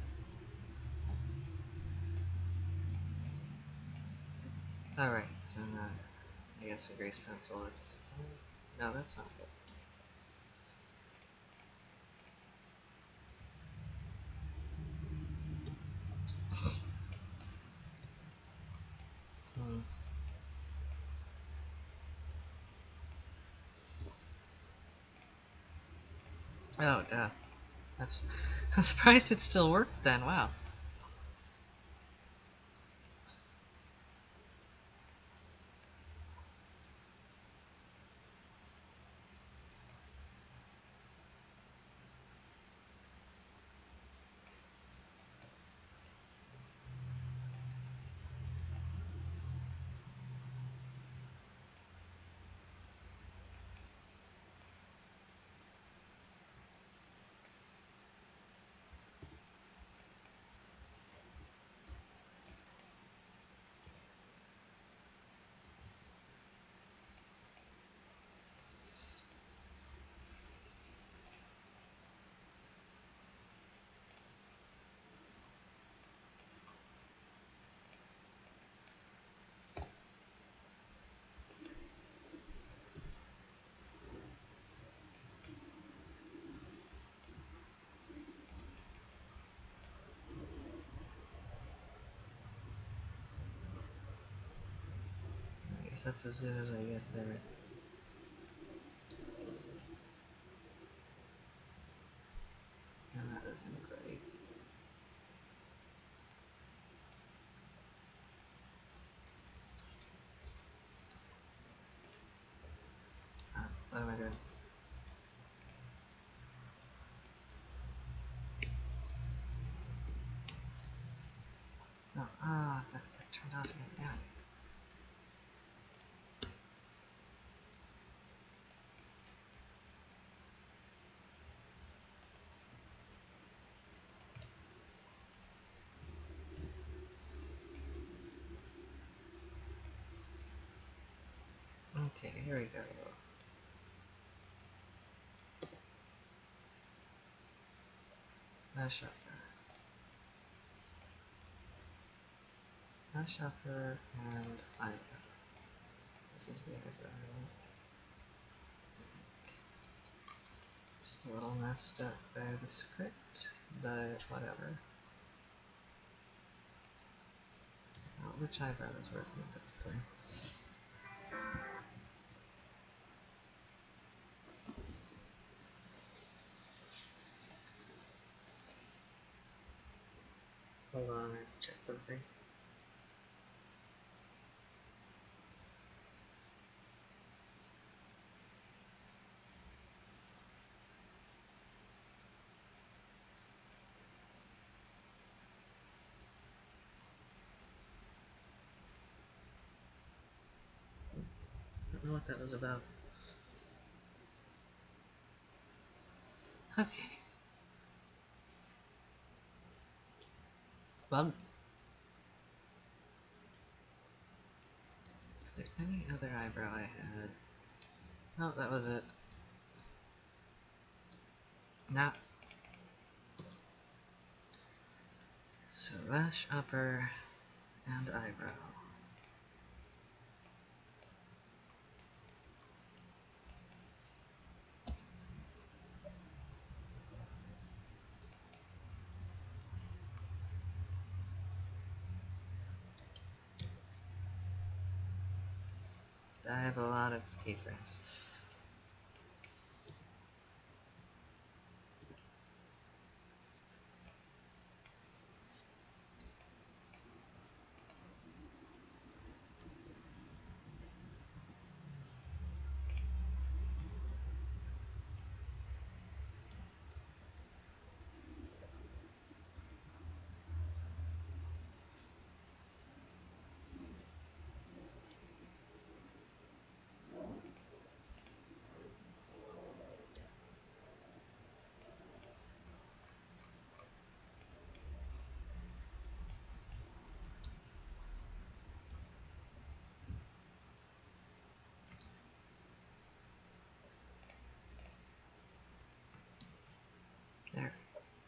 Alright, so I guess a grease pencil, it's... No, that's not good. Oh, duh. That's... I'm surprised it still worked then, wow. guess that's as good as I get there. And that isn't great. What am I doing? No, that turned off again. Damn it. Okay, here we go. Mesh upper. Mesh upper and eyebrow. This is the eyebrow, I think. Just a little messed up by the script, but whatever. Oh, which eyebrow is working perfectly? Hold on, let's check something. I don't know what that was about. Okay. Well, is there any other eyebrow I had? No, that was it. Nah. So lash upper and eyebrow. I have a lot of keyframes.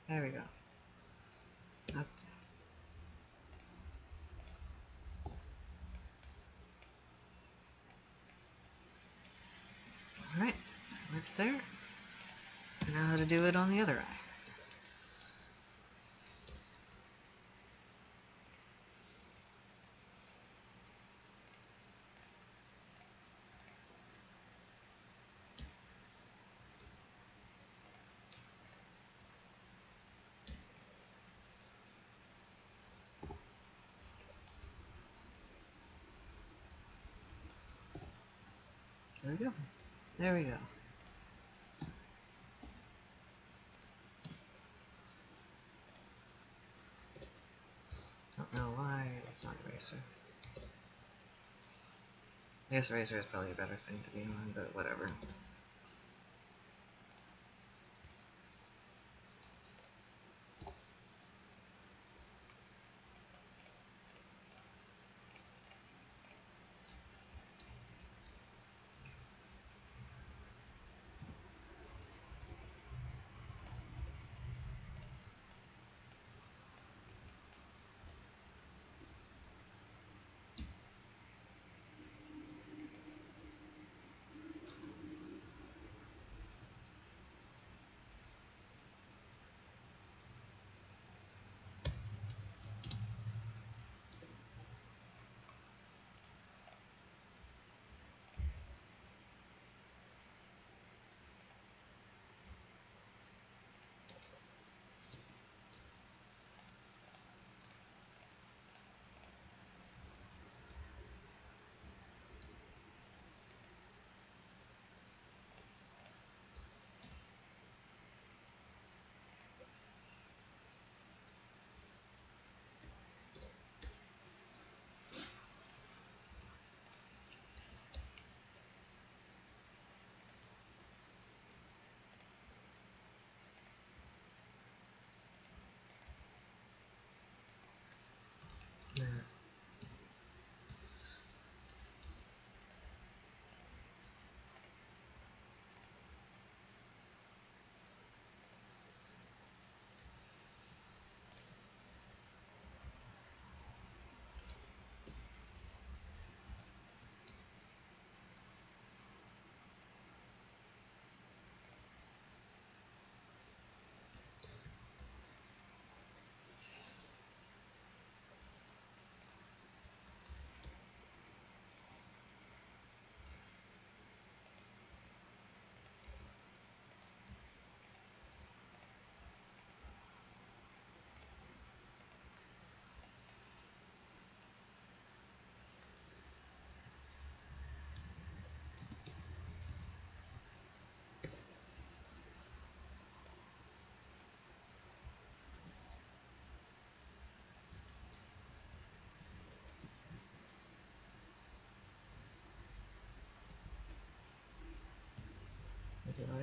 There we go. Okay. Alright, worked there. Now how to do it on the other eye. There we go. There we go. Don't know why it's not eraser. I guess eraser is probably a better thing to be on, but whatever.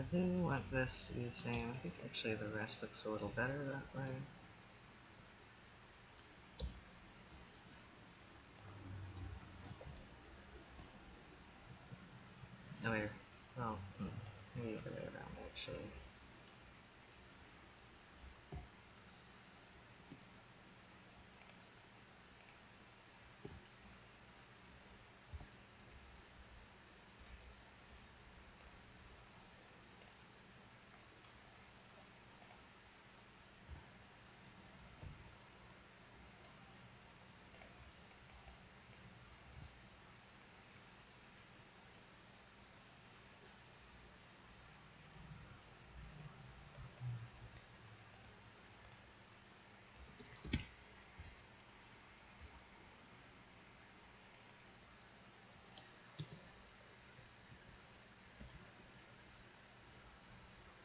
I do want this to be the same. I think actually the rest looks a little better that way. Oh, wait. Well, maybe the other way around, actually.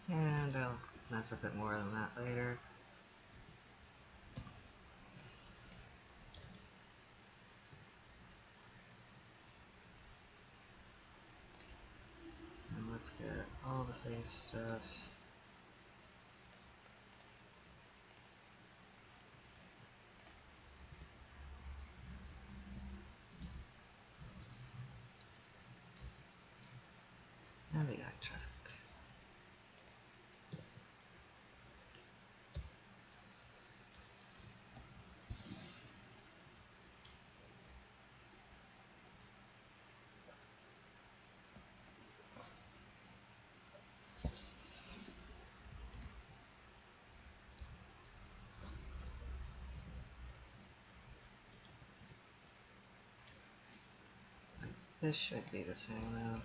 And I'll mess with it more than that later. And let's get all the face stuff. And the eye track. This should be the same though.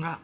Ah.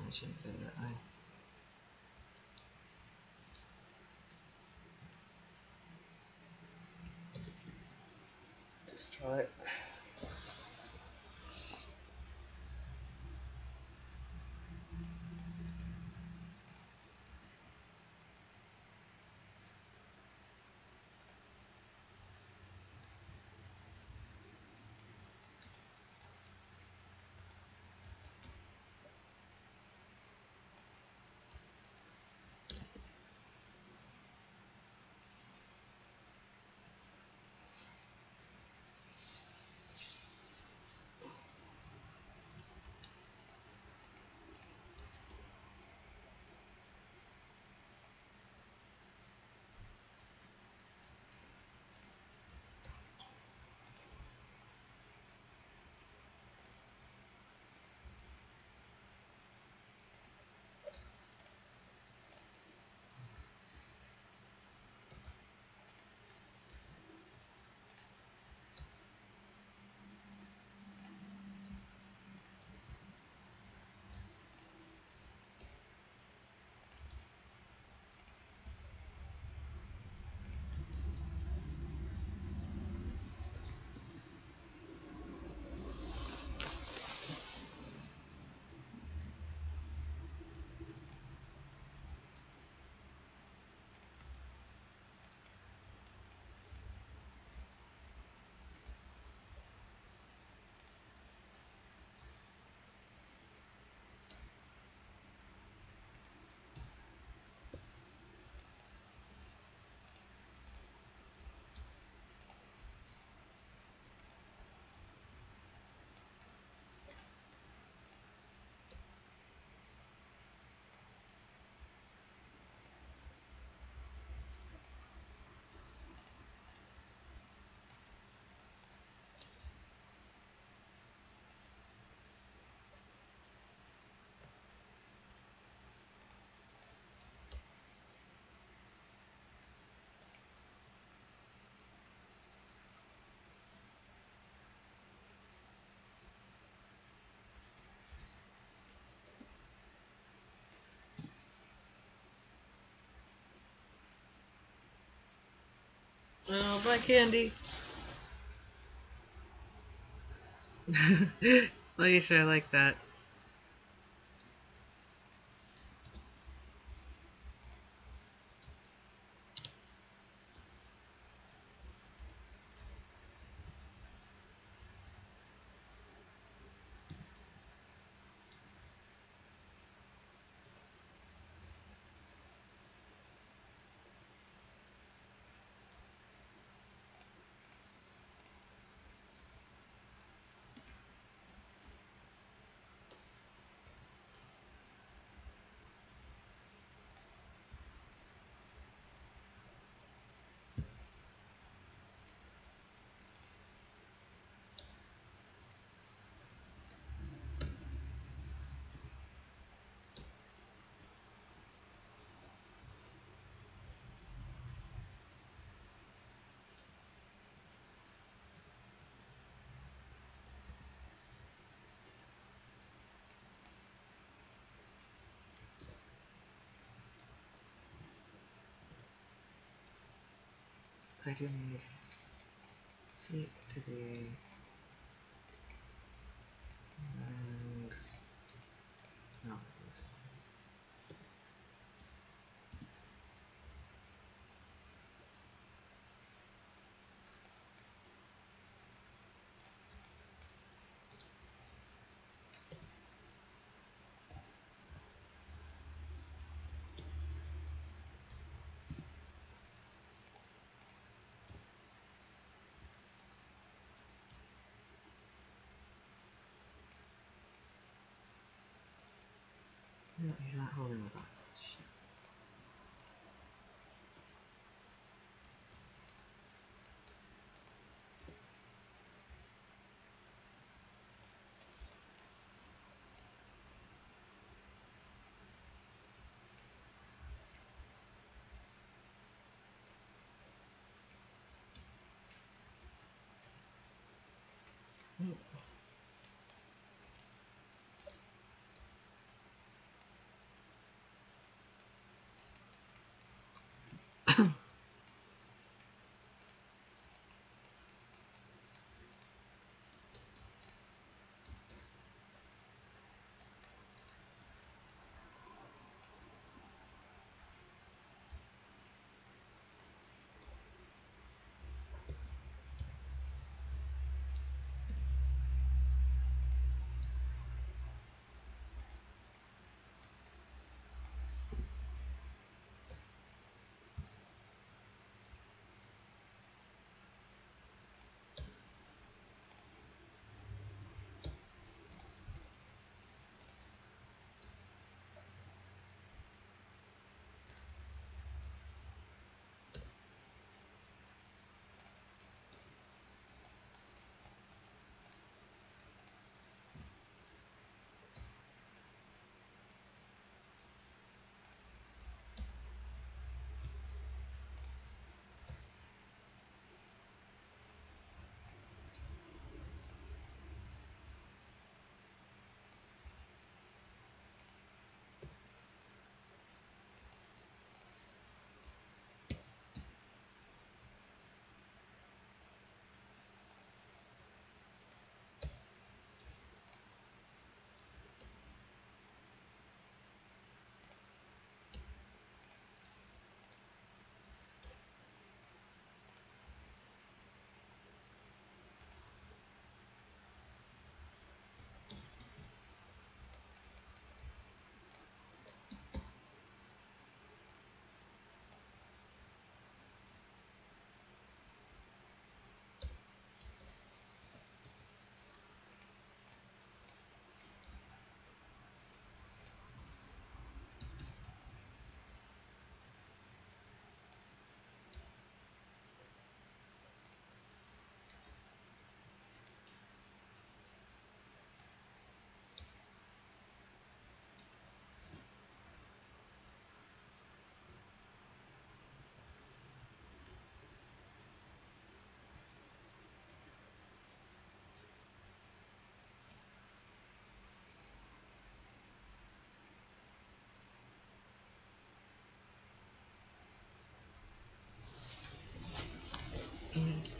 I shouldn't do that. I destroy it. Oh, bye, Candy. Well, you sure like that. But I do need his feet to be legs. No, this. No, he's not holding the box. Shit.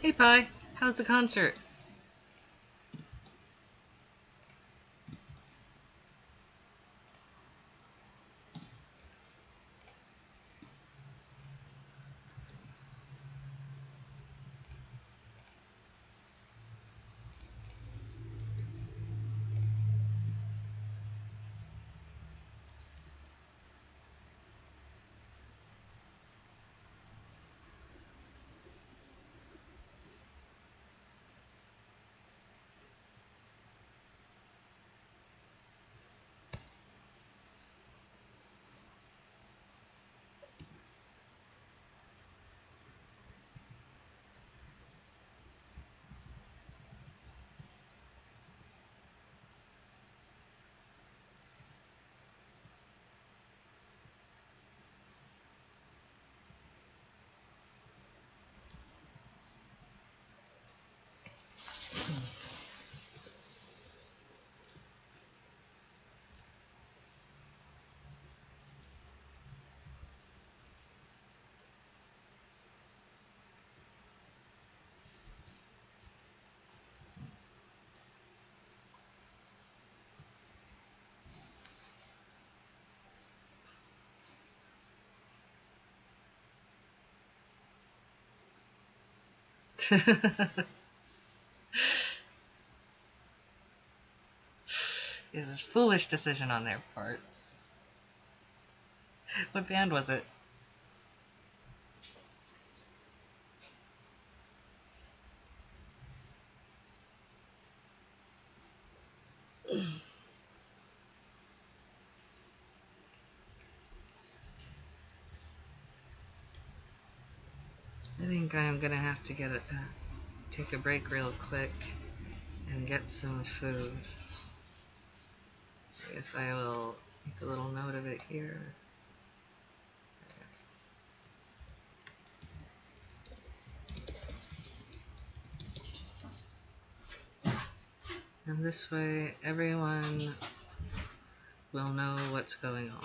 Hey, Pi. How's the concert? Is a foolish decision on their part. What band was it? I think I'm gonna have to take a break real quick and get some food. I guess I will make a little note of it here. And this way, everyone will know what's going on.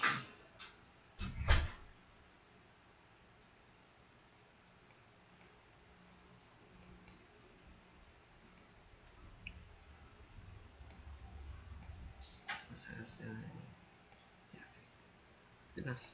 That's what I was doing. Yeah, okay. Good enough.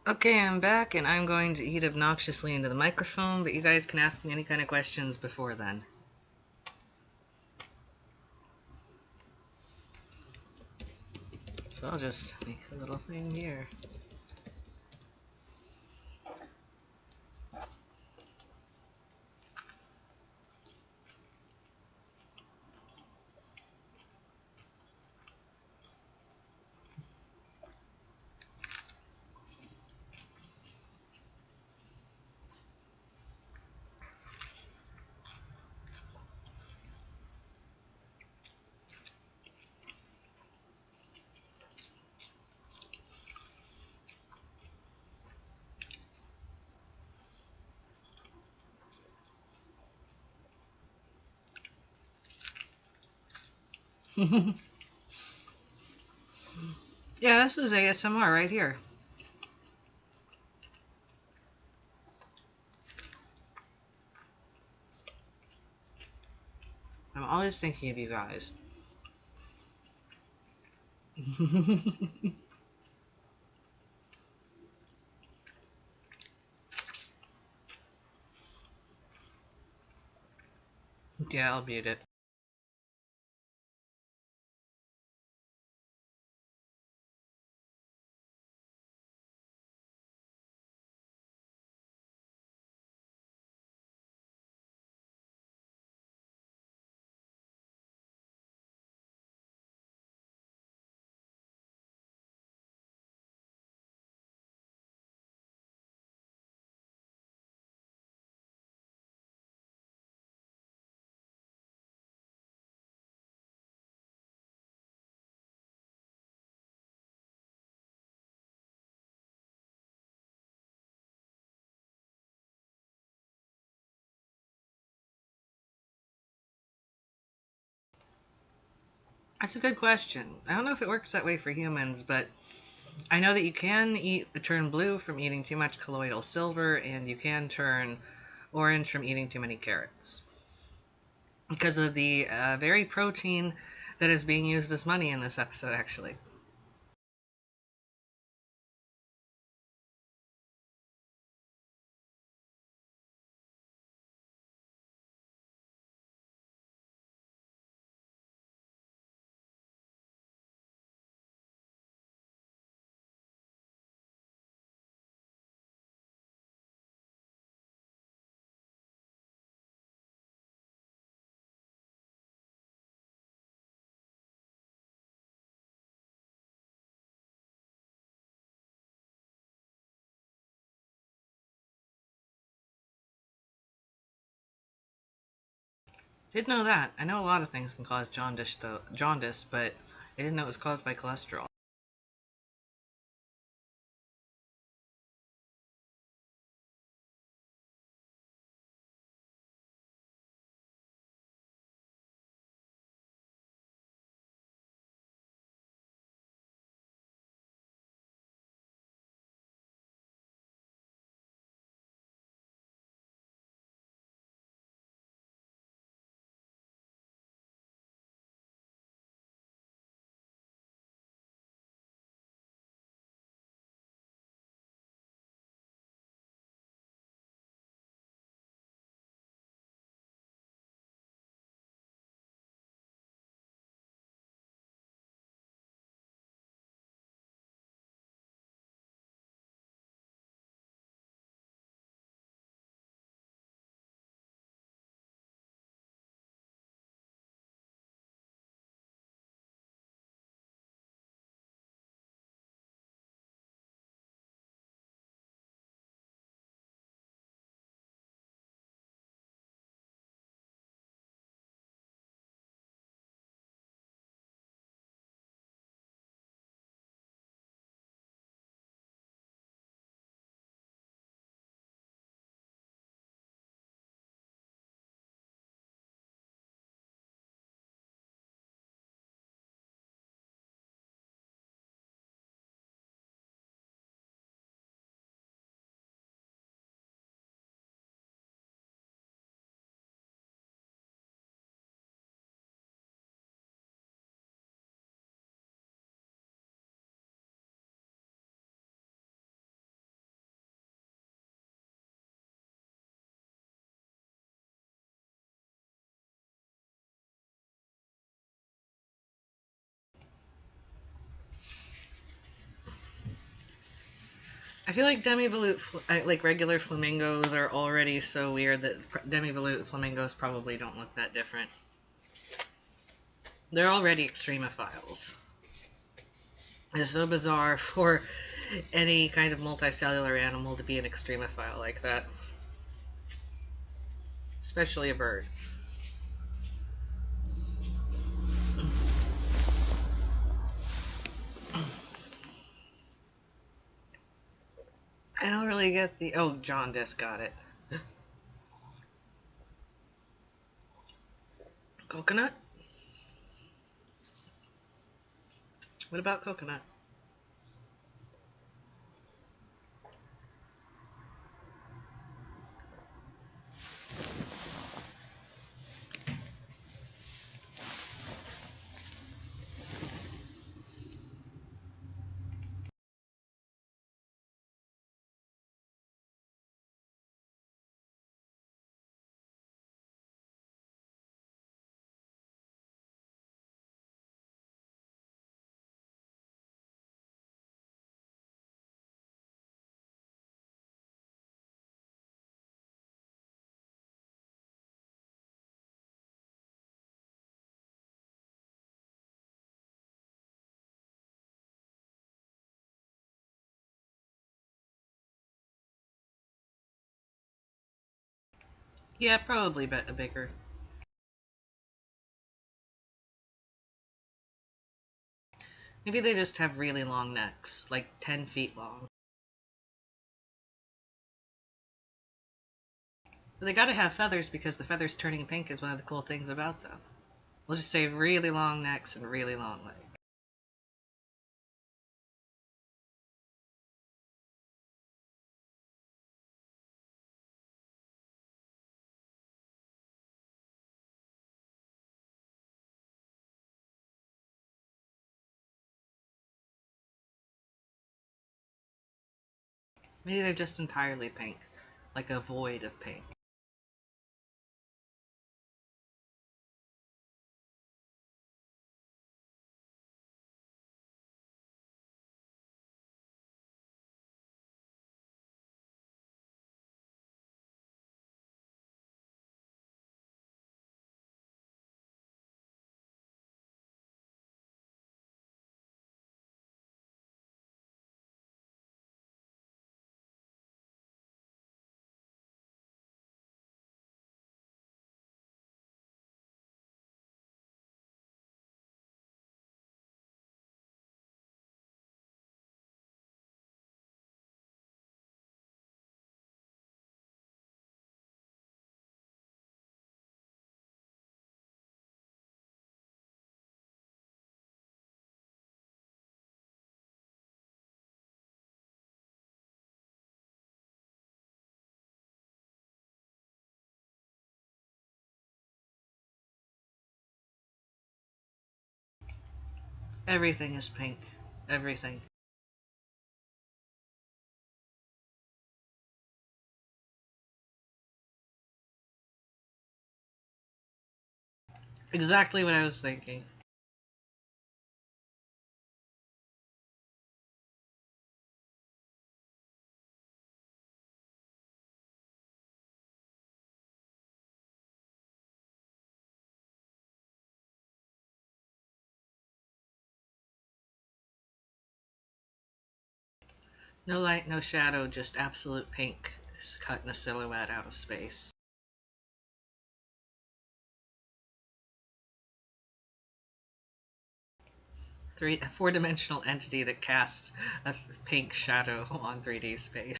Okay, I'm back, and I'm going to eat obnoxiously into the microphone, but you guys can ask me any kind of questions before then. So I'll just make a little thing here. Yeah, this is ASMR right here. I'm always thinking of you guys. Yeah, I'll mute it. That's a good question. I don't know if it works that way for humans, but I know that you can turn blue from eating too much colloidal silver, and you can turn orange from eating too many carrots. Because of the very protein that is being used as money in this episode, actually. Didn't know that. I know a lot of things can cause jaundice, but I didn't know it was caused by cholesterol. I feel like demi-volute, like regular flamingos, are already so weird that demi-volute flamingos probably don't look that different. They're already extremophiles. It's so bizarre for any kind of multicellular animal to be an extremophile like that, especially a bird. I don't really get the... Oh, jaundice, got it. Coconut? What about coconut? Yeah, probably a bigger. Maybe they just have really long necks, like 10 feet long. But they gotta have feathers because the feathers turning pink is one of the cool things about them. We'll just say really long necks and really long legs. Maybe they're just entirely pink, like a void of pink. Everything is pink. Everything. Exactly what I was thinking. No light, no shadow, just absolute pink, cut in a silhouette out of space. A four-dimensional entity that casts a pink shadow on 3D space.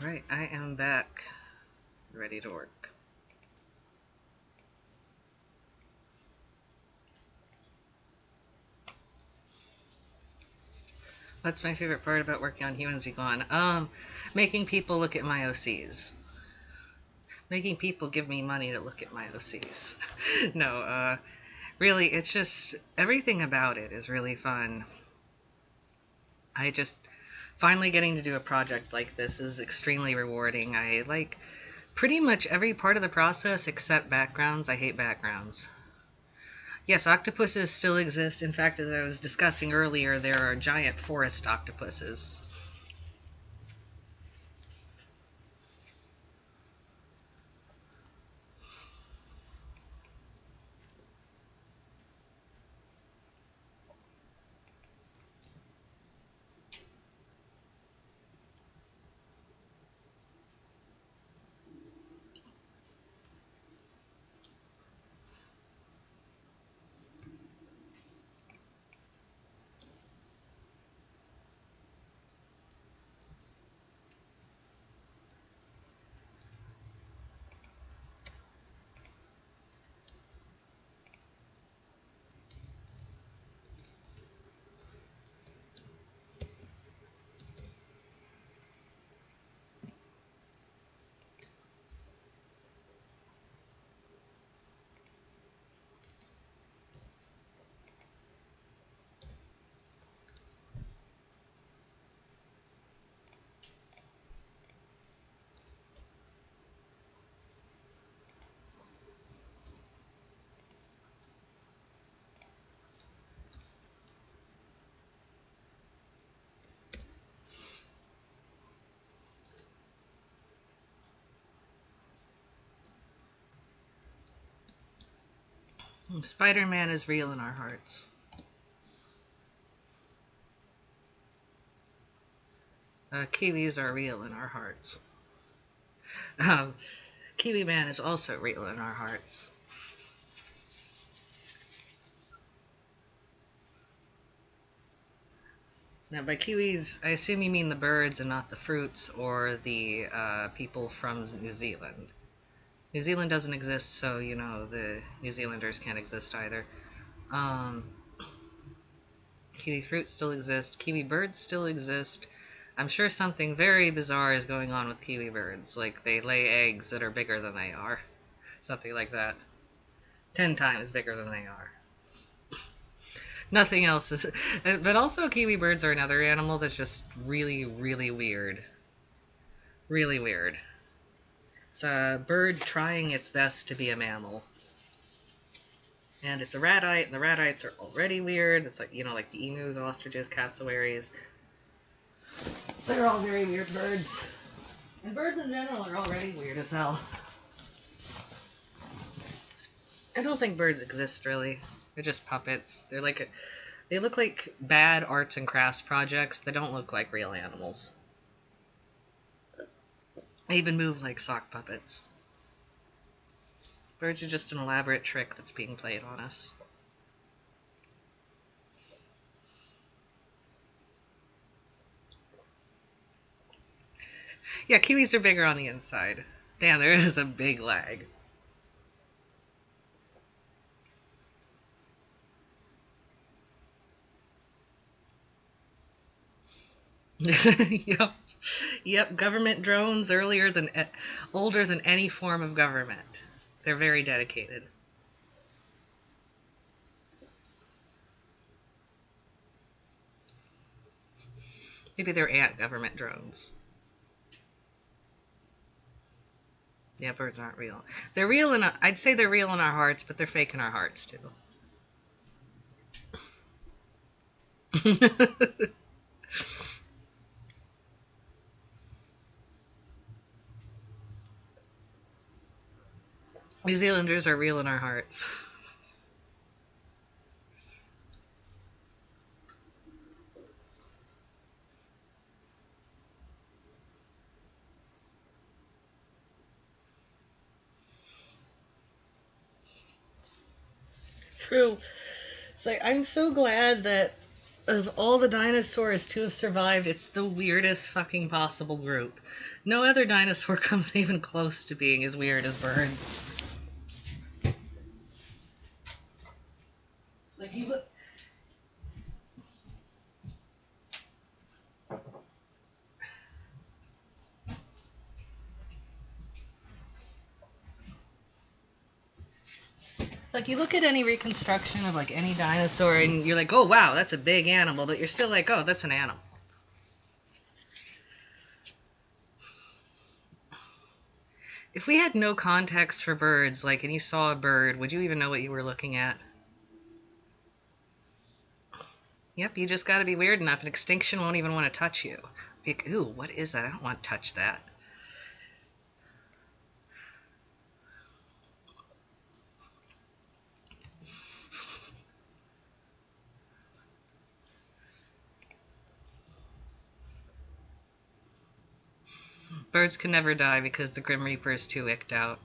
Right, I am back. Ready to work. What's my favorite part about working on Humans Econ? Making people look at my OCs. Making people give me money to look at my OCs. No, really, it's just everything about it is really fun. I just finally getting to do a project like this is extremely rewarding. I like pretty much every part of the process except backgrounds. I hate backgrounds. Yes, octopuses still exist. In fact, as I was discussing earlier, there are giant forest octopuses. Spider-Man is real in our hearts. Kiwis are real in our hearts. Um, Kiwi Man is also real in our hearts. Now, by kiwis, I assume you mean the birds and not the fruits or the people from New Zealand. New Zealand doesn't exist, so the New Zealanders can't exist either. Um, Kiwi fruits still exist. Kiwi birds still exist. I'm sure something very bizarre is going on with kiwi birds, like they lay eggs that are bigger than they are, something like that. 10 times bigger than they are. Nothing else is. But also, kiwi birds are another animal that's just really, really weird. Really weird. It's a bird trying its best to be a mammal. And it's a ratite, and the ratites are already weird. It's like the emus, ostriches, cassowaries. They're all very weird birds. And birds in general are already weird as hell. I don't think birds exist, really. They're just puppets. They look like bad arts and crafts projects. They don't look like real animals. They even move like sock puppets. Birds are just an elaborate trick that's being played on us. Yeah, kiwis are bigger on the inside. Damn, there is a big lag. Yep. Yep, government drones older than any form of government. They're very dedicated. Maybe they're ant government drones. Yeah, birds aren't real. They're real I'd say they're real in our hearts, but they're fake in our hearts too. New Zealanders are real in our hearts. True. It's like I'm so glad that Of all the dinosaurs to have survived, it's the weirdest fucking possible group. No other dinosaur comes even close to being as weird as birds. Like you look. Like you look at any reconstruction of like any dinosaur and you're like, oh wow, that's a big animal, but you're still like, oh, that's an animal. If we had no context for birds, like, and you saw a bird, would you even know what you were looking at? Yep, you just got to be weird enough, and extinction won't even want to touch you. Like, ooh, what is that? I don't want to touch that. Birds can never die because the Grim Reaper is too icked out.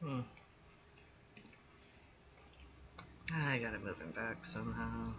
Hmm. I gotta move him back somehow.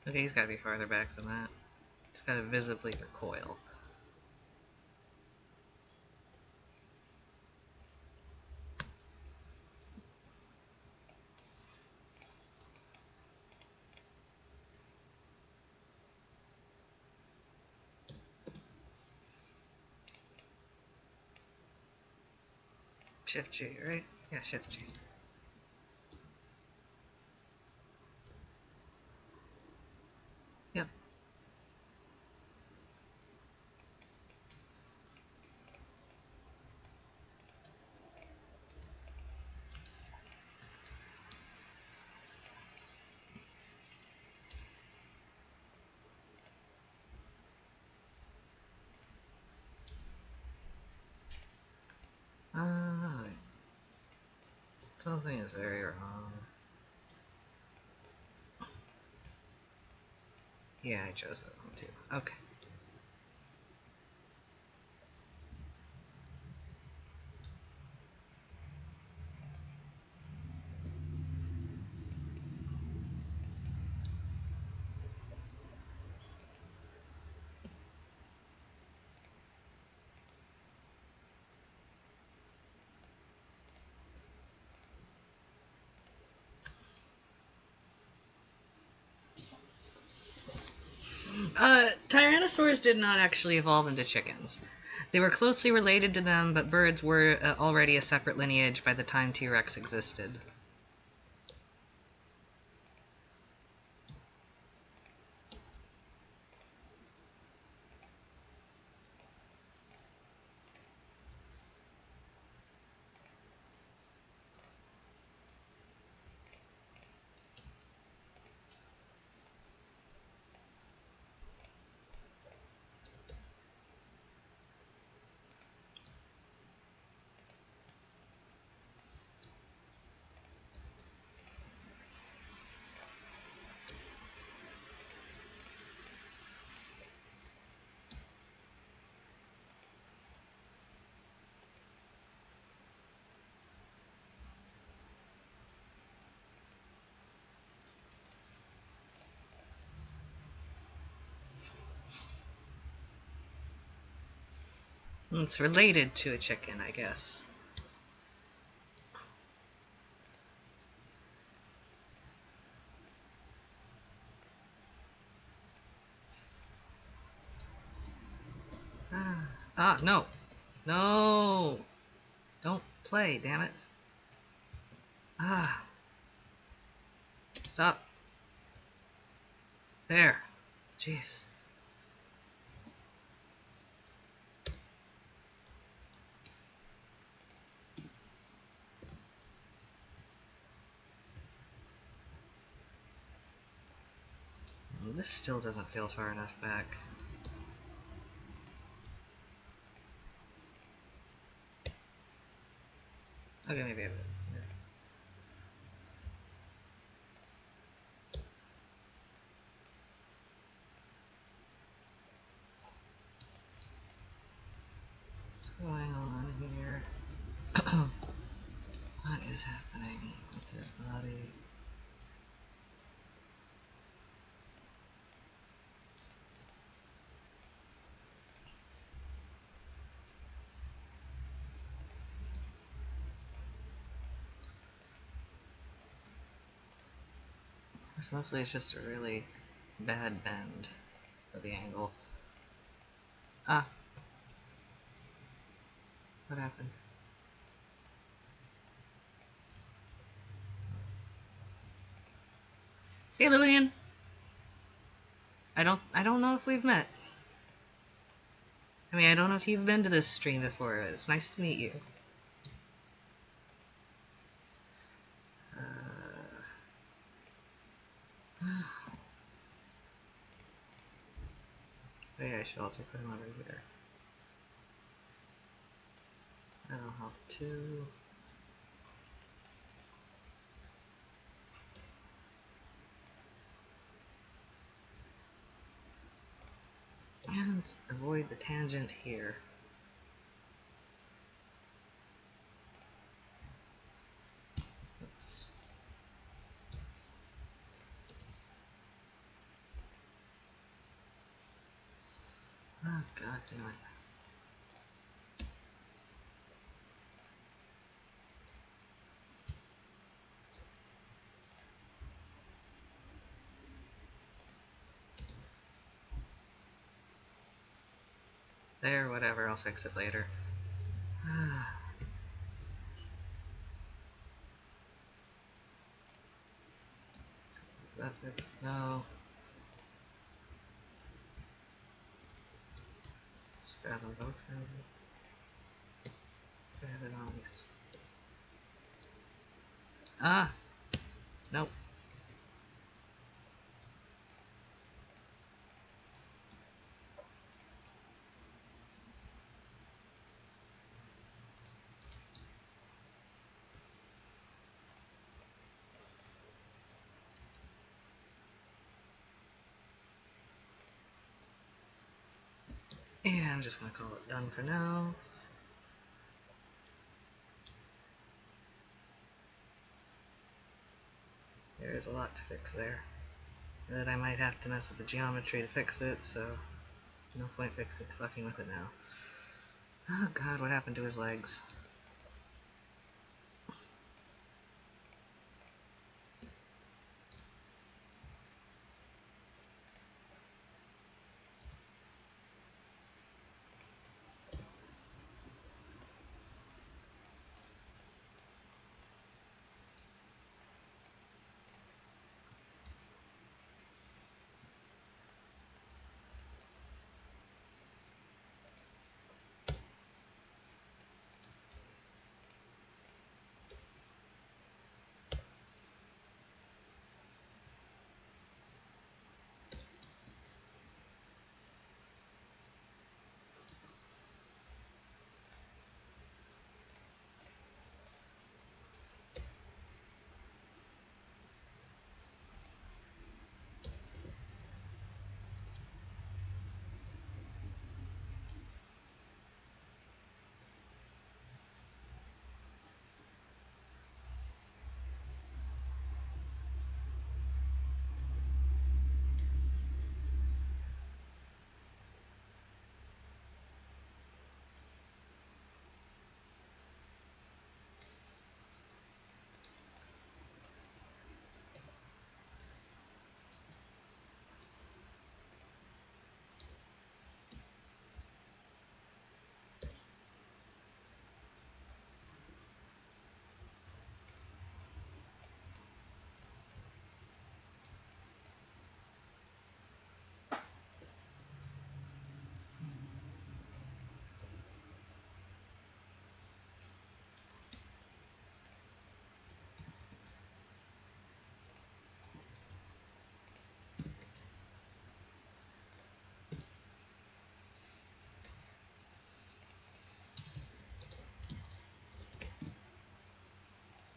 Okay, he's gotta be farther back than that. He's gotta visibly recoil. Shift G, right? Yeah, Shift G. Yep. Alright. Something is very wrong. Yeah, I chose that one too. Okay. Tyrannosaurs did not actually evolve into chickens. They were closely related to them, but birds were already a separate lineage by the time T-Rex existed. It's related to a chicken, I guess. Ah, no. No! Don't play, damn it. Ah. Stop. There. Jeez. This still doesn't feel far enough back. Okay, maybe I will. Yeah. What's going on here? What is happening with his body? This mostly is just a really bad bend for the angle. Ah. What happened? Hey, Lillian! I don't know if we've met. I mean, I don't know if you've been to this stream before, but it's nice to meet you. Maybe I should also put him over here. That'll help too. And avoid the tangent here. Let's... Oh, god damn it. There, whatever, I'll fix it later. Is that fixed? No. Just grab them both and grab it on, yes. Ah! Nope. Yeah, I'm just gonna call it done for now. There is a lot to fix there. But I might have to mess with the geometry to fix it, so no point fucking with it now. Oh god, what happened to his legs?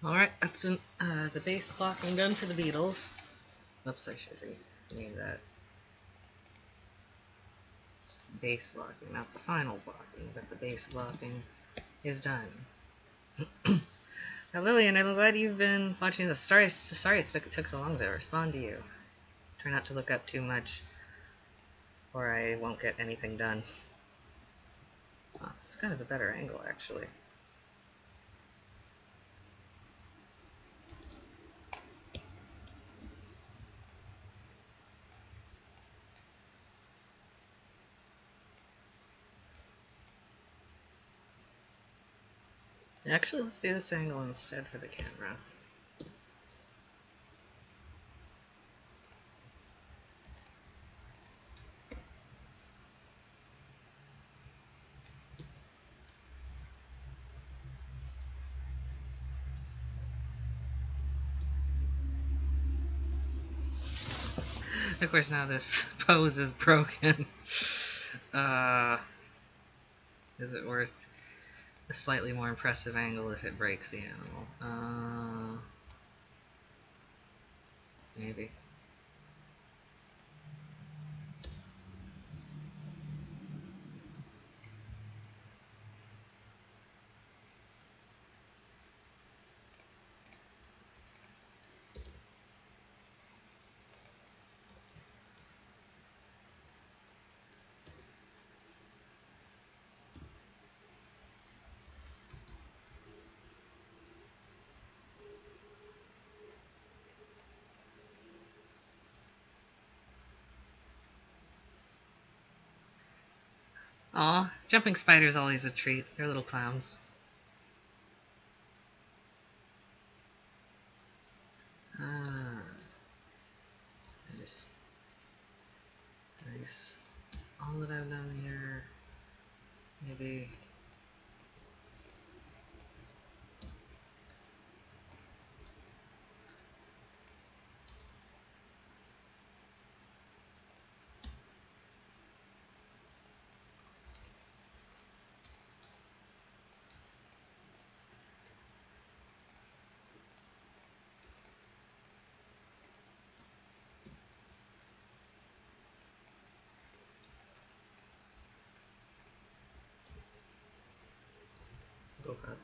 Alright, that's the base blocking done for the Beetles. Oops, I should rename that. It's base blocking, not the final blocking, but the base blocking is done. Now, Lillian, I'm glad you've been watching this. Sorry it took so long to respond to you. Try not to look up too much, or I won't get anything done. Oh, it's kind of a better angle, actually. Actually, let's do this angle instead for the camera. Of course, now this pose is broken. Uh, is it worth a slightly more impressive angle if it breaks the animal? Maybe. Aw, jumping spider's always a treat. They're little clowns. Ah, nice. Nice. All that I've done here, maybe. Go cut.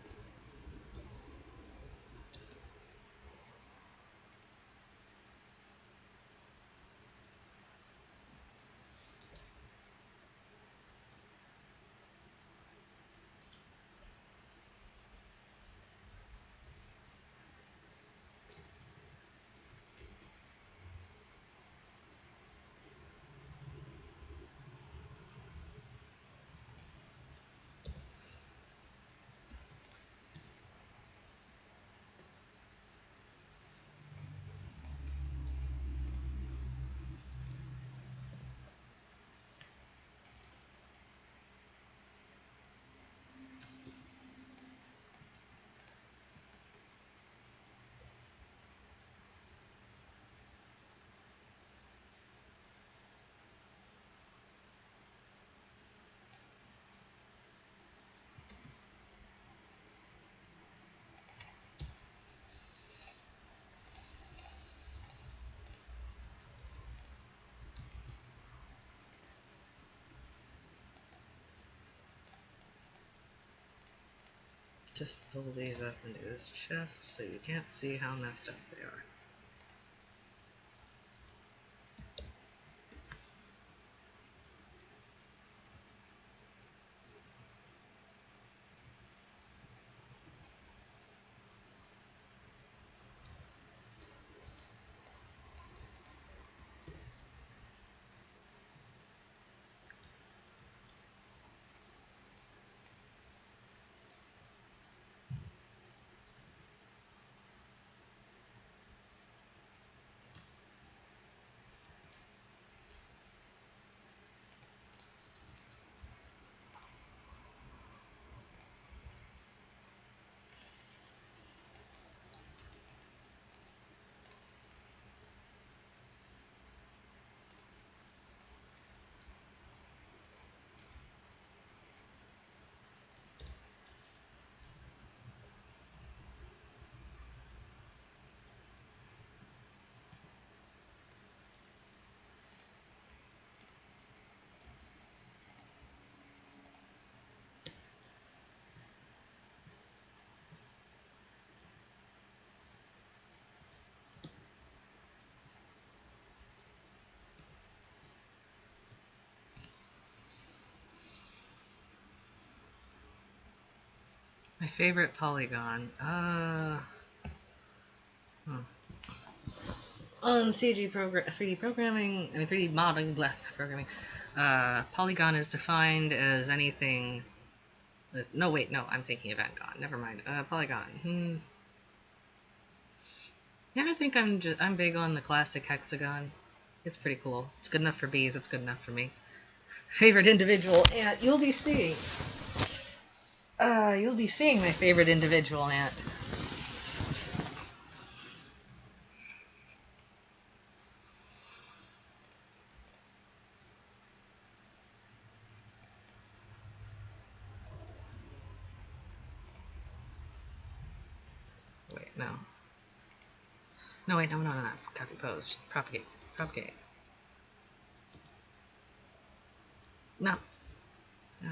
Just pull these up into this chest so you can't see how messed up they are. My favorite polygon. On CG program, 3D programming, I mean 3D modeling, programming. Polygon is defined as anything. No, wait, no, I'm thinking of Angon. Never mind. Polygon. Yeah, I think I'm big on the classic hexagon. It's pretty cool. It's good enough for bees. It's good enough for me. Favorite individual ant. You'll be seeing my favorite individual ant. Wait, no. No, wait, no. Copy pose. Propagate. Propagate. No. No.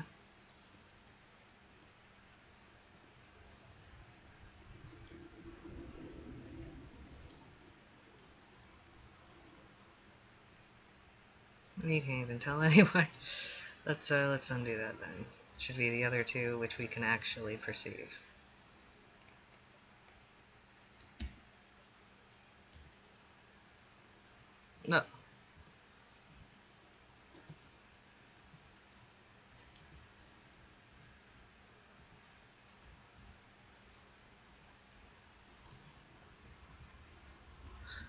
You can't even tell anyway. Let's undo that then. It should be the other two which we can actually perceive. No.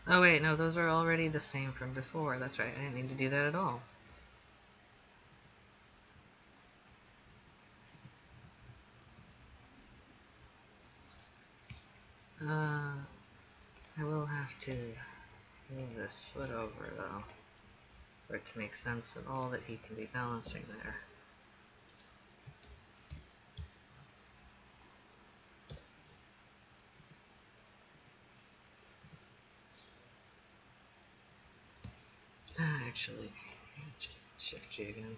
Oh wait, no, those are already the same from before. That's right, I didn't need to do that at all. I will have to move this foot over though, for it to make sense at all that he can be balancing there. Actually, just shift G again.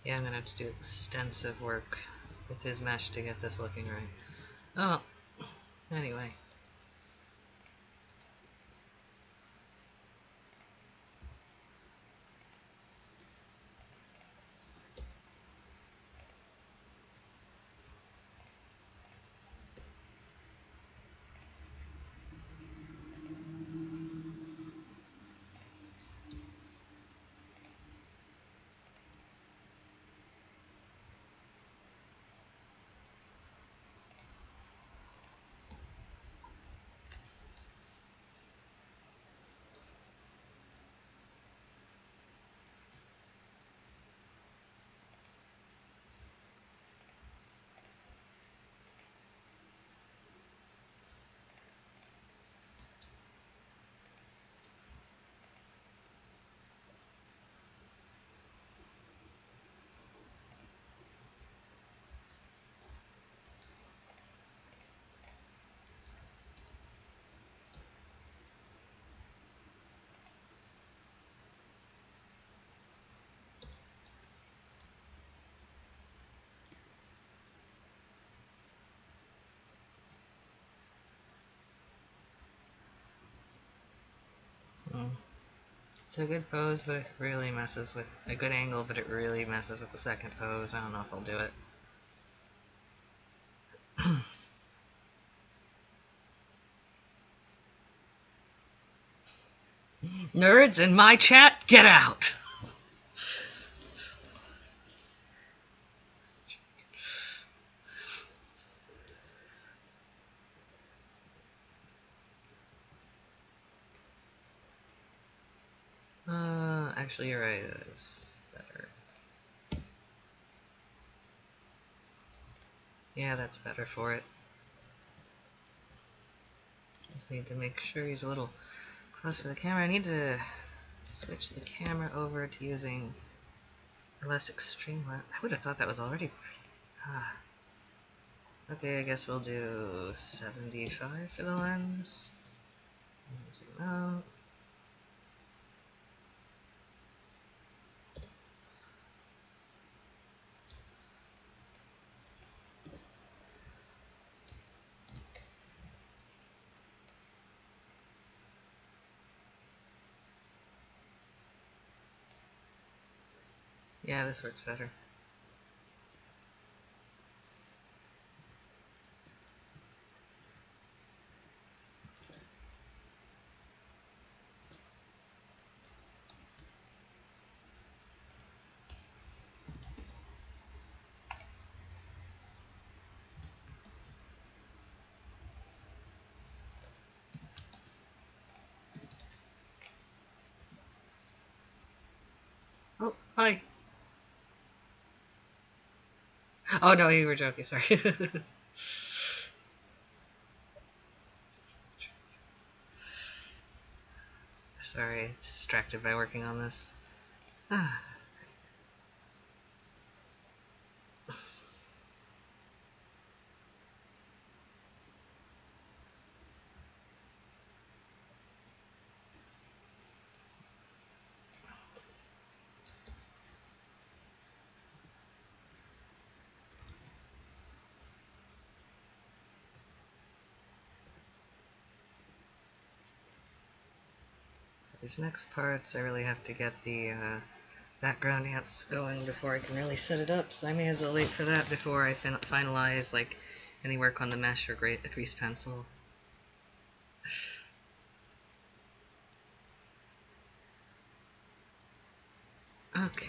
Yeah, I'm gonna have to do extensive work with his mesh to get this looking right. Oh, anyway. It's a good pose, but it really messes with a good angle, but it really messes with the second pose. I don't know if I'll do it. Nerds in my chat, get out! Actually, you're right. It's better. Yeah, that's better for it. Just need to make sure he's a little close to the camera. I need to switch the camera over to using a less extreme lens. I would have thought that was already. Okay, I guess we'll do 75 for the lens. Zoom out. Yeah, this works better. Oh, hi. Oh no, you were joking. Sorry. Sorry, distracted by working on this. Ah, these next parts, I really have to get the background ants going before I can really set it up. So I may as well wait for that before I finalize like any work on the mesh or grease pencil. Okay.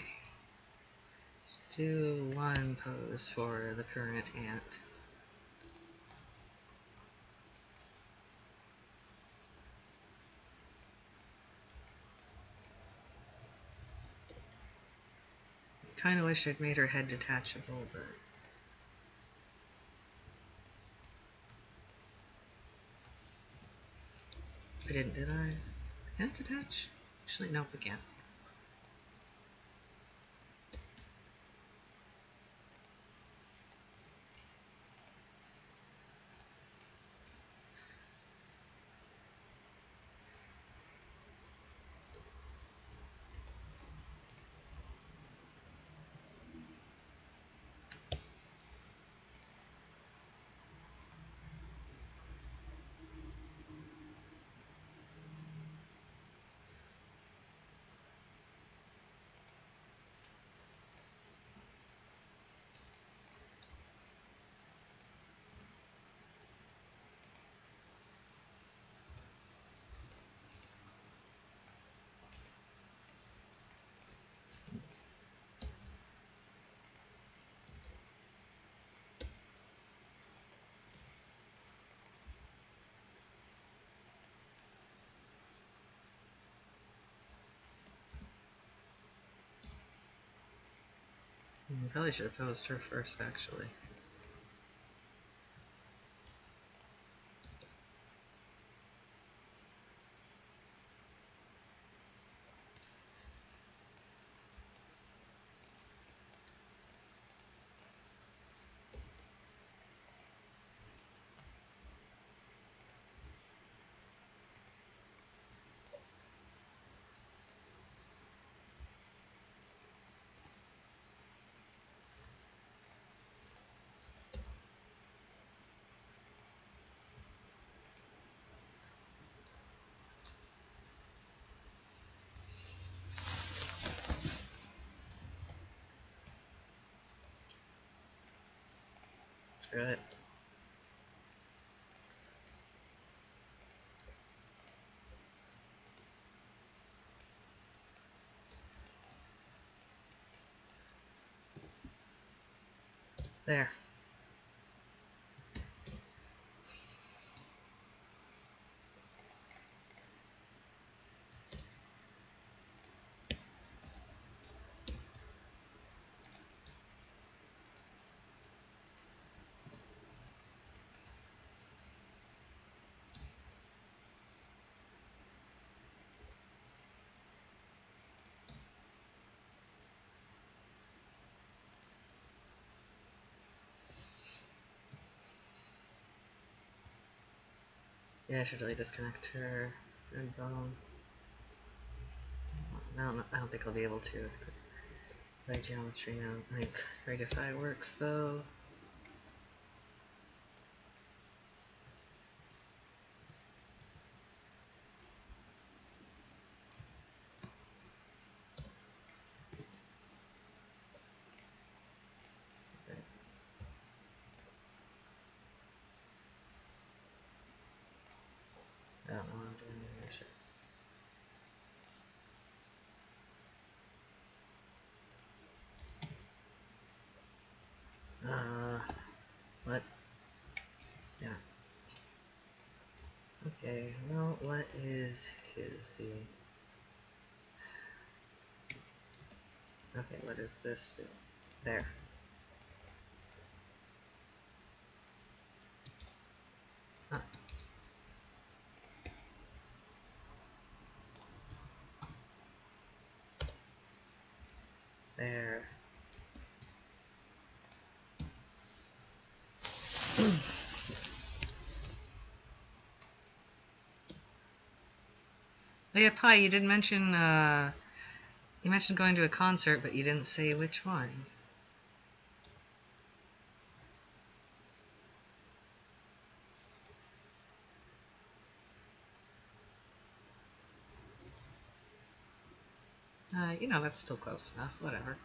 Let's do one pose for the current ant. I kind of wish I'd made her head detachable, but I didn't, did I? Can it detach? Actually, nope, I can't. Probably should have posed her first, actually. Screw it. There. Yeah, I should really disconnect her and bone. I don't think I'll be able to. It's by geometry now. I think Radify works though. what is his Z? Okay, what is this Z? There. Huh. There. Oh yeah, Pi, you did mention, you mentioned going to a concert, but you didn't say which one. You know, that's still close enough, whatever.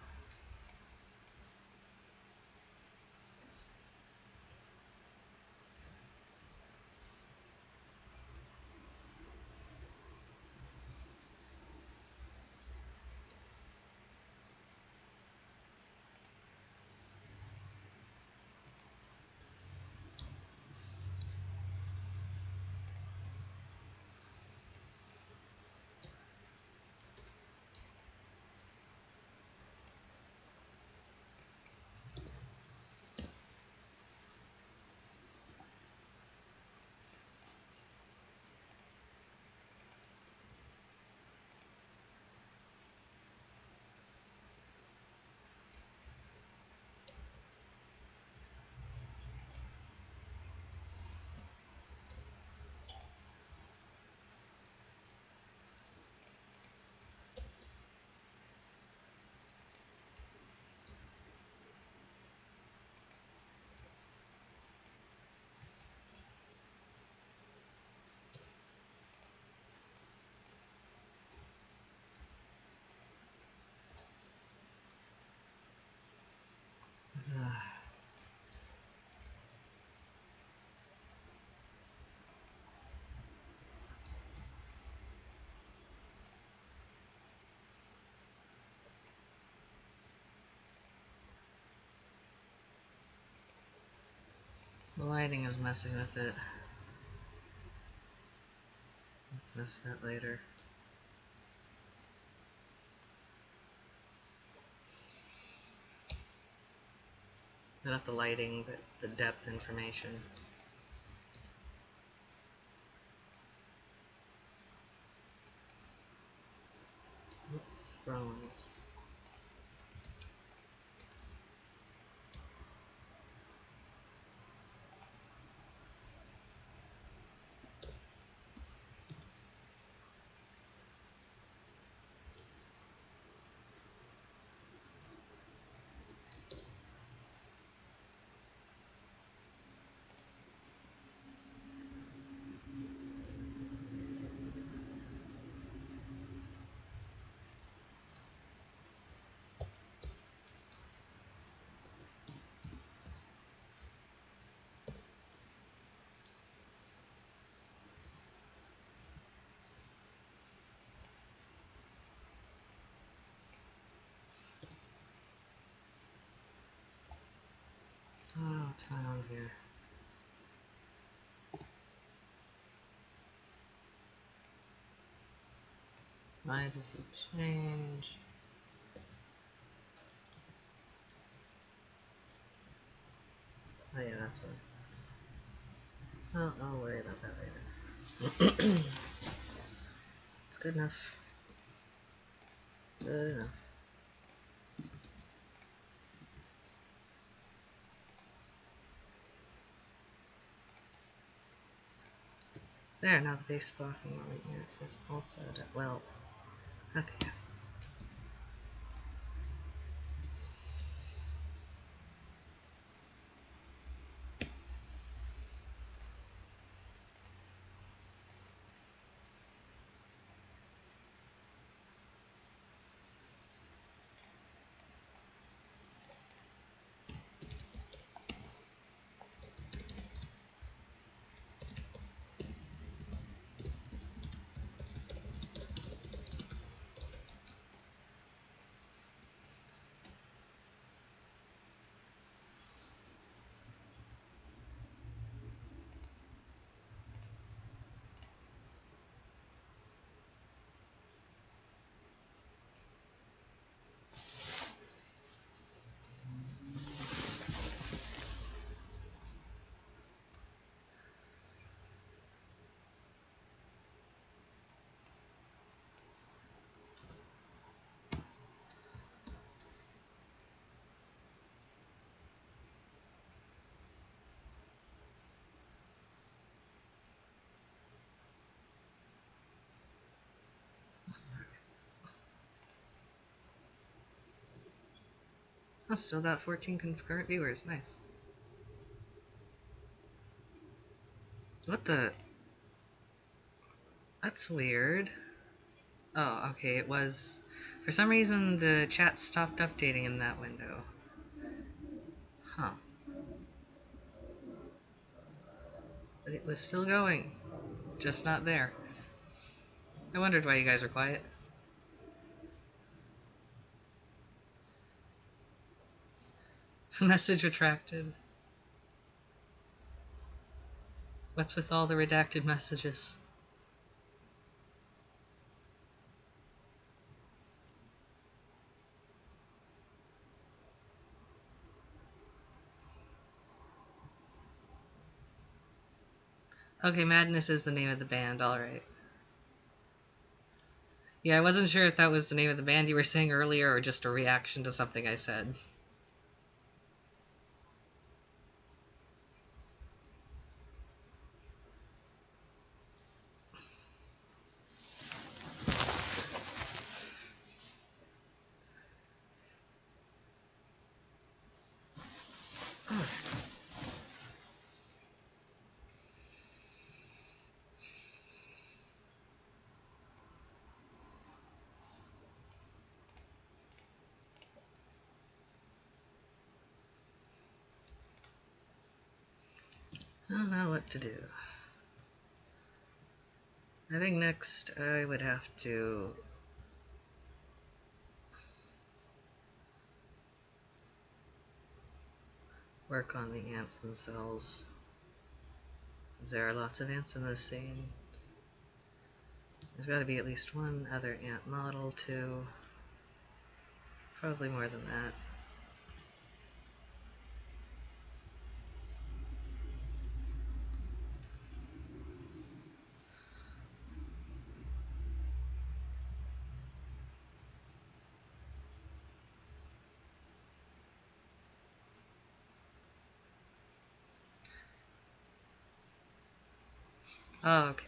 The lighting is messing with it. Let's mess with that later. Not the lighting, but the depth information. Oops, drones. Oh, what's going on here? Why does it change? Oh yeah, that's what. Well, I'll worry about that later. It's good enough. Good enough. There, now the base blocking element unit is also done. Well, okay. Oh, still got 14 concurrent viewers. Nice. What the? That's weird. Oh, okay, it was... For some reason, the chat stopped updating in that window. Huh. But it was still going. Just not there. I wondered why you guys were quiet. Message retracted. What's with all the redacted messages? Okay, Madness is the name of the band, alright. Yeah, I wasn't sure if that was the name of the band you were saying earlier or just a reaction to something I said. I don't know what to do. I think next I would have to work on the ants themselves. There are lots of ants in this scene. There's got to be at least one other ant model, too. Probably more than that. Oh, okay.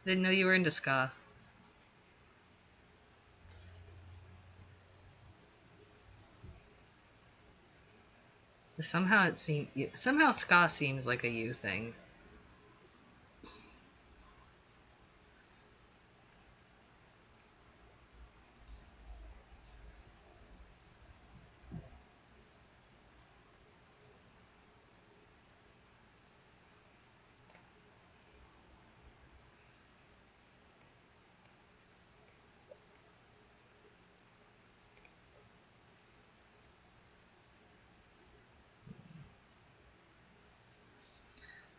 Didn't know you were into ska. Somehow ska seems like a you thing.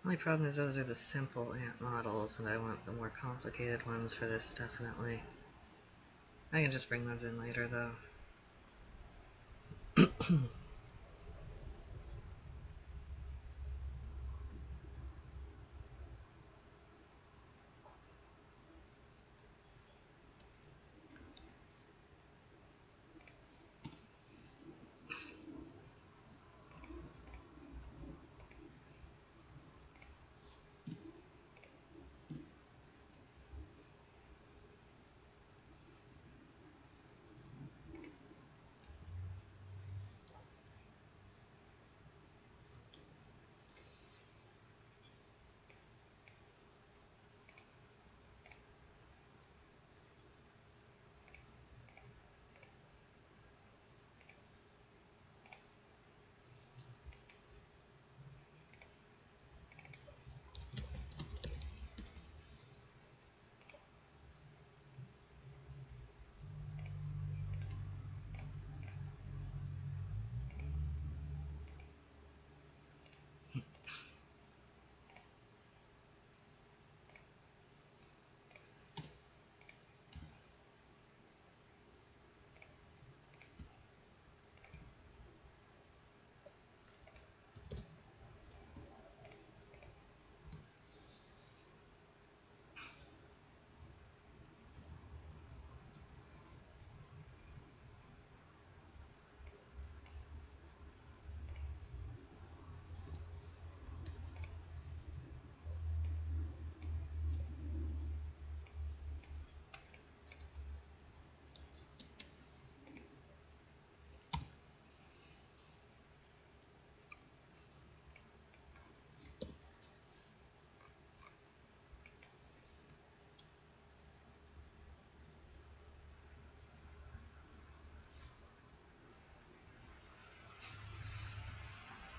Only problem is those are the simple ant models, and I want the more complicated ones for this, definitely. I can just bring those in later, though.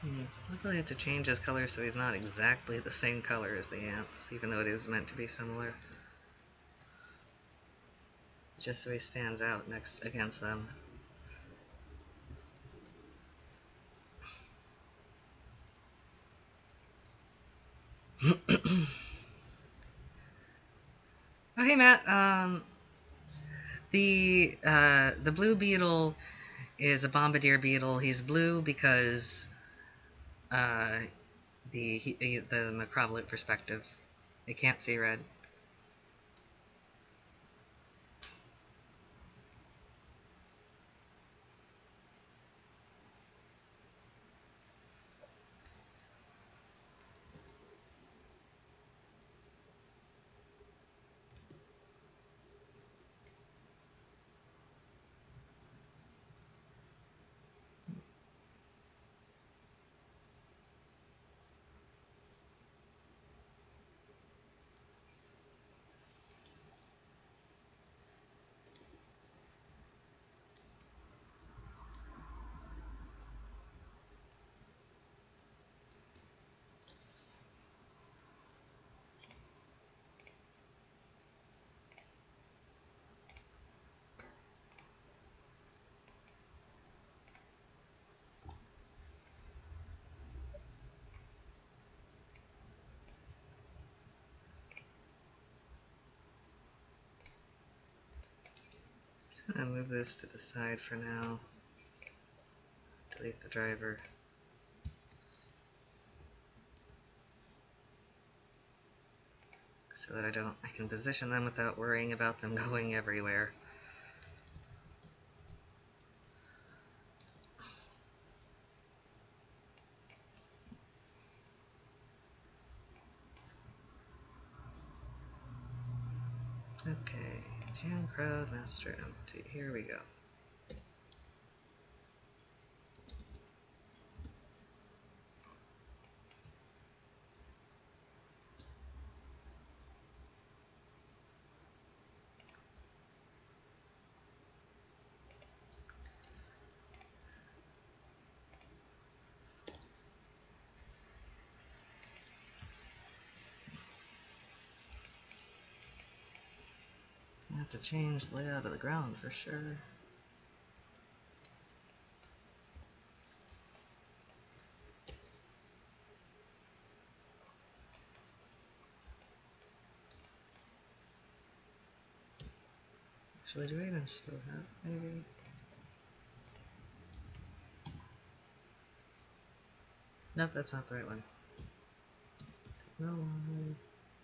I really have to change his color so he's not exactly the same color as the ants, even though it is meant to be similar. Just so he stands out next against them. Oh, hey Matt. The blue beetle is a bombardier beetle. He's blue because uh, the microvolute perspective. It can't see red. Just gonna move this to the side for now. Delete the driver. So that I can position them without worrying about them going everywhere. Okay, Jam Crowd Master Empty. Here we go. I have to change the layout of the ground for sure. Actually, do I even still have maybe? Nope, that's not the right one. No,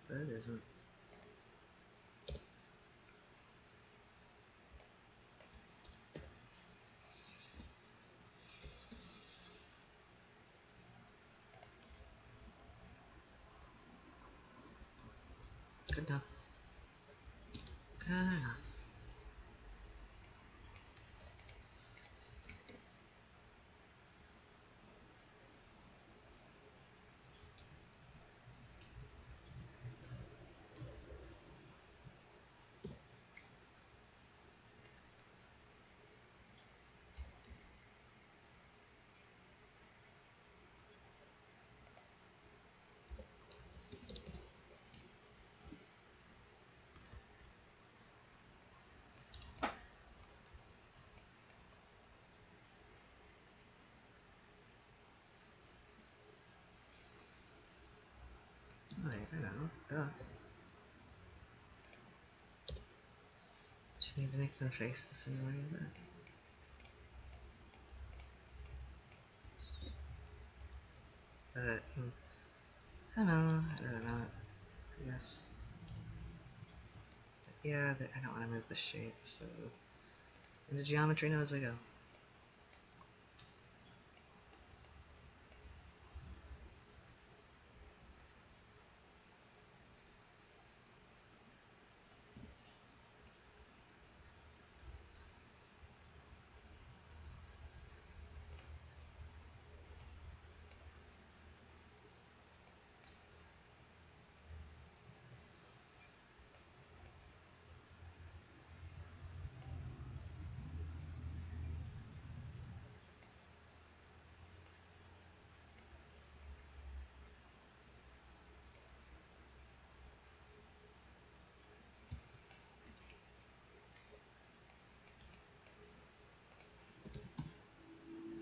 that isn't. Good enough. Good enough. Wait, I know. Duh. Just need to make them face the same way as that. But, I don't know. I'd rather not. I guess. But yeah, I don't want to move the shape, so into geometry nodes we go.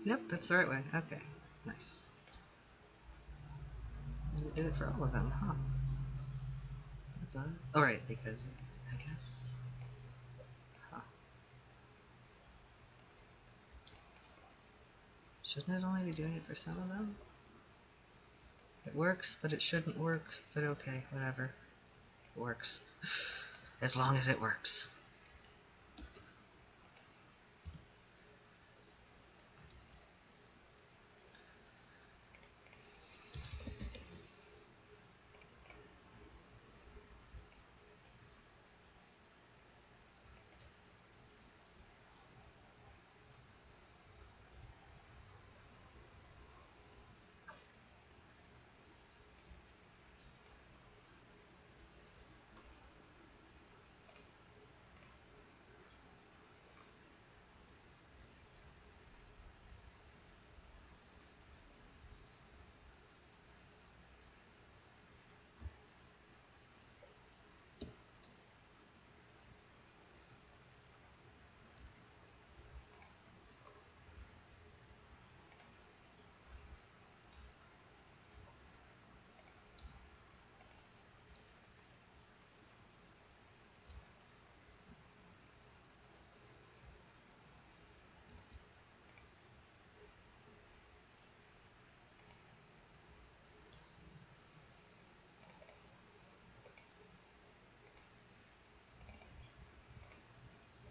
Yep, that's the right way. Okay, nice. You did it for all of them, huh? That's not. Oh, right, because I guess. Huh. Shouldn't it only be doing it for some of them? It works, but it shouldn't work. But okay, whatever. It works. As long as it works.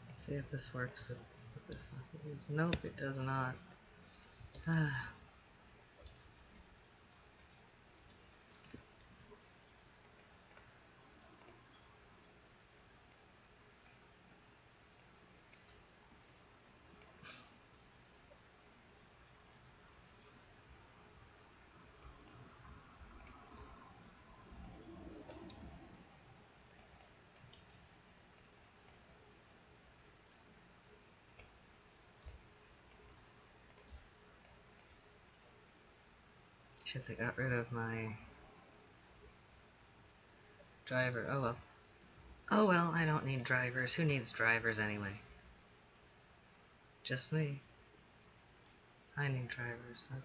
Let's see if this works with this one. Nope, it does not. Shit, they got rid of my driver. Oh well. Oh well, I don't need drivers. Who needs drivers anyway? Just me. I need drivers. Okay.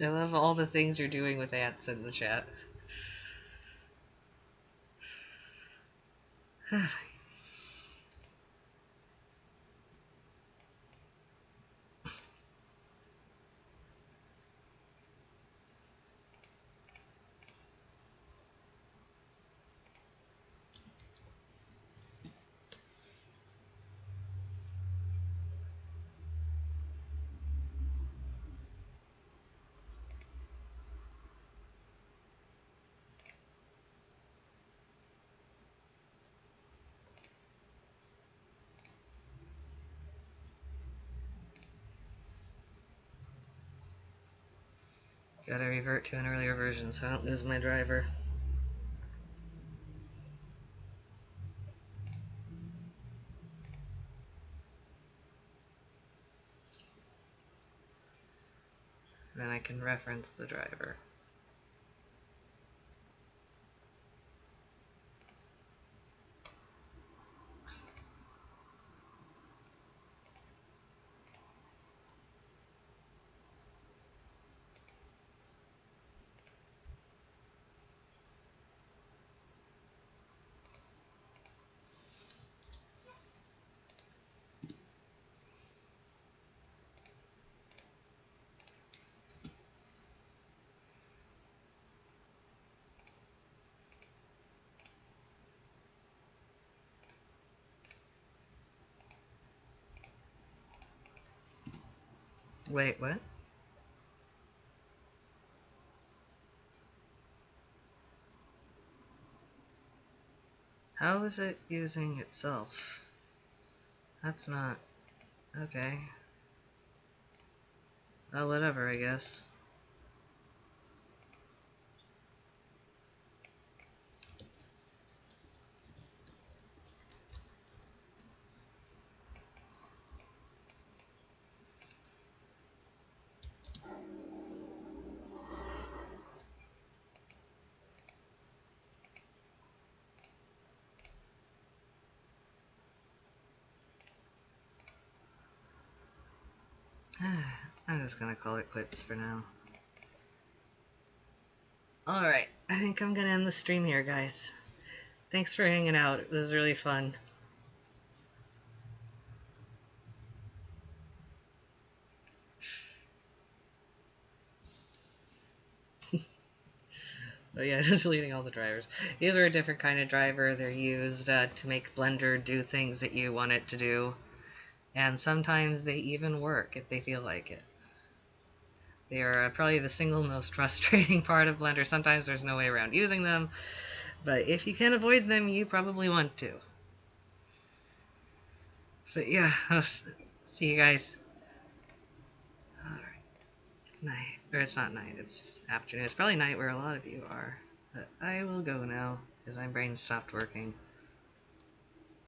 I love all the things you're doing with ants in the chat. Gotta revert to an earlier version so I don't lose my driver. Then I can reference the driver. Wait, what? How is it using itself? That's not... Okay. Well, whatever, I guess. I'm just gonna call it quits for now. Alright, I think I'm gonna end the stream here, guys. Thanks for hanging out. It was really fun. But yeah, just deleting all the drivers. These are a different kind of driver. They're used to make Blender do things that you want it to do. And sometimes they even work if they feel like it. They are probably the single most frustrating part of Blender. Sometimes there's no way around using them, but if you can avoid them, you probably want to. But yeah, see you guys. Alright, night. Or it's not night, it's afternoon. It's probably night where a lot of you are. But I will go now, because my brain stopped working.